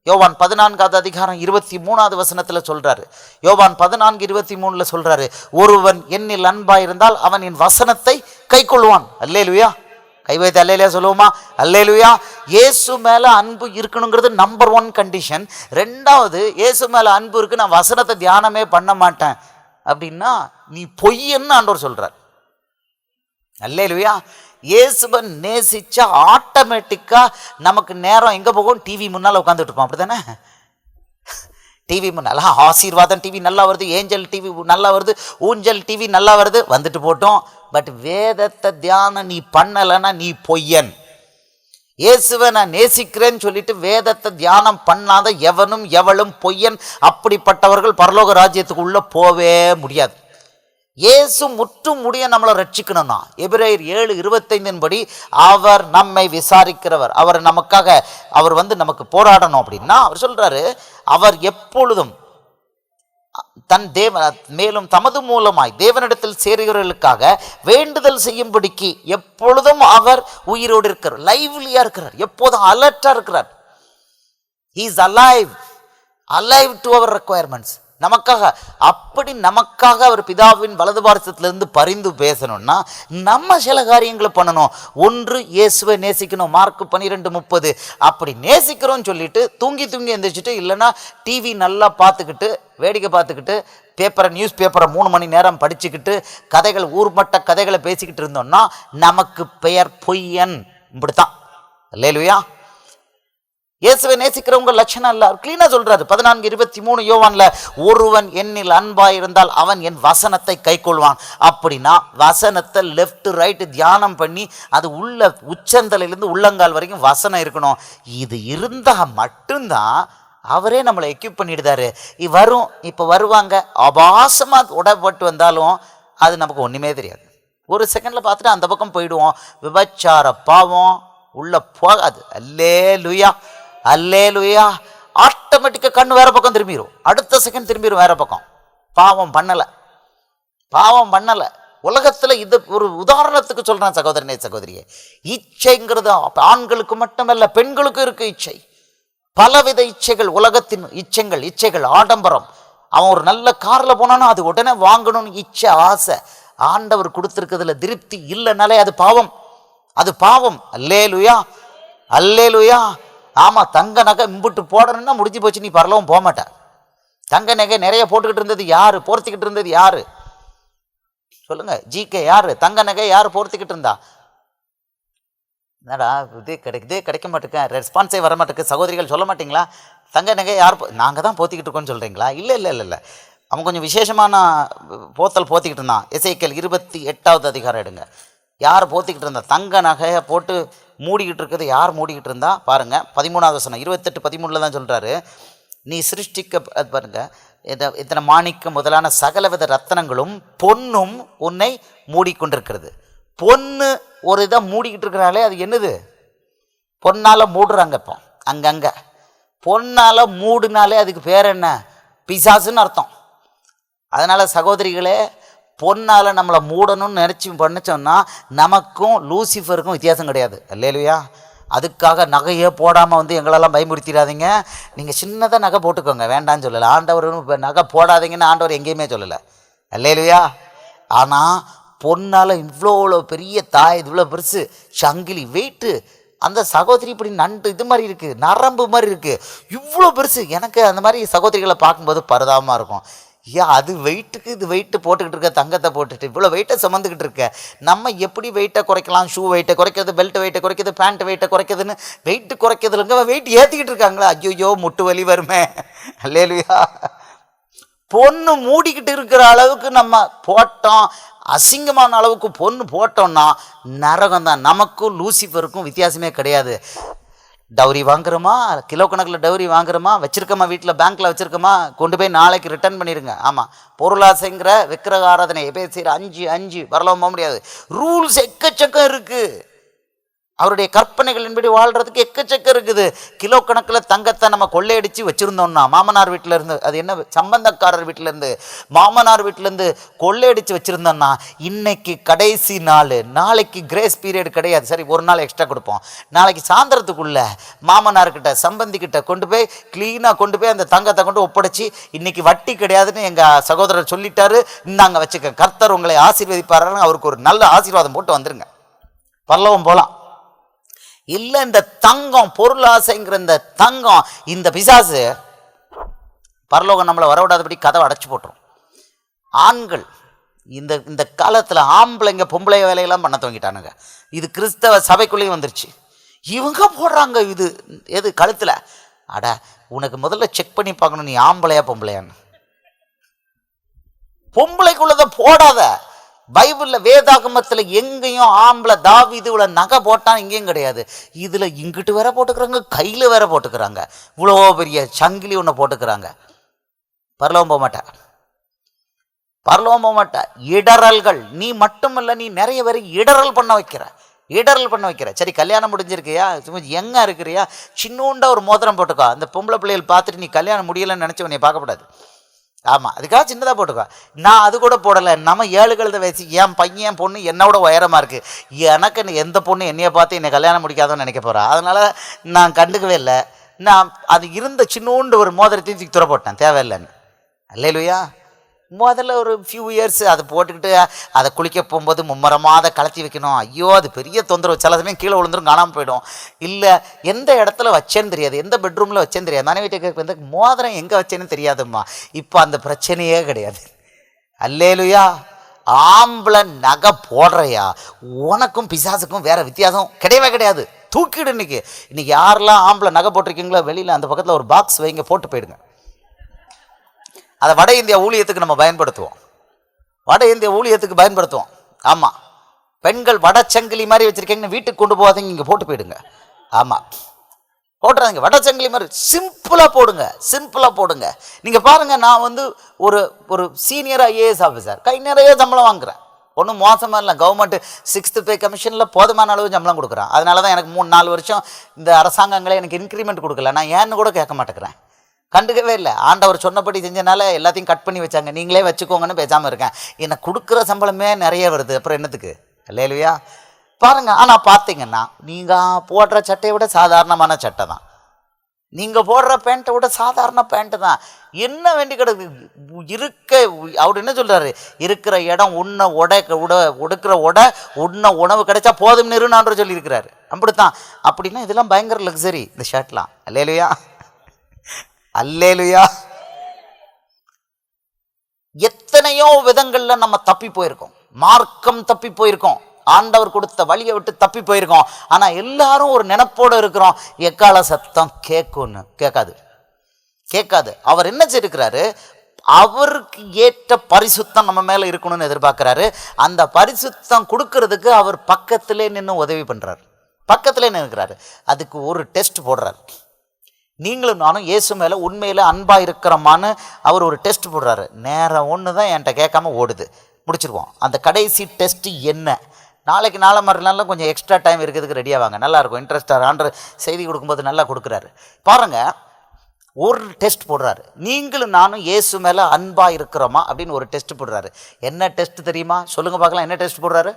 யோவான் 14:23 சொல்றாரு. யோவான் 14:23 சொல்றாரு, ஒருவன் என்னில் அன்பாயிருந்தால் அவன் என் வசனத்தை கைக்கொள்வான். அல்லேலூயா. கை வைத்து அல்லேலூயா சொல்லுவோமா? அல்லேலூயா. இயேசு மேல அன்பு இருக்கணுங்கிறது நம்பர் 1 கண்டிஷன். 2வது, இயேசு மேல அன்பு இருக்கு, நான் வசனத்தை தியானமே பண்ண மாட்டேன் அப்படின்னா நீ பொய்யன்னு ஆண்டவர் சொல்றார். அல்லேலூயா. இயேசுவை நேசிச்சா ஆட்டோமேட்டிக்கா நமக்கு நேரம் எங்க போகும்? டிவி முன்னால உட்காந்துட்டு இருப்போம். அப்படித்தானே? டிவி முன்னால ஆசீர்வாதம் டிவி நல்லா வருது, ஏஞ்சல் டிவி நல்லா வருது, ஊஞ்சல் டிவி நல்லா வருது, வந்துட்டு போட்டோம். பட் வேதத்தை தியானம் நீ பண்ணலைன்னா நீ பொய்யன். இயேசுவை நான் நேசிக்கிறேன்னு சொல்லிட்டு வேதத்தை தியானம் பண்ணாத எவனும் எவளும் பொய்யன். அப்படிப்பட்டவர்கள் பரலோக ராஜ்யத்துக்கு உள்ள போவே முடியாது. இயேசு முற்றும் முடிய நம்மளை ரட்சிக்கணும்னா எபிரேயர் 7:25 படி அவர் நம்மை விசாரிக்கிறவர். அவர் நமக்காக அவர் நமக்கு போராடணும் அப்படின்னா அவர் சொல்றாரு, அவர் எப்பொழுதும் தன் மேலும் தமது மூலமாய் தேவனிடத்தில் சேருகிறவர்களுக்காக வேண்டுதல் செய்யும்படிக்கு எப்பொழுதும் அவர் உயிரோடு இருக்கிறார், லைவ்லியா இருக்கிறார், எப்போதும் அலர்ட்டா இருக்கிறார். He is alive to our requirements. நமக்காக அப்படி நமக்காக அவர் பிதாவின் வலது பாரசத்திலிருந்து பரிந்து பேசணும்னா நம்ம சில காரியங்களை பண்ணணும். ஒன்று, இயேசுவை நேசிக்கணும். மார்க் 12:30. அப்படி நேசிக்கிறோன்னு சொல்லிட்டு தூங்கி எந்திரிச்சிட்டு, இல்லைன்னா டிவி நல்லா பார்த்துக்கிட்டு வேடிக்கை பார்த்துக்கிட்டு நியூஸ் பேப்பரை 3 மணி நேரம் படிச்சுக்கிட்டு கதைகள் ஊர்மட்ட கதைகளை பேசிக்கிட்டு இருந்தோம்னா நமக்கு பெயர் பொய்யன். இப்படித்தான். அல்லேலூயா. இயேசுவை நேசிக்கிறவங்க லட்சணம் இல்ல. கிளீனா சொல்றாரு. 14:23 யோவான்ல, ஒருவன் என்னில் அன்பாயிருந்தால் அவன் என் வசனத்தை கைக்கொள்வான். அப்படின்னா வசனத்தை லெஃப்ட் ரைட் தியானம் பண்ணி அது உள்ள உச்சந்தலையிலிருந்து உள்ளங்கால் வரைக்கும் வசனம் இருக்கணும். இது இருந்தா மட்டும்தான் அவரே நம்மளை எக்யூப் பண்ணிடுதாரு. வரும், இப்போ வருவாங்க, அபாசமா உடப்பட்டு வந்தாலும் அது நமக்கு ஒண்ணுமே தெரியாது. ஒரு செகண்ட்ல பார்த்துட்டு அந்த பக்கம் போயிடுவோம். விபச்சார பாவம் உள்ள போகாது. அல்லேலூயா, அல்லேலூயா. ஆட்டோமேட்டிக்காக கண்ணு வேற பக்கம் திரும்பிடும், அடுத்த செகண்ட் திரும்பிடும் வேற பக்கம். பாவம் பண்ணலை. உலகத்தில் இது ஒரு உதாரணத்துக்கு சொல்கிறேன் சகோதரனே சகோதரியே. இச்சைங்கிறது ஆண்களுக்கு மட்டுமல்ல, பெண்களுக்கும் இருக்கு இச்சை. பலவித இச்சைகள், உலகத்தின் இச்சைகள், ஆடம்பரம். அவன் ஒரு நல்ல காரில் போனானா அது உடனே வாங்கணும்னு இச்சை, ஆசை. ஆண்டவர் கொடுத்துருக்கிறதுல திருப்தி இல்லைனாலே அது பாவம். அல்லேலூயா, அல்லேலூயா. ஆமாம், தங்க நகை இம்புட்டு போடணும்னா முடிஞ்சு போச்சு, நீ பரலவும் போக மாட்ட. தங்க நகை நிறைய போட்டுக்கிட்டு இருந்தது யாரு? போர்த்திக்கிட்டு இருந்தது யாரு? சொல்லுங்க, ஜிகே யாரு? தங்க நகை யாரு போர்த்திக்கிட்டு இருந்தா? என்னடா இதே கிடைக்க மாட்டேங்க, ரெஸ்பான்ஸே வர மாட்டேங்க. சகோதரிகள் சொல்ல மாட்டீங்களா? தங்க நகை யார்? நாங்கள் தான் போத்திக்கிட்டு இருக்கோன்னு சொல்கிறீங்களா? இல்லை. அவன் கொஞ்சம் விசேஷமான போத்தல் போத்திக்கிட்டு இருந்தான். எசேக்கியேல் 28வது அதிகாரம் எடுங்க. யார் போத்திக்கிட்டு இருந்தா? தங்க நகையை போட்டு மூடிக்கிட்டு இருக்கிறது யார் மூடிக்கிட்டு இருந்தா? பாருங்க, 13வது வசனம் 28:13 தான் சொல்றாரு. நீ சிருஷ்டிக்க பாருங்க, இத்தனை மாணிக்கம் முதலான சகலவித ரத்தனங்களும் பொன்னும் உன்னை மூடிக்கொண்டிருக்கிறது. பொண்ணு ஒரு இதை மூடிக்கிட்டு இருக்கிறாலே அது என்னது? பொன்னால மூடுறாங்க. இப்போ அங்கங்க பொன்னால மூடுனாலே அதுக்கு பேர் என்ன? பிசாசுன்னு அர்த்தம். அதனால சகோதரிகளே, பொன்னால் நம்மளை மூடணும்னு நினச்சி பண்ணிச்சோம்னா நமக்கும் லூசிஃபருக்கும் வித்தியாசம் கிடையாது. அல்லேலுயா. அதுக்காக நகையே போடாமல் வந்து எங்களெல்லாம் பயமுறுத்திடாதீங்க. நீங்கள் சின்னதாக நகை போட்டுக்கோங்க, வேண்டான்னு சொல்லலை. ஆண்டவர் இப்போ நகை போடாதீங்கன்னு ஆண்டவர் எங்கேயுமே சொல்லலை. அல்லேலுயா. ஆனால் பொன்னால் இவ்வளோ பெரிய தாய், இவ்வளோ பெருசு சங்கிலி வெயிட்டு, அந்த சகோதரி இப்படி நண்டு இது மாதிரி இருக்குது, நரம்பு மாதிரி இருக்குது, இவ்வளோ பெருசு. எனக்கு அந்த மாதிரி சகோதரிகளை பார்க்கும்போது பரிதாபமாக இருக்கும். ஏன் அது வெயிட்டுக்கு இது வெயிட்டு போட்டுக்கிட்டு இருக்க, தங்கத்தை போட்டுட்டு இவ்வளோ வெயிட்டை சுமந்துக்கிட்டு இருக்க. நம்ம எப்படி வெயிட்டை குறைக்கலாம், ஷூ வெயிட்டை குறைக்கிறது, பெல்ட் வெயிட்டை குறைக்கிறது, பேண்ட் வெயிட்டை குறைக்கிறதுன்னு வெயிட்டு குறைக்கிறதுலங்க வெயிட் ஏற்றிக்கிட்டு இருக்காங்களா. ஐயோ முட்டு வலி வருமே. அல்லேலுயா. பொண்ணு மூடிக்கிட்டு இருக்கிற அளவுக்கு நம்ம போட்டோம், அசிங்கமான அளவுக்கு பொண்ணு போட்டோம்னா நரகம் தான். நமக்கும் லூசிஃபருக்கும் வித்தியாசமே கிடையாது. டவுரி வாங்குறோமா, கிலோ கணக்கில் டவுரி வாங்குறோமா, வச்சுருக்கோமா, வீட்டில் பேங்க்கில் வச்சுருக்கோமா, கொண்டு போய் நாளைக்கு ரிட்டர்ன் பண்ணிடுங்க. ஆமாம், பொருளாசைங்கிற விக்கிரக ஆராதனை எபேசியர் 5:5 வரலாம் போக முடியாது. ரூல்ஸ் எக்கச்சக்கம் இருக்குது. அவருடைய கற்பனைகளின்படி வாழ்கிறதுக்கு எக்கச்சக்கம் இருக்குது. கிலோ கணக்கில் தங்கத்தை நம்ம கொள்ளையடித்து வச்சுருந்தோம்னா, மாமனார் வீட்டிலேருந்து, அது என்ன சம்பந்தக்காரர் வீட்டிலேருந்து, மாமனார் வீட்டிலேருந்து கொள்ளையடித்து வச்சுருந்தோம்னா, இன்றைக்கி கடைசி நாள், நாளைக்கு கிரேஸ் பீரியட் கிடையாது. சரி, ஒரு நாள் எக்ஸ்ட்ரா கொடுப்போம். நாளைக்கு சாயந்தரத்துக்குள்ளே மாமனார்கிட்ட சம்பந்திக்கிட்ட கொண்டு போய் க்ளீனாக கொண்டு போய் அந்த தங்கத்தை கொண்டு ஒப்படைச்சி, இன்றைக்கி வட்டி கிடையாதுன்னு எங்கள் சகோதரர் சொல்லிட்டாரு, இந்தாங்க வச்சுக்க, கர்த்தர் உங்களை ஆசீர்வதிப்பாருன்னு அவருக்கு ஒரு நல்ல ஆசீர்வாதம் போட்டு வந்துருங்க, பரலோகம் போகலாம். இல்லை, இந்த தங்கம், பொருளாசைங்கிற இந்த தங்கம், இந்த பிசாசு பரலோகம் நம்மளை வரவிடாதபடி கதவை அடைச்சி போட்டுரும். ஆண்கள் இந்த காலத்தில் ஆம்பளைங்க பொம்பளை வேலையெல்லாம் பண்ண துவங்கிட்டானுங்க. இது கிறிஸ்தவ சபைக்குள்ளேயும் வந்துருச்சு. இவங்க போடுறாங்க இது எது கழுத்தில். அட, உனக்கு முதல்ல செக் பண்ணி பார்க்கணும், நீ ஆம்பளையா பொம்பளையான்னு. பொம்பளைக்குள்ளதை போடாத. பைபிளில் வேதாகமத்தில் எங்கேயும் ஆம்பளை தாவீது இவ்வளோ நகை போட்டான் எங்கேயும் கிடையாது. இதில் இங்கிட்டு வேற போட்டுக்கிறாங்க, கையில் வேற போட்டுக்கிறாங்க, இவ்வளோ பெரிய சங்கிலி ஒன்று போட்டுக்கிறாங்க. பரலோகம் போக மாட்டேன், பரலோகம் போக மாட்டேன். இடறல்கள், நீ மட்டும் இல்லை, நீ நிறைய பேர் இடறல் பண்ண வைக்கிற. சரி, கல்யாணம் முடிஞ்சிருக்கியா, சும்மா எங்க இருக்கிறியா, சின்னூண்டா ஒரு மோதிரம் போட்டுக்கோ. அந்த பொம்பளை பிள்ளைகள் பார்த்துட்டு நீ கல்யாணம் முடியலைன்னு நினச்சி உன்னை பார்க்கக்கூடாது. ஆமாம், அதுக்காக சின்னதாக போட்டுக்கோ. நான் அது கூட போடலை. நம்ம 7 கழுத வயசு, என் பையன் பொண்ணு என்னோட உயரமாக இருக்குது. எனக்கு எந்த பொண்ணு என்னையை பார்த்து என்னை கல்யாணம் முடிக்காதோன்னு நினைக்க போகிறா. அதனால் நான் கண்டுக்கவே இல்லை. நான் அது இருந்த சின்னோண்டு ஒரு மோதிரத்தையும் தூக்கி துற போட்டேன், தேவையில்லைன்னு. அல்லேலூயா. முதல்ல ஒரு ஃபியூ இயர்ஸ் அதை போட்டுக்கிட்டு அதை குளிக்க போகும்போது மும்மரமாக அதை கலத்தி வைக்கணும். ஐயோ, அது பெரிய தொந்தரவு. சில சமயம் கீழே விழுந்துரும், காணாமல் போயிடும். இல்லை, எந்த இடத்துல வச்சேன்னு தெரியாது, எந்த பெட்ரூமில் வச்சேன்னு தெரியாது. மனைவி வீட்டுக்கு வந்து மோதிரம் எங்கே வச்சேன்னு தெரியாதும்மா. இப்போ அந்த பிரச்சனையே கிடையாது. அல்லேலுயா. ஆம்பளை நகை போடுறையா, உனக்கும் பிசாசுக்கும் வேறு வித்தியாசம் கிடையவே கிடையாது. தூக்கிடு. இன்னைக்கு யாரெல்லாம் ஆம்பளை நகை போட்டிருக்கீங்களோ, வெளியில் அந்த பக்கத்தில் ஒரு பாக்ஸ் வைங்க, போட்டு போயிடுங்க. அதை வட இந்தியா ஊழியத்துக்கு நம்ம பயன்படுத்துவோம், ஆமாம், பெண்கள் வடச்சங்கிலி மாதிரி வச்சுருக்கீங்கன்னு வீட்டுக்கு கொண்டு போகாதீங்க, இங்கே போட்டு போயிடுங்க. ஆமாம், போட்டுறாதீங்க. வடச்சங்கிலி மாதிரி சிம்பிளாக போடுங்க. நீங்கள் பாருங்கள், நான் வந்து ஒரு சீனியர் ஐஏஎஸ் ஆஃபீஸர், கை நிறைய சம்பளம் வாங்குகிறேன். ஒன்றும் மோசமாக இல்லை. கவர்மெண்ட் 6th பே கமிஷனில் போதுமான அளவு சம்பளம் கொடுக்குறேன். அதனால தான் எனக்கு 3-4 வருஷம் இந்த அரசாங்கங்களே எனக்கு இன்க்ரிமெண்ட் கொடுக்கல. நான் ஏன்னு கூட கேட்க மாட்டேங்கிறேன், கண்டுக்கவே இல்லை. ஆண்டவர் சொன்னபடி செஞ்சனால எல்லாத்தையும் கட் பண்ணி வச்சாங்க, நீங்களே வச்சுக்கோங்கன்னு பேசாமல் இருக்கேன். எனக்கு கொடுக்குற சம்பளமே நிறைய வருது, அப்புறம் என்னத்துக்கு? இல்லையா பாருங்கள். ஆனால் பார்த்தீங்கன்னா, நீங்கள் போடுற சட்டையை விட சாதாரணமான சட்டை தான், நீங்கள் போடுற பேண்ட்டை விட சாதாரண பேண்ட்டு தான். என்ன வேண்டி கிடக்கு அவர் என்ன சொல்கிறாரு, இருக்கிற இடம் ஒடுக்கிற உண்ண உணவு கிடைச்சா போதும்னு இருநான்ற சொல்லியிருக்கிறாரு. அப்படித்தான். அப்படின்னா இதெல்லாம் பயங்கர லக்ஸரி இந்த ஷர்ட்லாம். அல்லேலுயா. எத்தனையோ விதங்கள்ல நம்ம தப்பி போயிருக்கோம், மார்க்கம் தப்பி போயிருக்கோம், ஆண்டவர் கொடுத்த வழியை விட்டு தப்பி போயிருக்கோம். ஆனா எல்லாரும் ஒரு நினைப்போடு இருக்கிறோம், எக்கால சத்தம் கேட்காது. அவர் என்ன செய்திருக்கிறாரு, அவருக்கு ஏற்ற பரிசுத்தம் நம்ம மேல இருக்கணும்னு எதிர்பார்க்கிறாரு. அந்த பரிசுத்தம் கொடுக்கறதுக்கு அவர் பக்கத்திலே நின்று உதவி பண்றாரு, பக்கத்திலே நிற்கிறாரு. அதுக்கு ஒரு டெஸ்ட் போடுறாரு. நீங்களும் நானும் இயேசு மேலே உண்மையில் அன்பாக இருக்கிறோமான்னு அவர் ஒரு டெஸ்ட் போடுறாரு. நேரம் ஒன்று தான் என்கிட்ட கேட்காம ஓடுது, முடிச்சிருவோம். அந்த கடைசி டெஸ்ட்டு என்ன? நாளைக்கு மறுநாள் கொஞ்சம் எக்ஸ்ட்ரா டைம் இருக்கிறதுக்கு ரெடியாவாங்க, நல்லாயிருக்கும். இன்ட்ரெஸ்டாக ஆண்டர் செய்தி கொடுக்கும்போது நல்லா கொடுக்குறாரு. பாருங்கள், ஒரு டெஸ்ட் போடுறாரு. நீங்களும் நானும் இயேசு மேலே அன்பாக இருக்கிறோமா அப்படின்னு ஒரு டெஸ்ட் போடுறாரு. என்ன டெஸ்ட் தெரியுமா? சொல்லுங்க பார்க்கலாம். என்ன டெஸ்ட் போடுறாரு?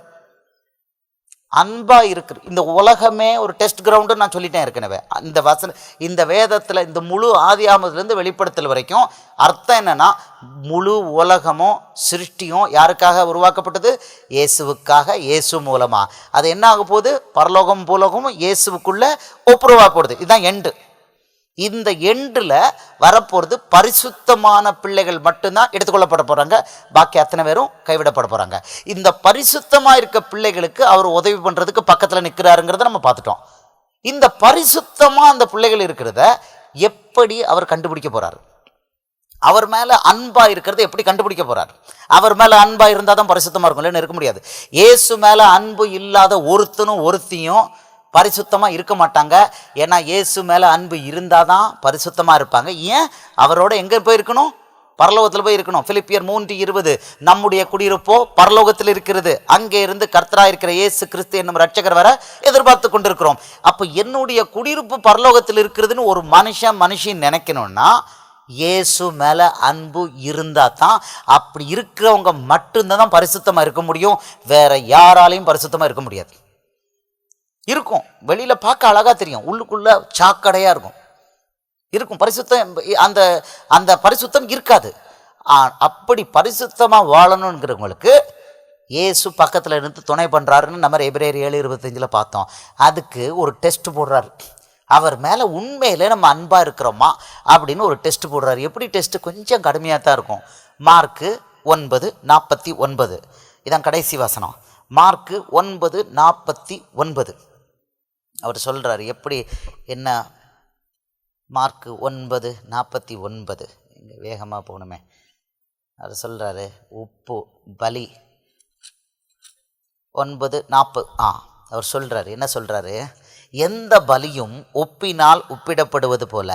அன்பா இருக்கு. இந்த உலகமே ஒரு டெஸ்ட் கிரவுண்டு நான் சொல்லிட்டேன் ஏற்கனவே. இந்த வேதத்தில் இந்த முழு ஆதியாகமத்திலிருந்து வெளிப்படுத்தல் வரைக்கும் அர்த்தம் என்னன்னா, முழு உலகமும் சிருஷ்டியும் யாருக்காக உருவாக்கப்பட்டது? இயேசுவுக்காக, இயேசு மூலமா. அது என்ன ஆக போகுது? பரலோகம் பூலோகமும் இயேசுவுக்குள்ள ஒப்புரவாக்கப்படுது. இதுதான் எண்டு. இந்த எண்டில் வரப்போகிறது பரிசுத்தமான பிள்ளைகள் மட்டும்தான் எடுத்துக்கொள்ளப்பட போகிறாங்க. பாக்கி அத்தனை பேரும் கைவிடப்பட போகிறாங்க. இந்த பரிசுத்தமாக இருக்க பிள்ளைகளுக்கு அவர் உதவி பண்ணுறதுக்கு பக்கத்தில் நிற்கிறாருங்கிறத நம்ம பார்த்துட்டோம். இந்த பரிசுத்தமாக அந்த பிள்ளைகள் இருக்கிறத எப்படி அவர் கண்டுபிடிக்க போகிறார்? அவர் மேலே அன்பாக இருக்கிறத எப்படி கண்டுபிடிக்க போகிறார்? அவர் மேலே அன்பாக இருந்தால் தான் பரிசுத்தமாக இருக்கும், இல்லைன்னு இருக்க முடியாது. இயேசு மேலே அன்பு இல்லாத ஒருத்தனும் ஒருத்தியும் பரிசுத்தமாக இருக்க மாட்டாங்க. ஏன்னா இயேசு மேலே அன்பு இருந்தால் தான் பரிசுத்தமாக இருப்பாங்க. ஏன்? அவரோட எங்கே போய் இருக்கணும்? பரலோகத்தில் போய் இருக்கணும். பிலிப்பியர் 3:20 நம்முடைய குடியிருப்போ பரலோகத்தில் இருக்கிறது, அங்கே இருந்து கர்த்தராக இருக்கிற இயேசு கிறிஸ்து என்னும் ரட்சகர் வர எதிர்பார்த்து கொண்டிருக்கிறோம். அப்போ என்னுடைய குடியிருப்பு பரலோகத்தில் இருக்கிறதுன்னு ஒரு மனுஷன் நினைக்கணும்னா இயேசு மேலே அன்பு இருந்தால் தான். அப்படி இருக்கிறவங்க மட்டும்தான் பரிசுத்தமாக இருக்க முடியும். வேற யாராலையும் பரிசுத்தமாக இருக்க முடியாது. இருக்கும், வெளியில் பார்க்க அழகாக தெரியும், உள்ளுக்குள்ளே சாக்கடையாக இருக்கும் பரிசுத்தம். அந்த பரிசுத்தம் இருக்காது. அப்படி பரிசுத்தமாக வாழணுங்கிறவங்களுக்கு இயேசு பக்கத்தில் இருந்து துணை பண்ணுறாருன்னு நம்ம எபிரேயர் 7:25 பார்த்தோம். அதுக்கு ஒரு டெஸ்ட் போடுறாரு. அவர் மேலே உண்மையிலே நம்ம அன்பாக இருக்கிறோமா அப்படின்னு ஒரு டெஸ்ட் போடுறாரு. எப்படி டெஸ்ட்டு? கொஞ்சம் கடுமையாக தான் இருக்கும். மார்க்கு 9:49 இதான் கடைசி வசனம். மார்க்கு 9:49 அவர் சொல்கிறார். எப்படி என்ன? மார்க்கு 9:49 இங்கே வேகமாக போகணுமே. அவர் சொல்கிறாரு, உப்பு பலி 9:40 அவர் சொல்கிறாரு, என்ன சொல்கிறாரு? எந்த பலியும் உப்பினால் உப்பிடப்படுவது போல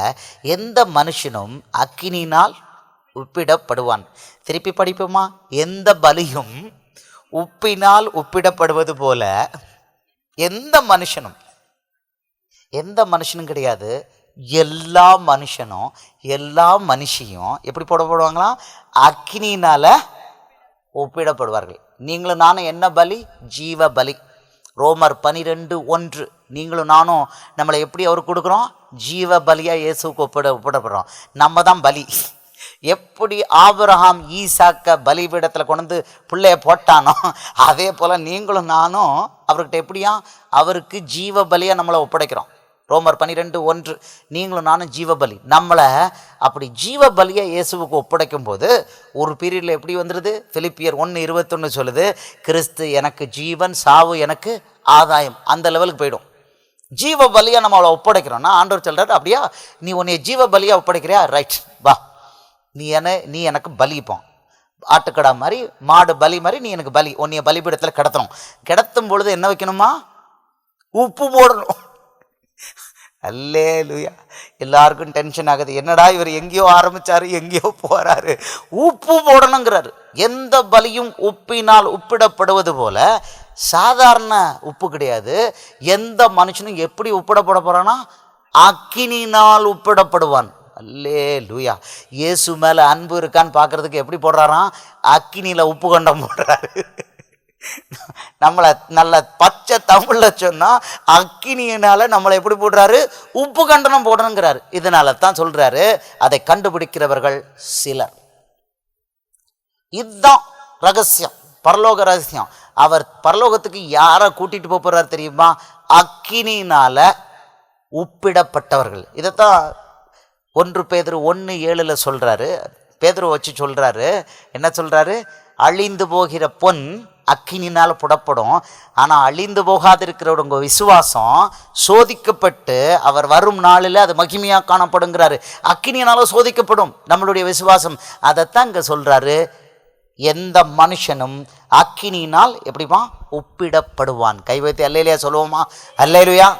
எந்த மனுஷனும் அக்கினினால் உப்பிடப்படுவான். திருப்பி படிப்போமா? எந்த பலியும் உப்பினால் உப்பிடப்படுவது போல எந்த மனுஷனும் கிடையாது, எல்லா மனுஷனும் எல்லா மனுஷியும் எப்படி போடப்படுவாங்களாம்? அக்கினியினால ஒப்பிடப்படுவார்கள். நீங்களும் நானும் என்ன பலி? ஜீவ பலி. ரோமர் 12:1 நீங்களும் நானும் நம்மளை எப்படி அவருக்கு கொடுக்குறோம்? ஜீவ பலியாக இயேசுக்கு ஒப்பிடப்படுறோம். நம்ம தான் பலி. எப்படி ஆபிரகாம் ஈசாக்க பலிபீடத்தில் கொண்டு பிள்ளைய போட்டானோ அதே போல் நீங்களும் நானும் அவர்கிட்ட எப்படியா அவருக்கு ஜீவ பலியாக நம்மளை ஒப்படைக்கிறோம். ரோமர் 12:1 நீங்களும் நானும் ஜீவபலி. நம்மளை அப்படி ஜீவ பலியாக இயேசுவுக்கு ஒப்படைக்கும் போது ஒரு பீரியடில் எப்படி வந்துடுது? பிலிப்பியர் 1:21 சொல்லுது, கிறிஸ்து எனக்கு ஜீவன், சாவு எனக்கு ஆதாயம். அந்த லெவலுக்கு போயிடும். ஜீவ பலியாக நம்மளை ஒப்படைக்கிறோன்னா ஆண்டவர் சொல்கிறார், அப்படியா நீ உன்னை ஜீவ பலியாக ஒப்படைக்கிறியா? ரைட், வா, நீ எனக்கு பலிப்போம். ஆட்டுக்கடா மாதிரி, மாடு பலி மாதிரி நீ எனக்கு பலி. உன்னைய பலிபீடத்தில் கிடத்தணும். கிடத்தும் பொழுது என்ன வைக்கணுமா? உப்பு போடணும். அல்லேலூயா. எல்லாருக்கும் டென்ஷன் ஆகுது, என்னடா இவர் எங்கேயோ ஆரம்பிச்சாரு எங்கேயோ போறாரு. உப்பு போடணுங்கிறாரு. எந்த பலியும் உப்பினால் உப்பிடப்படுவது போல சாதாரண உப்பு கிடையாது. எந்த மனுஷனும் எப்படி உப்பிடப்பட போறானா? அக்கினினால் உப்பிடப்படுவான். அல்லேலூயா. இயேசு மேலே அன்பு இருக்கான்னு பார்க்கறதுக்கு எப்படி போடுறாராம்? அக்கினியில் உப்பு கண்டம் போடுறாரு. நம்மளை நல்ல பச்சை தமிழில் சொன்னால் அக்கினியினால நம்மளை எப்படி போடுறாரு? உப்பு கண்டனம் போடணுங்கிறாரு. இதனால தான் சொல்றாரு, அதை கண்டுபிடிக்கிறவர்கள் சிலர். இதுதான் ரகசியம், பரலோக ரகசியம். அவர் பரலோகத்துக்கு யாரை கூட்டிட்டு போறாரு தெரியுமா? அக்கினியினால உப்பிடப்பட்டவர்கள். இதைத்தான் 1 பேதுரு 1:7 சொல்றாரு. பேதுரு வச்சு சொல்றாரு, என்ன சொல்றாரு? அழிந்து போகிற பொன் அக்கினினால் புடப்படும், ஆனால் அழிந்து போகாதிருக்கிறவங்க விசுவாசம் சோதிக்கப்பட்டு அவர் வரும் நாளில் அது மகிமையாக காணப்படுங்கிறாரு. அக்கினியினால சோதிக்கப்படும் நம்மளுடைய விசுவாசம். அதைத்தான் இங்கே சொல்றாரு, எந்த மனுஷனும் அக்கினியினால் எப்படிமா ஒப்பிடப்படுவான். கை வைத்து அல்லேலூயா சொல்லுவோமா? அல்லேலூயா.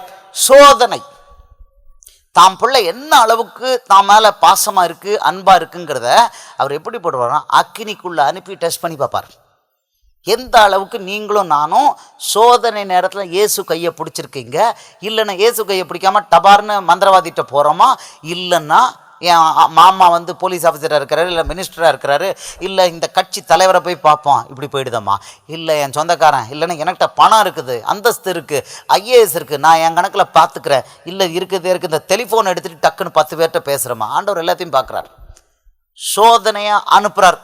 சோதனை. தாம் பிள்ளை என்ன அளவுக்கு தாம் மேலே பாசமாக இருக்குது, அன்பாக இருக்குங்கிறத அவர் எப்படி போடுவார்னா அக்கினிக்குள்ளே அனுப்பி டெஸ்ட் பண்ணி பார்ப்பார். எந்த அளவுக்கு நீங்களும் நானும் சோதனை நேரத்தில் இயேசு கையை பிடிச்சிருக்கீங்க, இல்லைன்னா இயேசு கையை பிடிக்காம டபார்னு மந்திரவாதிட்ட போகிறோமா, இல்லைன்னா என் மாமா வந்து போலீஸ் ஆஃபீஸராக இருக்கிறாரு, இல்லை மினிஸ்டராக இருக்கிறாரு, இல்லை இந்த கட்சி தலைவரை போய் பார்ப்போம், இப்படி போயிடுதம்மா. இல்லை என் சொந்தக்காரன், இல்லைன்னா எனக்கிட்ட பணம் இருக்குது, அந்தஸ்து இருக்குது, ஐஏஎஸ் இருக்குது, நான் என் கணக்கில் பார்த்துக்கிறேன், இல்லை இருக்குது இந்த டெலிஃபோன் எடுத்துகிட்டு டக்குன்னு 10 பேர்கிட்ட பேசுகிறேம்மா. ஆண்டவர் எல்லாத்தையும் பார்க்குறாரு, சோதனையாக அனுப்புகிறார்.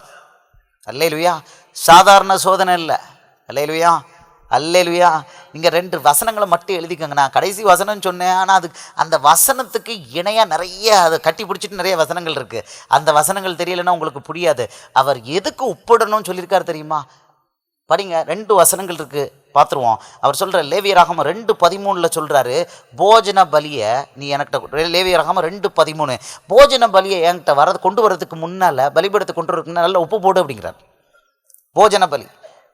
அல்லேலூயா. சாதாரண சோதனை இல்லை. அல்லேலூயா, அல்லேலூயா. நீங்கள் 2 வசனங்களை மட்டும் எழுதிக்கோங்க. நான் கடைசி வசனம் சொன்னேன், ஆனால் அது அந்த வசனத்துக்கு இணையாக நிறைய அதை கட்டி பிடிச்சிட்டு நிறைய வசனங்கள் இருக்குது. அந்த வசனங்கள் தெரியலைன்னா உங்களுக்கு புரியாது. அவர் எதுக்கு ஒப்பிடணும்னு சொல்லியிருக்காரு தெரியுமா? படிங்க, 2 வசனங்கள் இருக்குது, பார்த்துருவோம். அவர் சொல்கிற லேவியராகமம் 2:13 சொல்கிறாரு, போஜன பலியை நீ என்கிட்ட, லேவியராகமம் 2:13, போஜன பலியை என்கிட்ட கொண்டு வரதுக்கு முன்னால், பலிபீடத்தை கொண்டு வரதுக்கு முன்னால் நல்லா உப்பு போடு அப்படிங்கிறார். போஜன பலி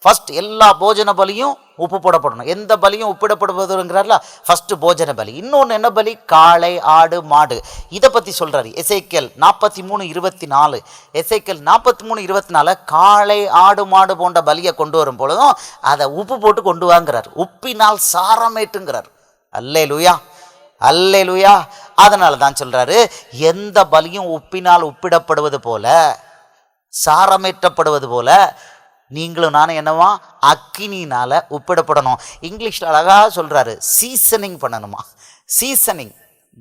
ஃபஸ்ட், எல்லா போஜன பலியும் உப்பு போடப்படணும். எந்த பலியும் உப்பிடப்படுவதுங்கிறார்ல, ஃபஸ்ட்டு போஜன பலி. இன்னொன்று என்ன பலி? காளை, ஆடு, மாடு. இதை பற்றி சொல்கிறாரு எசேக்கியேல் 43:24. எசேக்கியேல் 43:24 காளை, ஆடு, மாடு போன்ற பலியை கொண்டு வரும் பொழுதும் அதை உப்பு போட்டு கொண்டு வாங்கிறார். உப்பினால் சாரமேட்டுங்கிறார். அல்லேலூயா, அல்லேலூயா. அதனால தான் சொல்கிறாரு, எந்த பலியும் உப்பினால் உப்பிடப்படுவது போல, சாரமேற்றப்படுவது போல நீங்களும் நானும் என்னவா? அக்கினினால் உப்பிடப்படணும். இங்கிலீஷில் அழகாக சொல்கிறாரு, சீசனிங் பண்ணணுமா. சீசனிங்,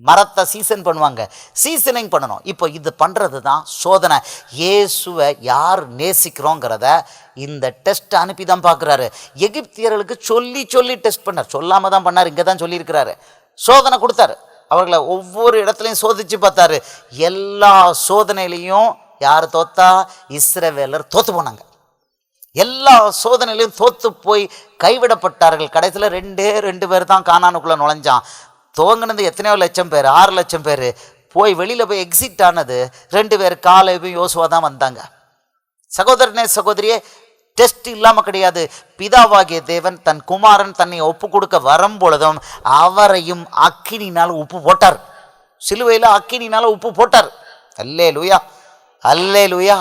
மரத்தை சீசன் பண்ணுவாங்க, சீசனிங் பண்ணணும். இப்போ இது பண்ணுறது தான் சோதனை. இயேசுவை யார் நேசிக்கிறோங்கிறத இந்த டெஸ்ட் அனுப்பி தான் பார்க்குறாரு. எகிப்தியர்களுக்கு சொல்லி சொல்லி டெஸ்ட் பண்ணார், சொல்லாமல் தான் பண்ணார். இங்கே தான் சொல்லியிருக்கிறாரு. சோதனை கொடுத்தாரு, அவர்களை ஒவ்வொரு இடத்துலையும் சோதித்து பார்த்தாரு. எல்லா சோதனையிலையும் யார் தோத்தா? இஸ்ரவேலர் தோற்று போனாங்க. எல்லா சோதனையிலையும் தோற்று போய் கைவிடப்பட்டார்கள். கடைசியில் 2 பேர் தான் கானானுக்குள்ளே நுழைஞ்சான். துவங்கினது எத்தனையோ லட்சம் பேர், 6 லட்சம் பேர். போய் வெளியில் போய் எக்ஸிட் ஆனது 2 பேர், காலேபும் யோசுவா தான் வந்தாங்க. சகோதரனே சகோதரியே, டெஸ்ட் இல்லாமல் கிடையாது. பிதாவாகிய தேவன் தன் குமாரன் தன்னை ஒப்பு கொடுக்க வரும் பொழுதும் அவரையும் அக்கினினால் உப்பு போட்டார். சிலுவையில் அக்கினினால் உப்பு போட்டார். அல்லேலூயா, அல்லேலூயா.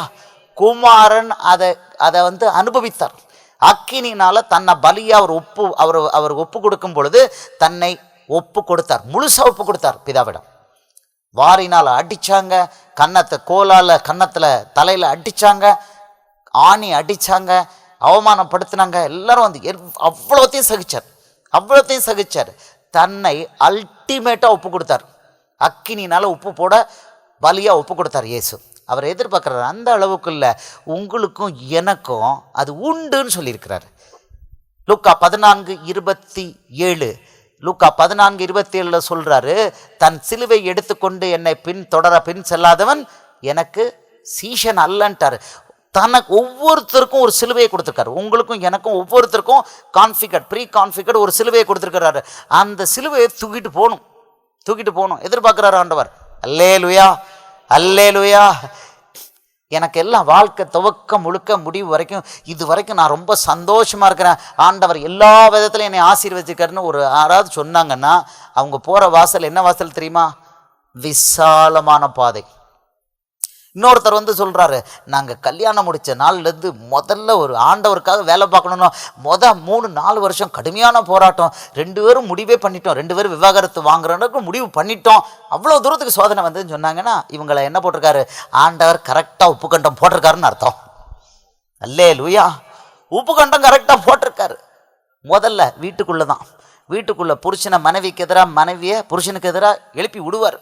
குமாரன் அதை அனுபவித்தார். அக்கினினால் தன்னை பலியாக அவர் ஒப்பு கொடுக்கும் பொழுது தன்னை ஒப்பு கொடுத்தார், முழுசாக ஒப்பு கொடுத்தார் பிதாவிடம். வாரினால் அடித்தாங்க, கோலால் கன்னத்தில் தலையில் அடித்தாங்க, ஆணி அடித்தாங்க, அவமானப்படுத்தினாங்க. எல்லாரும் அவ்வளோத்தையும் சகிச்சார், அவ்வளோத்தையும் சகிச்சார். தன்னை அல்டிமேட்டாக ஒப்பு கொடுத்தார். அக்கினினால் உப்பு போட பலியாக ஒப்பு கொடுத்தார் இயேசு. அவர் எதிர்பார்க்குறாரு அந்த அளவுக்குள்ள உங்களுக்கும் எனக்கும் அது உண்டுன்னு சொல்லியிருக்கிறார். லூக்கா 14:27, லூக்கா 14:27 சொல்கிறாரு, தன் சிலுவை எடுத்துக்கொண்டு என்னை பின் செல்லாதவன் எனக்கு சீஷன் அல்லன்ட்டார். தனக்கு ஒவ்வொருத்தருக்கும் ஒரு சிலுவையை கொடுத்துருக்காரு. உங்களுக்கும் எனக்கும் ஒவ்வொருத்தருக்கும் ப்ரீ கான்ஃபிகர்ட் ஒரு சிலுவையை கொடுத்துருக்கிறாரு. அந்த சிலுவையை தூக்கிட்டு போகணும் எதிர்பார்க்குறாரு ஆண்டவர். அல்லேலூயா, அல்லேலூயா. எனக்கு எல்லாம் வாழ்க்கை துவக்க முழுக்க முடிவு வரைக்கும் இது வரைக்கும் நான் ரொம்ப சந்தோஷமாக இருக்கிறேன். ஆண்டவர் எல்லா விதத்துலையும் என்னை ஆசீர்வதிக்காருன்னு யாராவது சொன்னாங்கன்னா அவங்க போகிற வாசல் என்ன வாசல் தெரியுமா? விசாலமான பாதை. இன்னொருத்தர் சொல்கிறாரு, நாங்கள் கல்யாணம் முடித்த நாள்லேருந்து முதல்ல ஒரு ஆண்டவருக்காக வேலை பார்க்கணுன்னா 3-4 வருஷம் கடுமையான போராட்டம். 2 பேரும் முடிவே பண்ணிட்டோம், 2 பேரும் விவாகரத்து வாங்குறதுக்கு முடிவு பண்ணிட்டோம். அவ்வளோ தூரத்துக்கு சோதனை வந்துன்னு சொன்னாங்கன்னா இவங்களை என்ன போட்டிருக்காரு? ஆண்டவர் கரெக்டாக உப்பு கண்டம் போட்டிருக்காருன்னு அர்த்தம். அல்லேலூயா. உப்பு கண்டம் கரெக்டாக போட்டிருக்காரு. முதல்ல வீட்டுக்குள்ளே புருஷனை மனைவிக்கு எதிராக, மனைவியை புருஷனுக்கு எதிராக எழுப்பி விடுவார்.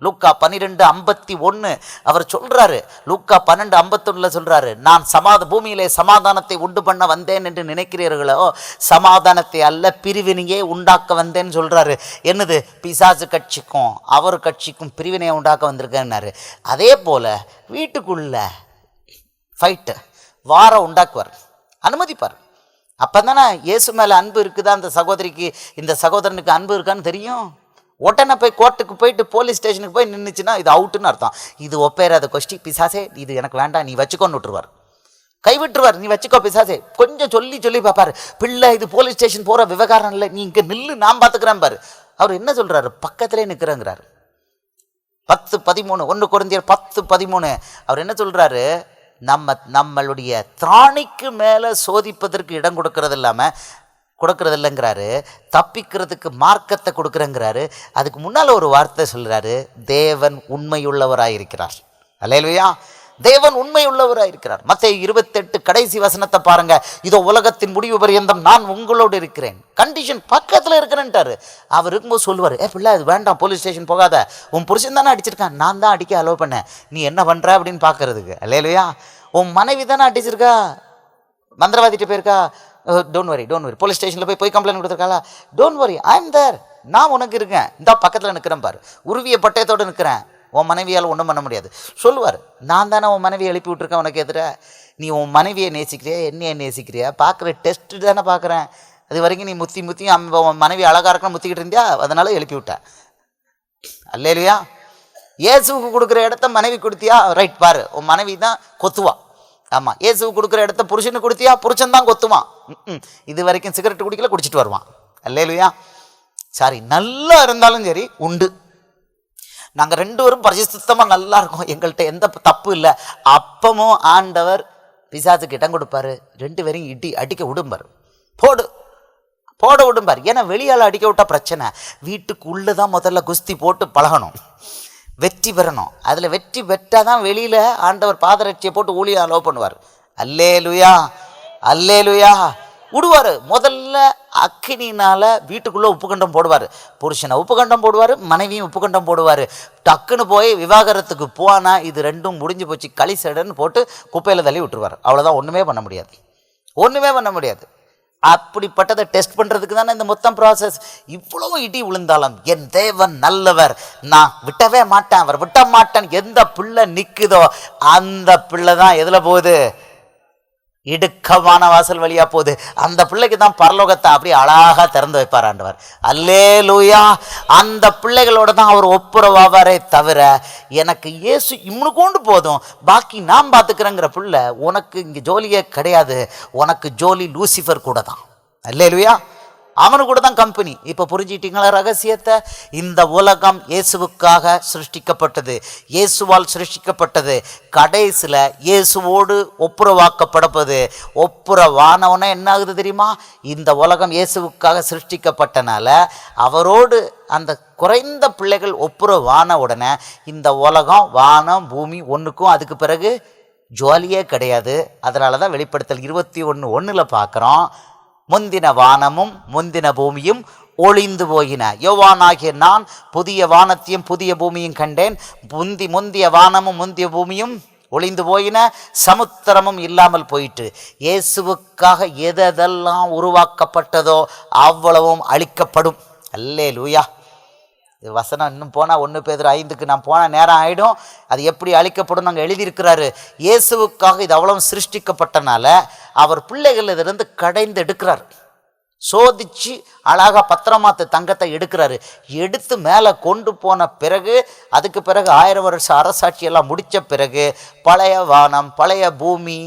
லூக்கா 12:51 அவர் சொல்றாரு. லூக்கா 12:51 சொல்றாரு, நான் பூமியிலே சமாதானத்தை உண்டு பண்ண வந்தேன் என்று நினைக்கிறீர்களோ, சமாதானத்தை அல்ல பிரிவினையே உண்டாக்க வந்தேன்னு சொல்றாரு. என்னது? பிசாசு கட்சிக்கும் அவர் கட்சிக்கும் பிரிவினையை உண்டாக்க வந்திருக்கேன்னாரு. அதே போல வீட்டுக்குள்ள ஃபைட்டு வார உண்டாக்குவார், அனுமதிப்பார். அப்போ தானே இயேசு மேலே அன்பு இருக்குதா அந்த சகோதரிக்கு, இந்த சகோதரனுக்கு அன்பு இருக்கான்னு தெரியும். உடனே போய் கோர்ட்டுக்கு போயிட்டு போலீஸ் ஸ்டேஷனுக்கு போய் நின்றுச்சுன்னா இது அவுட்டுன்னு அர்த்தம். இது ஒப்பேறாத கொஸ்டி, பிசாசே இது எனக்கு வேண்டாம் நீ வச்சுக்கோன்னு விட்டுருவார், கைவிட்டுருவார். நீ வச்சுக்கோ பிசாசே. கொஞ்சம் சொல்லி பார்ப்பார், பிள்ளை இது போலீஸ் ஸ்டேஷன் போகிற விவகாரம் இல்லை, நீ இங்கே நில்லு நான் பார்த்துக்கிறேன் பாரு. அவர் என்ன சொல்கிறாரு? பக்கத்திலே நிற்கிறேங்கிறாரு. 10:13 1 கொரிந்தியர் 10:13 அவர் என்ன சொல்கிறாரு? நம்மளுடைய திராணிக்கு மேலே சோதிப்பதற்கு இடம் கொடுக்கறது இல்லாமல் கொடுக்கறது இல்லைங்கிறாரு, தப்பிக்கிறதுக்கு மார்க்கத்தை கொடுக்குறேங்கிறாரு. அதுக்கு முன்னால் ஒரு வார்த்தை சொல்கிறாரு, தேவன் உண்மையுள்ளவராயிருக்கிறார். அல்லேலூயா. தேவன் உண்மையுள்ளவராயிருக்கிறார். மத்தேயு 28 கடைசி வசனத்தை பாருங்க. இதோ உலகத்தின் முடிவு பரியந்தம் நான் உங்களோடு இருக்கிறேன். கண்டிஷன் பக்கத்தில் இருக்கிறேன்ட்டாரு. அவர் இருக்கும்போது சொல்லுவார், பிள்ளை அது வேண்டாம், போலீஸ் ஸ்டேஷன் போகாத, உன் புருஷன் தானே அடிச்சிருக்கான், நான் தான் அடிக்க அலோவ் பண்ணேன், நீ என்ன பண்ணுற அப்படின்னு பார்க்கறதுக்கு. அல்லேலூயா. உன் மனைவி தானே அடிச்சிருக்கா, மந்திரவாதிட்டு போயிருக்கா, டோன்ட் வரி போலீஸ் ஸ்டேஷனில் போய் complaint கொடுத்துருக்காளா, don't worry, I am there, நான் உனக்கு இருக்கேன், இந்த பக்கத்தில் நிற்கிறேன் பாரு, உருவிய பட்டயத்தோடு நிற்கிறேன், உன் மனைவியால் ஒன்றும் பண்ண முடியாது. சொல்லுவார், நான் தானே உன் மனைவியை எழுப்பி விட்டுருக்கேன் உனக்கு எதிர, நீ உன் மனைவியை நேசிக்கிறியா என்னையை நேசிக்கிறியா பார்க்குற டெஸ்ட்டு தானே பார்க்குறேன், அது வரைக்கும் நீ முத்தி உன் மனைவி அழகாக இருக்கணும் முத்திக்கிட்டு இருந்தியா, அதனால எழுப்பி விட்டேன். அல்லேலூயா. இயேசுவுக்கு கொடுக்குற இடத்த மனைவி கொடுத்தியா, ரைட் பாரு, உன் மனைவி தான் கொத்துவா. ஆமாம், இயேசுவுக்கு கொடுக்குற இடத்த புருஷனுக்கு கொடுத்தியா, புருஷன் தான் கொத்துவான். இது வரைக்கும் சிகரெட் குடிக்கல, குடிச்சிட்டு வருவான். அல்லேலூயா. சாரி, நல்லா இருந்தாலும் சரி உண்டு, நாங்கள் 2 பேரும் பரிசுத்தமாக நல்லா இருக்கோம், எங்கள்கிட்ட எந்த தப்பு இல்லை, அப்பமும் ஆண்டவர் பிசாசுக்கு இடம் கொடுப்பாரு, 2 பேரையும் அடிக்க விடும்பார், போட விடும்பார். ஏன்னா வெளியால் அடிக்க விட்டா பிரச்சனை, வீட்டுக்கு உள்ளே தான் முதல்ல குஸ்தி போட்டு பழகணும், வெற்றி பெறணும். அதில் வெற்றி பெற்றால் தான் வெளியில் ஆண்டவர் பாதரட்சியை போட்டு ஊழியம் அலோவ் பண்ணுவார். அல்லேலூயா, அல்லேலூயா. விடுவார். முதல்ல அக்கினினால் வீட்டுக்குள்ளே உப்புக்கண்டம் போடுவார், புருஷனை உப்புக்கண்டம் போடுவார், மனைவியும் உப்புக்கண்டம் போடுவார். டக்குன்னு போய் விவாகரத்துக்கு போனால் இது 2ம் முடிஞ்சு போச்சு, களிசடன்னு போட்டு குப்பையில் தள்ளி விட்டுருவார். அவ்வளோதான், ஒன்றுமே பண்ண முடியாது. அப்படிப்பட்டதை டெஸ்ட் பண்ணுறதுக்கு தானே இந்த மொத்தம் ப்ராசஸ். இவ்வளவு இடி விழுந்தாலும் என் தேவன் நல்லவர், நான் விட்டவே மாட்டேன், அவர் விட்ட மாட்டேன். எந்த பிள்ளை நிற்குதோ அந்த பிள்ளை தான் எதில் போகுது, இடுக்கமான வாசல் வழியா போகுது. அந்த பிள்ளைக்கு தான் பரலோகத்தை அப்படியே அழகாக திறந்து வைப்பார் ஆண்டவர். அல்லேலூயா. அந்த பிள்ளைகளோட தான் அவர் ஒப்புரவாவாரே தவிர, எனக்கு இயேசு இம்முனுக்கொண்டு போதும் பாக்கி நான் பார்த்துக்கிறேங்கிற பிள்ளை உனக்கு இங்கே ஜோலியே கிடையாது. உனக்கு ஜோலி லூசிஃபர் கூட தான். அல்லேலூயா. அவனு கூட தான் கம்பெனி. இப்போ புரிஞ்சுக்கிட்டீங்களா ரகசியத்தை? இந்த உலகம் இயேசுவுக்காக சிருஷ்டிக்கப்பட்டது, இயேசுவால் சிருஷ்டிக்கப்பட்டது. கடைசியில் இயேசுவோடு ஒப்புரவாக்கப்படுவது. ஒப்புரவானவனே என்ன ஆகுது தெரியுமா? இந்த உலகம் இயேசுவுக்காக சிருஷ்டிக்கப்பட்டனால அவரோடு அந்த குறைந்த பிள்ளைகள் ஒப்புரவான உடனே இந்த உலகம் வானம் பூமி ஒன்றுக்கும் அதுக்கு பிறகு ஜோலியே கிடையாது. அதனால தான் வெளிப்படுத்தல் 21:1 பார்க்குறோம், முந்தின வானமும் முந்தின பூமியும் ஒளிந்து போயின. யோவானாகிய நான் புதிய வானத்தையும் புதிய பூமியும் கண்டேன், முந்திய வானமும் முந்திய பூமியும் ஒளிந்து போயின, சமுத்திரமும் இல்லாமல் போயிட்டு. இயேசுவுக்காக எதெல்லாம் உருவாக்கப்பட்டதோ அவ்வளவும் அழிக்கப்படும். அல்லேலூயா. வசனம் இன்னும் போனால் 1 பேதுரு 5க்கு நான் போன நேரம் ஆகிடும். அது எப்படி அழிக்கப்படும் நாங்கள் எழுதியிருக்கிறாரு. இயேசுவுக்காக இது அவ்வளவு சிருஷ்டிக்கப்பட்டனால அவர் பிள்ளைகள் இதிலிருந்து கடைந்து எடுக்கிறார், சோதிச்சு அழகாக பத்திரமாத்து தங்கத்தை எடுக்கிறாரு. எடுத்து மேலே கொண்டு போன பிறகு அதுக்கு பிறகு 1000 வருஷ அரசாட்சியெல்லாம் முடித்த பிறகு பழைய வானம் பழைய பூமி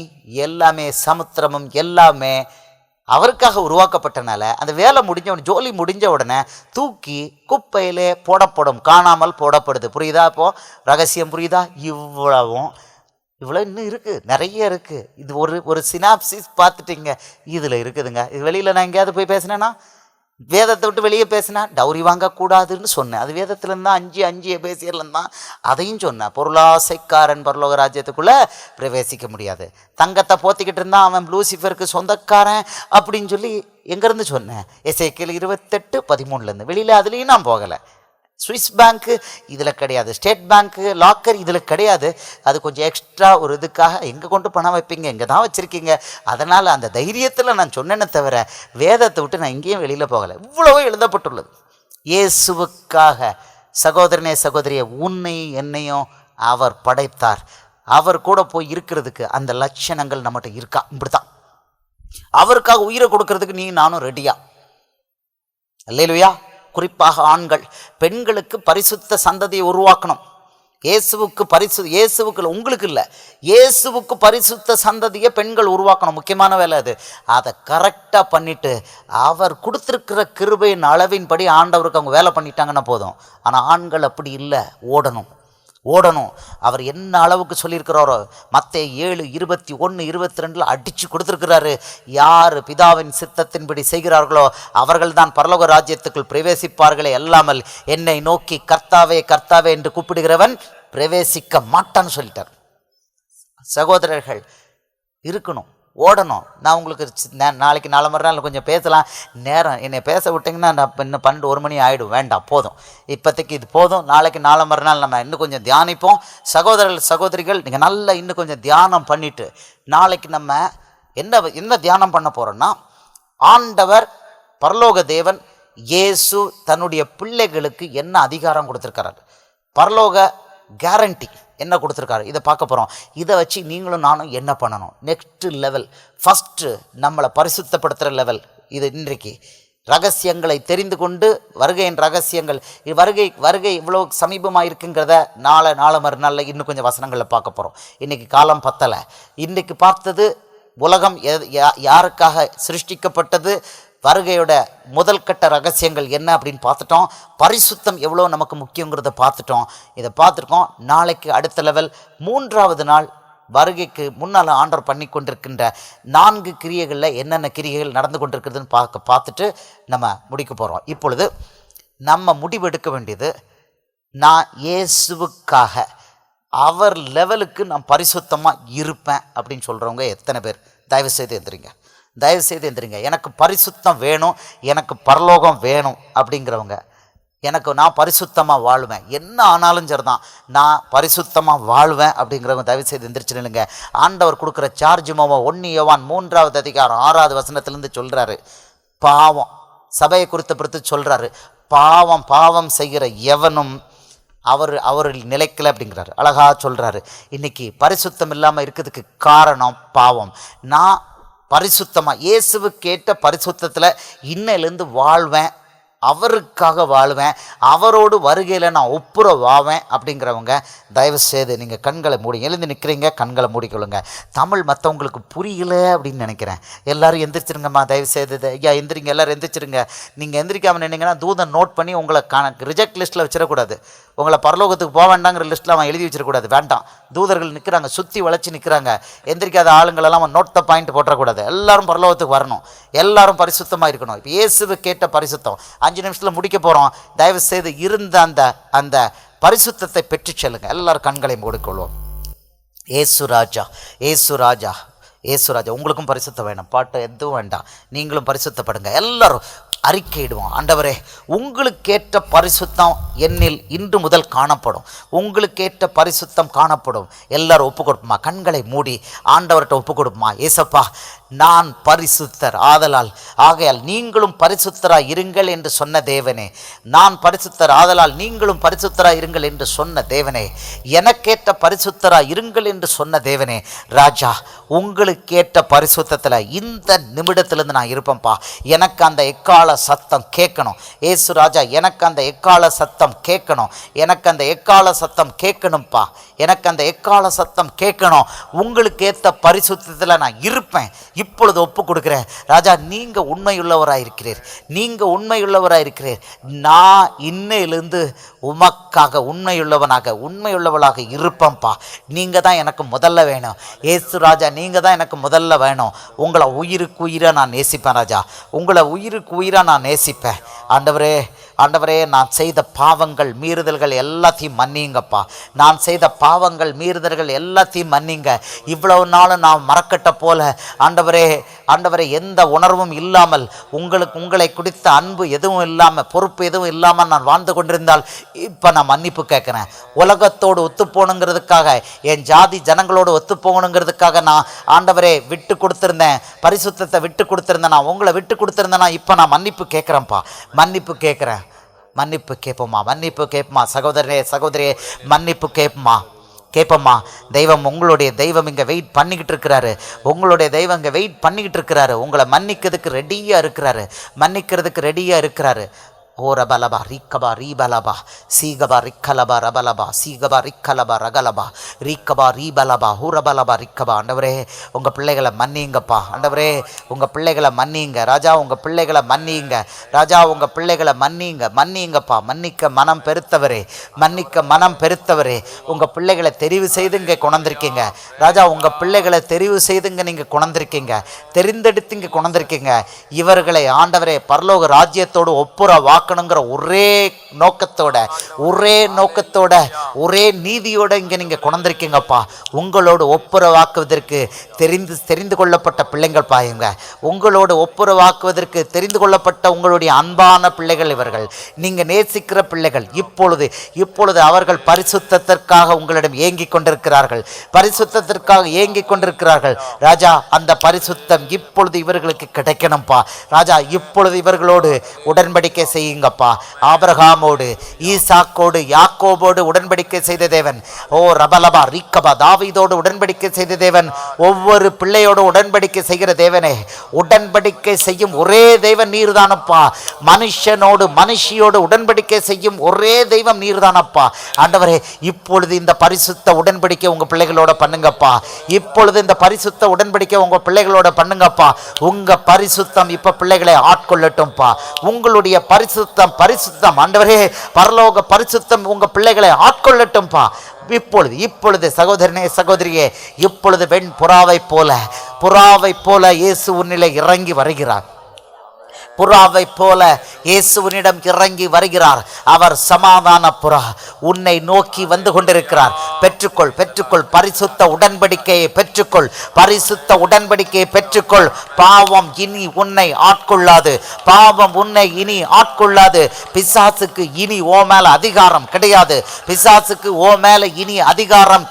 எல்லாமே சமுத்திரமும் எல்லாமே அவருக்காக உருவாக்கப்பட்டனால அந்த வேலை முடிஞ்ச ஜோலி முடிஞ்ச உடனே தூக்கி குப்பையிலே போடப்படும், காணாமல் போடப்படுது. புரியுதா? இப்போ ரகசியம் புரியுதா? இவ்வளோ இன்னும் இருக்குது, நிறைய இருக்குது. இது ஒரு சினாப்சிஸ் பார்த்துட்டீங்க, இதில் இருக்குதுங்க. இது வெளியில் நான் எங்கேயாவது போய் பேசினேன்னா, வேதத்தை விட்டு வெளியே பேசினா டவுரி வாங்கக்கூடாதுன்னு சொன்னேன். அது வேதத்துலேருந்து தான் 5 எபேசியர்லேருந்து தான் அதையும் சொன்னேன். பொருளாசைக்காரன் பரலோக ராஜ்யத்துக்குள்ளே பிரவேசிக்க முடியாது. தங்கத்தை போத்திக்கிட்டு இருந்தான் அவன் லூசிஃபருக்கு சொந்தக்காரன் அப்படின்னு சொல்லி எங்கேருந்து சொன்னேன்? எசேக்கியேல் 28:13 வெளியில். அதுலேயும் நான் போகலை. ஸ்விஸ் பேங்க்கு இதில் கிடையாது, ஸ்டேட் பேங்க்கு லாக்கர் இதில் கிடையாது. அது கொஞ்சம் எக்ஸ்ட்ரா ஒரு இதுக்காக எங்கே கொண்டு பணம் வைப்பீங்க, இங்கே தான் வச்சுருக்கீங்க. அதனால் அந்த தைரியத்தில் நான் சொன்னேன்னு தவிர வேதத்தை விட்டு நான் எங்கேயும் வெளியில் போகலை. இவ்வளவோ எழுதப்பட்டுள்ளது இயேசுவுக்காக. சகோதரனே சகோதரியை, உன்னை என்னையும் அவர் படைத்தார். அவர் கூட போய் இருக்கிறதுக்கு அந்த லட்சணங்கள் நம்மகிட்ட இருக்கா? இப்படி தான் அவருக்காக உயிரை கொடுக்கறதுக்கு நீ நானும் ரெடியா? அல்லேலூயா. குறிப்பாக ஆண்கள் பெண்களுக்கு பரிசுத்த சந்ததியை உருவாக்கணும். இயேசுவுக்கு உங்களுக்கு இல்லை, இயேசுவுக்கு பரிசுத்த சந்ததியை பெண்கள் உருவாக்கணும். முக்கியமான வேலை அது. அதை கரெக்டாக பண்ணிட்டு அவர் கொடுத்துருக்கிற கிருபையின் அளவின்படி ஆண்டவருக்கு அவங்க வேலை பண்ணிட்டாங்கன்னா போதும். ஆனால் ஆண்கள் அப்படி இல்லை, ஓடணும். ஓடணும். அவர் என்ன அளவுக்கு சொல்லியிருக்கிறாரோ மத்தேயு 7:21-22 அடித்து கொடுத்துருக்கிறாரு. யார் பிதாவின் சித்தத்தின்படி செய்கிறார்களோ அவர்கள் தான் பரலோக ராஜ்யத்துக்குள் பிரவேசிப்பார்களே அல்லாமல் என்னை நோக்கி கர்த்தாவே கர்த்தாவே என்று கூப்பிடுகிறவன் பிரவேசிக்க மாட்டான்னு சொல்லிட்டார். சகோதரர்கள் இருக்கணும், ஓடணும். நான் உங்களுக்கு நாளைக்கு 4 மறுநாள் கொஞ்சம் பேசலாம், நேரம் என்னை பேச விட்டிங்கன்னா நான் இன்னும் 12-1 மணி ஆகிடும். வேண்டாம், போதும், இப்போதைக்கு இது போதும். நாளைக்கு 4 மறுநாள் நம்ம இன்னும் கொஞ்சம் தியானிப்போம். சகோதரர்கள் சகோதரிகள், நீங்கள் நல்லா இன்னும் கொஞ்சம் தியானம் பண்ணிவிட்டு நாளைக்கு நம்ம என்ன தியானம் பண்ண போகிறோன்னா, ஆண்டவர் பரலோக தேவன் இயேசு தன்னுடைய பிள்ளைகளுக்கு என்ன அதிகாரம் கொடுத்துருக்கிறார், பரலோக கேரண்டி என்ன கொடுத்துருக்காரு, இதை பார்க்க போகிறோம். இதை வச்சு நீங்களும் நானும் என்ன பண்ணணும், நெக்ஸ்ட் லெவல், ஃபஸ்ட்டு நம்மளை பரிசுத்தப்படுத்துகிற லெவல் இது. இன்றைக்கு ரகசியங்களை தெரிந்து கொண்டு வருகையின் ரகசியங்கள், வருகை இவ்வளோ சமீபமாக இருக்குங்கிறத நாளை மறுநாளில் இன்னும் கொஞ்சம் வசனங்களில் பார்க்க போகிறோம். இன்றைக்கி காலம் பத்தலை. இன்றைக்கு பார்த்தது உலகம் யாருக்காக சிருஷ்டிக்கப்பட்டது, வருகையோட முதல் கட்ட ரகசியங்கள் என்ன அப்படின்னு பார்த்துட்டோம். பரிசுத்தம் எவ்வளோ நமக்கு முக்கியங்கிறத பார்த்துட்டோம். இதை பார்த்துருக்கோம். நாளைக்கு அடுத்த லெவல் 3வது நாள் வருகைக்கு முன்னால் ஆண்டவர் பண்ணி கொண்டிருக்கின்ற 4 கிரியைகளில் என்னென்ன கிரியைகள் நடந்து கொண்டிருக்கிறதுன்னு பார்த்துட்டு நம்ம முடிக்க போகிறோம். இப்பொழுது நம்ம முடிவெடுக்க வேண்டியது, நான் இயேசுவுக்காக அவர் லெவலுக்கு நான் பரிசுத்தமாக இருப்பேன் அப்படின்னு சொல்கிறவங்க எத்தனை பேர்? தயவுசெய்து எந்திரிங்க. எனக்கு பரிசுத்தம் வேணும், எனக்கு பரலோகம் வேணும் அப்படிங்கிறவங்க, நான் பரிசுத்தமாக வாழ்வேன், என்ன ஆனாலும் சரிதான், நான் பரிசுத்தமாக வாழ்வேன் அப்படிங்கிறவங்க தயவுசெய்து எந்திரிச்சு நில்லுங்க. ஆண்டவர் கொடுக்குற சார்ஜ் மோவோ 1 யோவான் 3வது அதிகாரம் 6வது வசனத்திலேருந்து சொல்கிறாரு. பாவம், சபையை குறித்து சொல்கிறாரு, பாவம் செய்கிற எவனும் அவரில் நிலைக்கலை அப்படிங்கிறாரு. அழகாக சொல்கிறாரு. இன்றைக்கி பரிசுத்தம் இல்லாமல் இருக்கிறதுக்கு காரணம் பாவம். நான் பரிசுத்தமாக இயேசுவுக்கேற்ற பரிசுத்தத்தில் இன்னையிலேருந்து வாழ்வேன், அவருக்காக வாழ்வேன், அவரோடு வருகையில் நான் ஒப்புரவாவேன் அப்படிங்கிறவங்க தயவு செய்து நீங்கள் கண்களை மூடி எழுந்து நிற்கிறீங்க, கண்களை மூடிக்கொள்ளுங்க. தமிழ் மற்றவங்களுக்கு புரியல அப்படின்னு நினைக்கிறேன். எல்லோரும் எந்திரிச்சிருங்கம்மா, தயவு செய்து ஐயா எந்திரிங்க, எல்லோரும் எந்திரிச்சிருங்க. நீங்கள் எந்திரிக்காமல் நின்னீங்கன்னா தூதன் நோட் பண்ணி உங்களை ரிஜெக்ட் லிஸ்ட்டில் வச்சிடக்கூடாது, உங்களை பரலோகத்துக்கு போக வேண்டாங்கிற லிஸ்ட்டில் அவன் எழுதி வச்சிடக்கூடாது. வேண்டாம், தூதர்கள் நிற்கிறாங்க, சுற்றி வளைச்சி நிற்கிறாங்க. எந்திரிக்காத ஆளுங்களெல்லாம் அவன் நோட் த பாயிண்ட் போட்டுறக்கூடாது. எல்லாரும் பரலோகத்துக்கு வரணும், எல்லாரும் பரிசுத்தமாக இருக்கணும். இப்போ இயேசுவு கேட்ட பரிசுத்தம் 5 நிமிஷத்தில் முடிக்க போகிறோம். தயவு செய்து இருந்த அந்த பரிசுத்தத்தை பெற்று செல்லுங்க. எல்லாரும் கண்களை மூடிக்கொள்வோம். ஏசு ராஜா, உங்களுக்கும் பரிசுத்தம் வேணும், பாட்டு எதுவும் வேண்டாம், நீங்களும் பரிசுத்தப்படுங்க. எல்லாரும் அறிக்கையிடுவோம். ஆண்டவரே, உங்களுக்கேற்ற பரிசுத்தம் என்னில் இன்று முதல் காணப்படும், உங்களுக்கேற்ற பரிசுத்தம் காணப்படும். எல்லாரும் ஒப்பு கொடுப்போமா? கண்களை மூடி ஆண்டவர்கிட்ட ஒப்பு கொடுப்போமா? ஏசப்பா, நான் பரிசுத்தர் ஆகையால் நீங்களும் பரிசுத்தராய் இருங்கள் என்று சொன்ன தேவனே, நான் பரிசுத்தர் ஆதலால் நீங்களும் பரிசுத்தராய் இருங்கள் என்று சொன்ன தேவனே, எனக்கேற்ற பரிசுத்தராய் இருங்கள் என்று சொன்ன தேவனே, ராஜா உங்களுக்கேற்ற பரிசுத்தத்தில் இந்த நிமிடத்திலிருந்து நான் இருப்பேன்ப்பா. எனக்கு அந்த எக்கால சத்தம் கேட்கணும். ஏசு ராஜா, எனக்கு அந்த எக்கால சத்தம் கேட்கணும், எனக்கு அந்த எக்கால சத்தம் கேட்கணும்ப்பா, எனக்கு அந்த எக்கால சத்தம் கேட்கணும். உங்களுக்கு ஏற்ற பரிசுத்தத்தில் நான் இருப்பேன். இப்பொழுது ஒப்பு கொடுக்குறேன் ராஜா, நீங்கள் உண்மையுள்ளவராயிருக்கிறீர், நான் இன்னையிலிருந்து உமக்காக உண்மையுள்ளவளாக இருப்பேன்ப்பா. நீங்கள் தான் எனக்கு முதல்ல வேணும். ஏசு ராஜா, நீங்கள் தான் எனக்கு முதல்ல வேணும். உங்களை உயிருக்கு உயிராக நான் நேசிப்பேன் ராஜா, உங்களை உயிருக்கு உயிராக நான் நேசிப்பேன். ஆண்டவரே, நான் செய்த பாவங்கள் மீறுதல்கள் எல்லாத்தையும் மன்னிங்கப்பா, நான் செய்த பாவங்கள் மீறுதல்கள் எல்லாத்தையும் மன்னிங்க. இவ்வளவு நாளும் நான் மறக்கட்ட போல ஆண்டவரே எந்த உணர்வும் இல்லாமல், உங்களை குறித்த அன்பு எதுவும் இல்லாமல், பொறுப்பு எதுவும் இல்லாமல் நான் வாழ்ந்து கொண்டிருந்தால் இப்போ நான் மன்னிப்பு கேட்குறேன். உலகத்தோடு ஒத்துப்போகணுங்கிறதுக்காக, என் ஜாதி ஜனங்களோடு ஒத்துப்போகணுங்கிறதுக்காக நான் ஆண்டவரே விட்டு கொடுத்துருந்தேன், பரிசுத்தத்தை விட்டு கொடுத்துருந்தேன், நான் உங்களை விட்டு கொடுத்துருந்தேன்னா இப்போ நான் மன்னிப்பு கேட்குறேன்ப்பா, மன்னிப்பு கேட்குறேன். மன்னிப்பு கேட்போமா சகோதரியே, மன்னிப்பு கேட்போமா. தெய்வம், உங்களுடைய தெய்வம் இங்கே வெயிட் பண்ணிக்கிட்டு இருக்கிறாரு, உங்களை மன்னிக்கிறதுக்கு ரெடியாக இருக்கிறாரு. ஓ ரபலபா ரீக்கபா ரீபலபா சீகபா ரிக்கலபா ரபலபா சீகபா ரிக்கலபா ரகலபா ரீக்கபா ரீபலபா ஹூரபலபா ரிக்கபா. ஆண்டவரே உங்கள் பிள்ளைகளை மன்னிங்கப்பா. ஆண்டவரே உங்கள் பிள்ளைகளை மன்னிங்க ராஜா. உங்கள் பிள்ளைகளை மன்னிங்க ராஜா. உங்கள் பிள்ளைகளை மன்னிங்கப்பா. மன்னிக்க மனம் பெருத்தவரே, மன்னிக்க மனம் பெருத்தவரே. உங்கள் பிள்ளைகளை தெரிவு செய்து இங்கே கொண்டிருக்கீங்க ராஜா. உங்கள் பிள்ளைகளை தெரிவு செய்துங்க நீங்கள் கொண்டிருக்கீங்க, தெரிந்தெடுத்து இங்கே கொண்டிருக்கீங்க. இவர்களை ஆண்டவரே பரலோக ராஜ்யத்தோடு ஒப்புர வாக்கணுங்கிற ஒரே நோக்கத்தோட ஒரே நீதியோட இங்க நீங்க கொண்டிருக்கீங்கப்பா. உங்களோடு ஒப்புரவாக்குவதற்கு தெரிந்து கொள்ளப்பட்ட பிள்ளைங்கள் பாயுங்க. உங்களோடு ஒப்புரவாக்குவதற்கு தெரிந்து கொள்ளப்பட்ட உங்களுடைய அன்பான பிள்ளைகள் இவர்கள். நீங்க நேசிக்கிற பிள்ளைகள். இப்பொழுது அவர்கள் பரிசுத்தத்திற்காக உங்களிடம் ஏங்கிக் கொண்டிருக்கிறார்கள், பரிசுத்தத்திற்காக ஏங்கிக் கொண்டிருக்கிறார்கள் ராஜா. அந்த பரிசுத்தம் இப்பொழுது இவர்களுக்கு கிடைக்கணும்ப்பா ராஜா. இப்பொழுது இவர்களோடு உடன்படிக்கை செய்யுங்கப்பா. ஆபிரகாமோடு, ஈசாக்கோடு, யாக்கோபோடு உடன்படிக்கை செய்த தேவன். ஓ ரபலபா ரீக்கபா தாவீதோடு உடன்படிக்கை செய்த தேவன். ஒவ்வொரு பிள்ளையோடு உடன்படிக்கை செய்கிற தேவனே, உடன்படிக்கை செய்யும் ஒரே தெய்வம் நீர்தானப்பா. மனுஷியோடு உடன்படிக்கை செய்யும் ஒரே தெய்வம் நீர்தானப்பா. ஆண்டவரே இப்பொழுது இந்த பரிசுத்த உடன்படிக்கை உங்க பிள்ளைகளோட பண்ணுங்கப்பா. இப்பொழுது இந்த பரிசுத்த உடன்படிக்கை உங்க பிள்ளைகளோட பண்ணுங்கப்பா. உங்க பரிசுத்தம் இப்ப பிள்ளைகளை ஆட்கொள்ளட்டும்பா. உங்களுடைய பரிசுத்தம் ஆண்டவரே பரலோக பரிசுத்தம் உங்க பிள்ளைகளை ஆட்கொள்ளட்டும்பா. இப்பொழுது சகோதரனே சகோதரியே, இப்பொழுது வெண் புறாவை போல இயேசு உன்னிலே இறங்கி வருகிறார். புறாவை போல இயேசுவினிடம் இறங்கி வருகிறார். அவர் சமாதான புறா உன்னை நோக்கி வந்து கொண்டிருக்கிறார். பெற்றுக்கொள் பரிசுத்த உடன்படிக்கையை பெற்றுக்கொள். பாவம் இனி உன்னை ஆட்கொள்ளாது. பிசாசுக்கு இனி ஓ மேல அதிகாரம்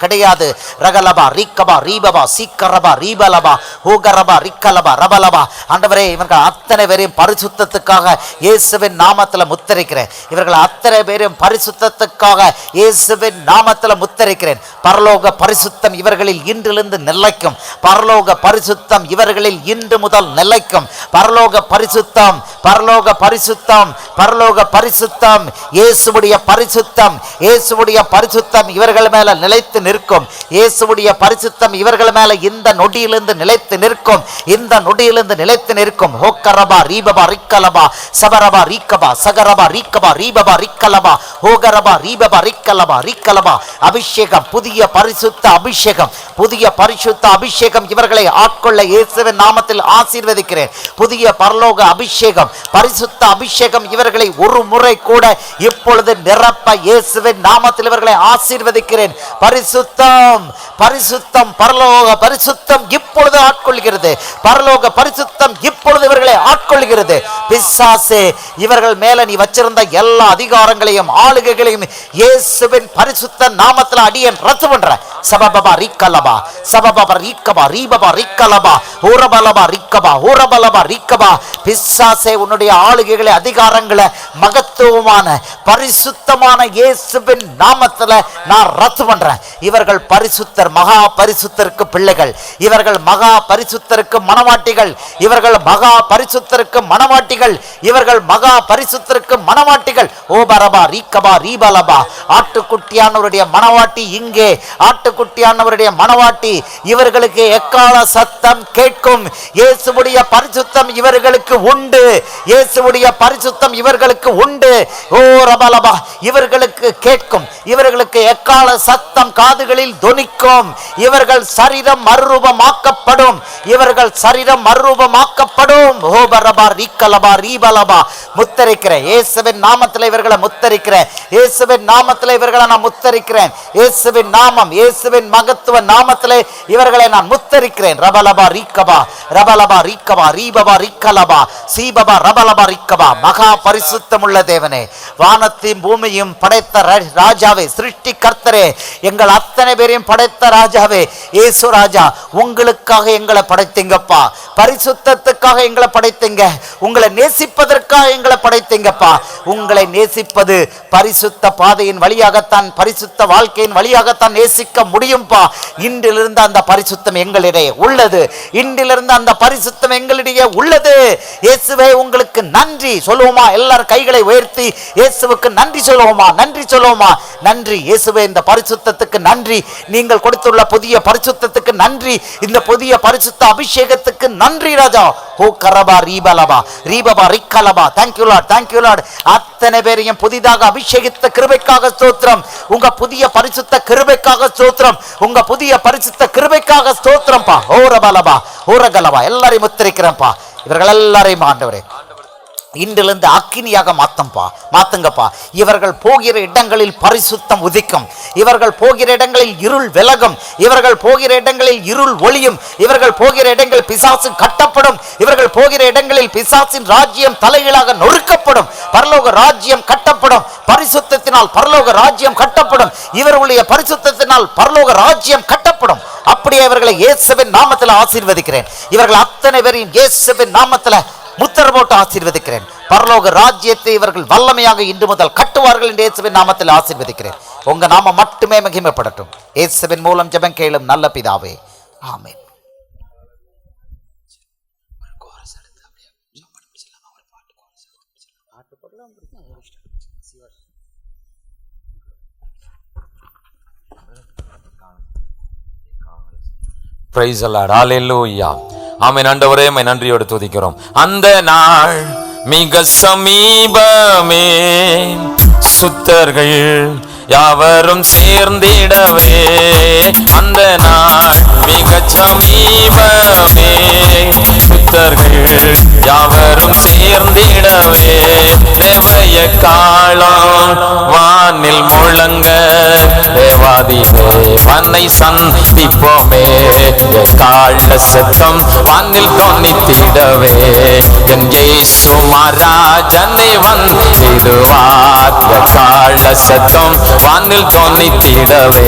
கிடையாது. ரகலபா ரீக்கபா ரீபபா சீக்கரபா ரீபலபா ஹூகரபா ரிக்கலபா ரபலபா. ஆண்டவரே இவர்கள் அத்தனை பேரையும் பரிசுத்தத்துக்காக இயேசுவின் நாமத்தில் முத்தரிக்கிறேன். இவர்கள் அத்தனை பேரும் பரிசுத்தத்துக்காக இயேசுவின் நாமத்தில் முத்தரிக்கிறேன். பரலோக பரிசுத்தம் இவர்களில் இன்றிலிருந்து நிலைக்கும். பரலோக பரிசுத்தம் இவர்களில் இன்று முதல் நிலைக்கும். பரலோக பரிசுத்தம் இயேசுவுடைய பரிசுத்தம் இவர்கள் மேல நிலைத்து நிற்கும். இயேசுவுடைய பரிசுத்தம் இவர்கள் மேல இந்த நொடியிலிருந்து நிலைத்து நிற்கும். ஹோக்கரபா ரீபபா ரிக்கலபா சபரபா ரீக்கபா சகரபா ரீக்கபா ரீபபா ரிக்கலபா ஹோகரபா ரீபபா ரிக்கலபா. அபிஷேகம், புதிய பரிசுத்த அபிஷேகம் இவர்களை ஆட்கொள்ள இயேசுவின் நாமத்தில் ஆசீர்வதிக்கிறேன். புதிய பரலோக அபிஷேகம், பரிசுத்த அபிஷேகம் இவர்களை ஒரு முறை கூட இப்பொழுது நிரப்ப இயேசுவின் நாமத்தில் இவர்களை ஆசீர்வதிக்கிறேன். பரிசுத்தம் பரலோக பரிசுத்தம் இப்பொழுது ஆட்கொள்கிறது. பரலோக பரிசுத்தம் இப்பொழுது இவர்களை ஆட்கொள்கிறது. பிசாசே இவர்கள் மேல நீ வச்சிருந்த எல்லா அதிகாரங்களையும் ஆளுகைகளையும் இயேசுவின் பரிசுத்த நாமத்தில் அடியேன் ரத்து பண்றேன். சபபபா ரிக்கலபா சபபபா ரிக்கபா ரீபபா ரிக்கலபா ஊரபலபா ரிக்கபா. பிசாசே உன்னுடைய ஆளுகைகளை, அதிகாரங்களை மகத்துவமான பரிசுத்தமான இயேசுவின் நாமத்தில் நான் ரத்து பண்றேன். இவர்கள் பரிசுத்தர், மகா பரிசுத்தருக்கு பிள்ளைகள். இவர்கள் மகா பரிசுத்தருக்கு மனவாட்டிகள். ஓ பரபா ரீக்கபா ரீபலபா. ஆட்டுக்குட்டியானவருடைய மனவாட்டி இங்கே. ஆட்டுக்குட்டியானவருடைய மனவாட்டி இவர்களுக்கு எக்கால சத்தம் கேட்கும். இயேசுவுடைய பரிசுத்தம் இவர்களுக்கு உண்டு. ஓ ரபலபா இவர்களுக்கு கேட்கும். இவர்களுக்கு எக்கால சத்தம் காதுகளில் தொனிக்கும். இவர்கள் சரீரம் மறுரூபமாக்கப்படும். ஓ பரபா ரீக்கலபா ரீபலபா. முத்தரிக்கிறேன் இயேசுவின் நாமத்தில் இவர்களை முத்தரிக்கிறேன். இயேசுவின் நாமம், இயேசுவின் மகத்துவ நாமத்திலே இவர்களை நான் முத்தரிக்கிறேன். ரபலபா ரீக்கபா ரீபபா ரிக்கலபா சீபபா ரபலபா ரிக்கபா. மகா பரிசுத்தமுள்ள தேவனே, வானத்தையும் பூமியும் படைத்த ராஜாவே, சிருஷ்டி கர்த்தரே, ஆண்டவரே, எங்கள் அத்தனை பேரையும் படைத்த ராஜாவே, இயேசு ராஜா, உங்களுக்காக எங்களை படைத்தீங்கப்பா, பரிசுத்தத்துக்காக எங்களை படைத்தீங்க, உங்களை நேசிப்பதற்காக எங்களை படைத்தீங்கப்பா. உங்களை நேசிப்பது பரிசுத்த பாதையின் வழியாகத்தான், பரிசுத்த வாழ்க்கையின் வழியாகத்தான் நேசிக்க முடியும்பா. இன்றிலிருந்து அந்த பரிசுத்தம் எங்களிடையே உள்ளது, இன்றிலிருந்து அந்த பரிசுத்தம் எங்களிடையே உள்ளது. இயேசுவே உங்களுக்கு நன்றி சொல்லுவோமா? எல்லாரும் கைகளை உயர்த்தி இயேசுவுக்கு நன்றி சொல்லுவோமா? நன்றி சொல்லுவோமா? நன்றி இயேசுவே, இந்த பரிசுத்தத்துக்கு நன்றி, நீங்கள் கொடுத்துள்ள புதிய பரிசுத்தத்துக்கு நன்றி, இந்த புதிய பரிசுத்த அபிஷேகத்துக்கு நன்றி ராஜா. ஓ கரபா ரீபலபா ரீபபா ரிக்கலபா. Thank you Lord, thank you Lord. அத்தனை பேரையும் புதிதாக அபிஷேகித்த கிருபைக்காக ஸ்தோத்திரம். உங்க புதிய பரிசுத்த கிருபைக்காக ஸ்தோத்திரம். உங்க புதிய பரிசுத்த கிருபைக்காக ஸ்தோத்திரம்பா. ஓரபலபா ஓரகலபா. எல்லாரையும் முத்திரைக்கிறேன்ப்பா. இவர்கள் எல்லாரையும் ஆண்டவரே இன்றிலிருந்து அக்கினியாக மாத்துங்கப்பா. இவர்கள் போகிற இடங்களில் பரிசுத்தம் உதிக்கும், இவர்கள் போகிற இடங்களில் இருள் விலகும், இவர்கள் போகிற இடங்களில் இருள் ஒளியும், இவர்கள் போகிற இடங்களில் பிசாசு கட்டப்படும், இவர்கள் போகிற இடங்களில் பிசாசின் ராஜ்யம் தலைகீழாக நொறுக்கப்படும், பரலோக ராஜ்யம் கட்டப்படும், பரிசுத்தத்தினால் பரலோக ராஜ்யம் கட்டப்படும், இவர்களுடைய பரிசுத்தத்தினால் பரலோக ராஜ்யம் கட்டப்படும். அப்படியே இவர்களை இயேசுவின் நாமத்தில் ஆசீர்வதிக்கிறேன். இவர்கள் அத்தனை பேரையும் இயேசுவின் நாமத்தில் முத்திரை போட்டு ஆசீர்வதிக்கிறேன். பரலோக ராஜ்யத்தை இவர்கள் வல்லமையாக இன்று முதல் கட்டுவார்கள் என்று இயேசுவின் நாமத்தில் ஆசீர்வதிக்கிறேன். உங்க நாமம் மட்டுமே மகிமைப்படட்டும். இயேசுவின் மூலம் ஜெபம் கேளும் நல்ல பிதாவே, ஆமென். Praise the Lord. ஹல்லேலூயா. ஆமென். ஆண்டவரே, உம்மை நன்றியோடு துதிக்கிறோம். அந்த நாள் மிக சமீபமே, சுத்தர்கள் யாவரும் சேர்ந்திடவே. அந்த நாள் மிக சமீபமே, சுத்தர்கள் யாவரும் சேர்ந்திடவே. தேவய காலம் வானில் முழங்க, தேவாதி தேவனை சந்திப்போமே. கால சத்தம் வானில் தொனித்திடவே, என் இயேசு மகாராஜனே வந்திடுவார். கால சத்தம் வானில் தொனித்திடவே,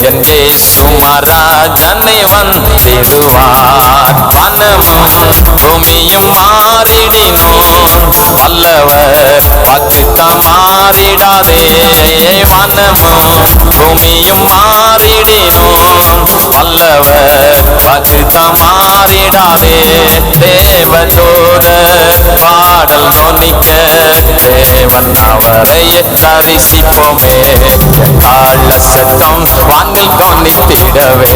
என் இயேசு மகாராஜனே வந்திடுவார். வானமும் பூமியும் மாறிடினும் வல்லவர் வாக்குத்தம் மாறிடாதே. வானமும் பூமியும் மாறிடினும் வல்லவர் வாக்குத்தம் மாறிடாதே. தேவதூத பாடல் நொனிக்க, தேவன் அவரை தரிசிப்போமே. கால சத்தம் வானில் தொனித்திடவே,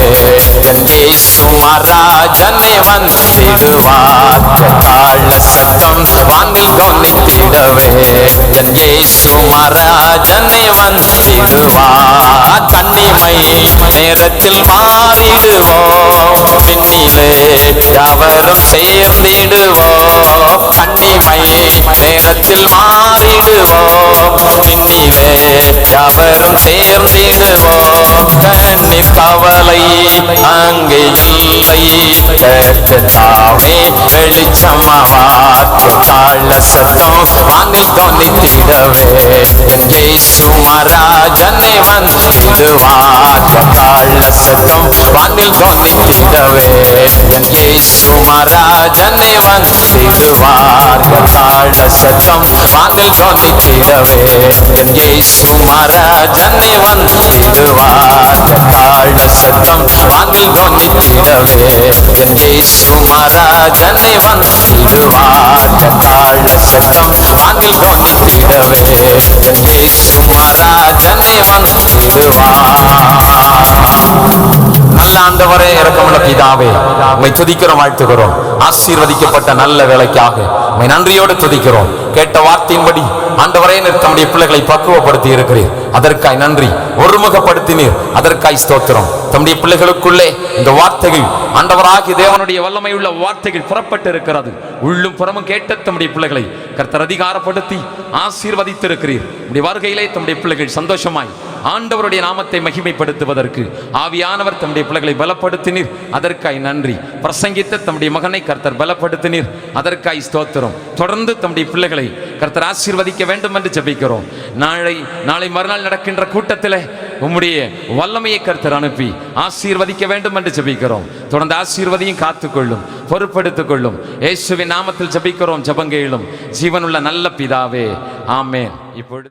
என் இயேசு மகாராஜனே வந்திடுவார். கால சத்தம் வானில் தொனித்திடவே, என் இயேசு மகாராஜனே வந்திடுவார். கன்னிமை நேரத்தில் மாறிடுவோம், விண்ணிலே யாவரும் சேர்ந்திடுவோம். கன்னிமை நேரத்தில் மாறிடுவோம், விண்ணிலே யாவரும் சேர்ந்திடுவோம். கண்ணீர் கவலை அங்கே இல்லை, கர்த்ததாமே வெளிச்சமாவார். கால சத்தம் வானில் தொனித்திடவே, என் இயேசு மகாராஜனே வந்திடுவார். கால சத்தம் வானில் தொனித்திடவே, என் இயேசு மகாராஜனே வந்திடுவார். கால சத்தம் வானில் தொனித்திடவே, என் இயேசு மகாராஜனே வந்திடுவார். கால சத்தம் வானில் தொனித்திடவே, என் இயேசு மகாராஜனே வந்திடுவார். கால சத்தம் வானில் தொனித்திடவே, என் இயேசு மகாராஜனே வந்திடுவார். நல்ல ஆண்டவரே, இரக்கமுள்ள பிதாவே, உம்மை துதிக்கிறோம், வாழ்த்துகிறோம். ஆசீர்வதிக்கப்பட்ட நல்ல வேலைக்காக உம்மை நன்றியோடு துதிக்கிறோம். கேட்ட வார்த்தையின்படி ஆண்டவரே, தம்முடைய பிள்ளைகளை பக்குவப்படுத்தி இருக்கிறீர், அதற்காய் நன்றி. ஒருமுகப்படுத்தினீர், அதற்காய் ஸ்தோத்திரம். தம்முடைய பிள்ளைகளுக்குள்ளே இந்த வார்த்தைகள், ஆண்டவராகிய தேவனுடைய வல்லமையுள்ள வார்த்தைகள் புறப்பட்டு இருக்கிறது. உள்ளும் புறமும் கேட்ட தம்முடைய பிள்ளைகளை கர்த்தர் அதிகாரப்படுத்தி ஆசீர்வதித்திருக்கிறீர். உம்முடைய வருகையிலே தம்முடைய பிள்ளைகள் சந்தோஷமாய் ஆண்டவருடைய நாமத்தை மகிமைப்படுத்துவதற்கு ஆவியானவர் தம்முடைய பிள்ளைகளை பலப்படுத்தினீர், அதற்காய் நன்றி. பிரசங்கித்த தம்முடைய மகனை கர்த்தர் பலப்படுத்தினீர், அதற்காய் ஸ்தோத்திரம். தொடர்ந்து தம்முடைய பிள்ளைகளை கர்த்தர் ஆசீர்வதிக்க வேண்டும் என்று ஜெபிக்கிறோம். நாளை மறுநாள் நடக்கின்ற கூட்டத்தில் உம்முடைய வல்லமையை கர்த்தர் அனுப்பி ஆசீர்வதிக்க வேண்டும் என்று ஜெபிக்கிறோம். தொடர்ந்து ஆசீர்வதியும் காத்துக்கொள்ளும், பொறுப்படுத்திக் கொள்ளும். இயேசுவின் நாமத்தில் ஜெபிக்கிறோம், ஜெபங்கேளும் ஜீவனுள்ள நல்ல பிதாவே, ஆமென். இப்பொழுது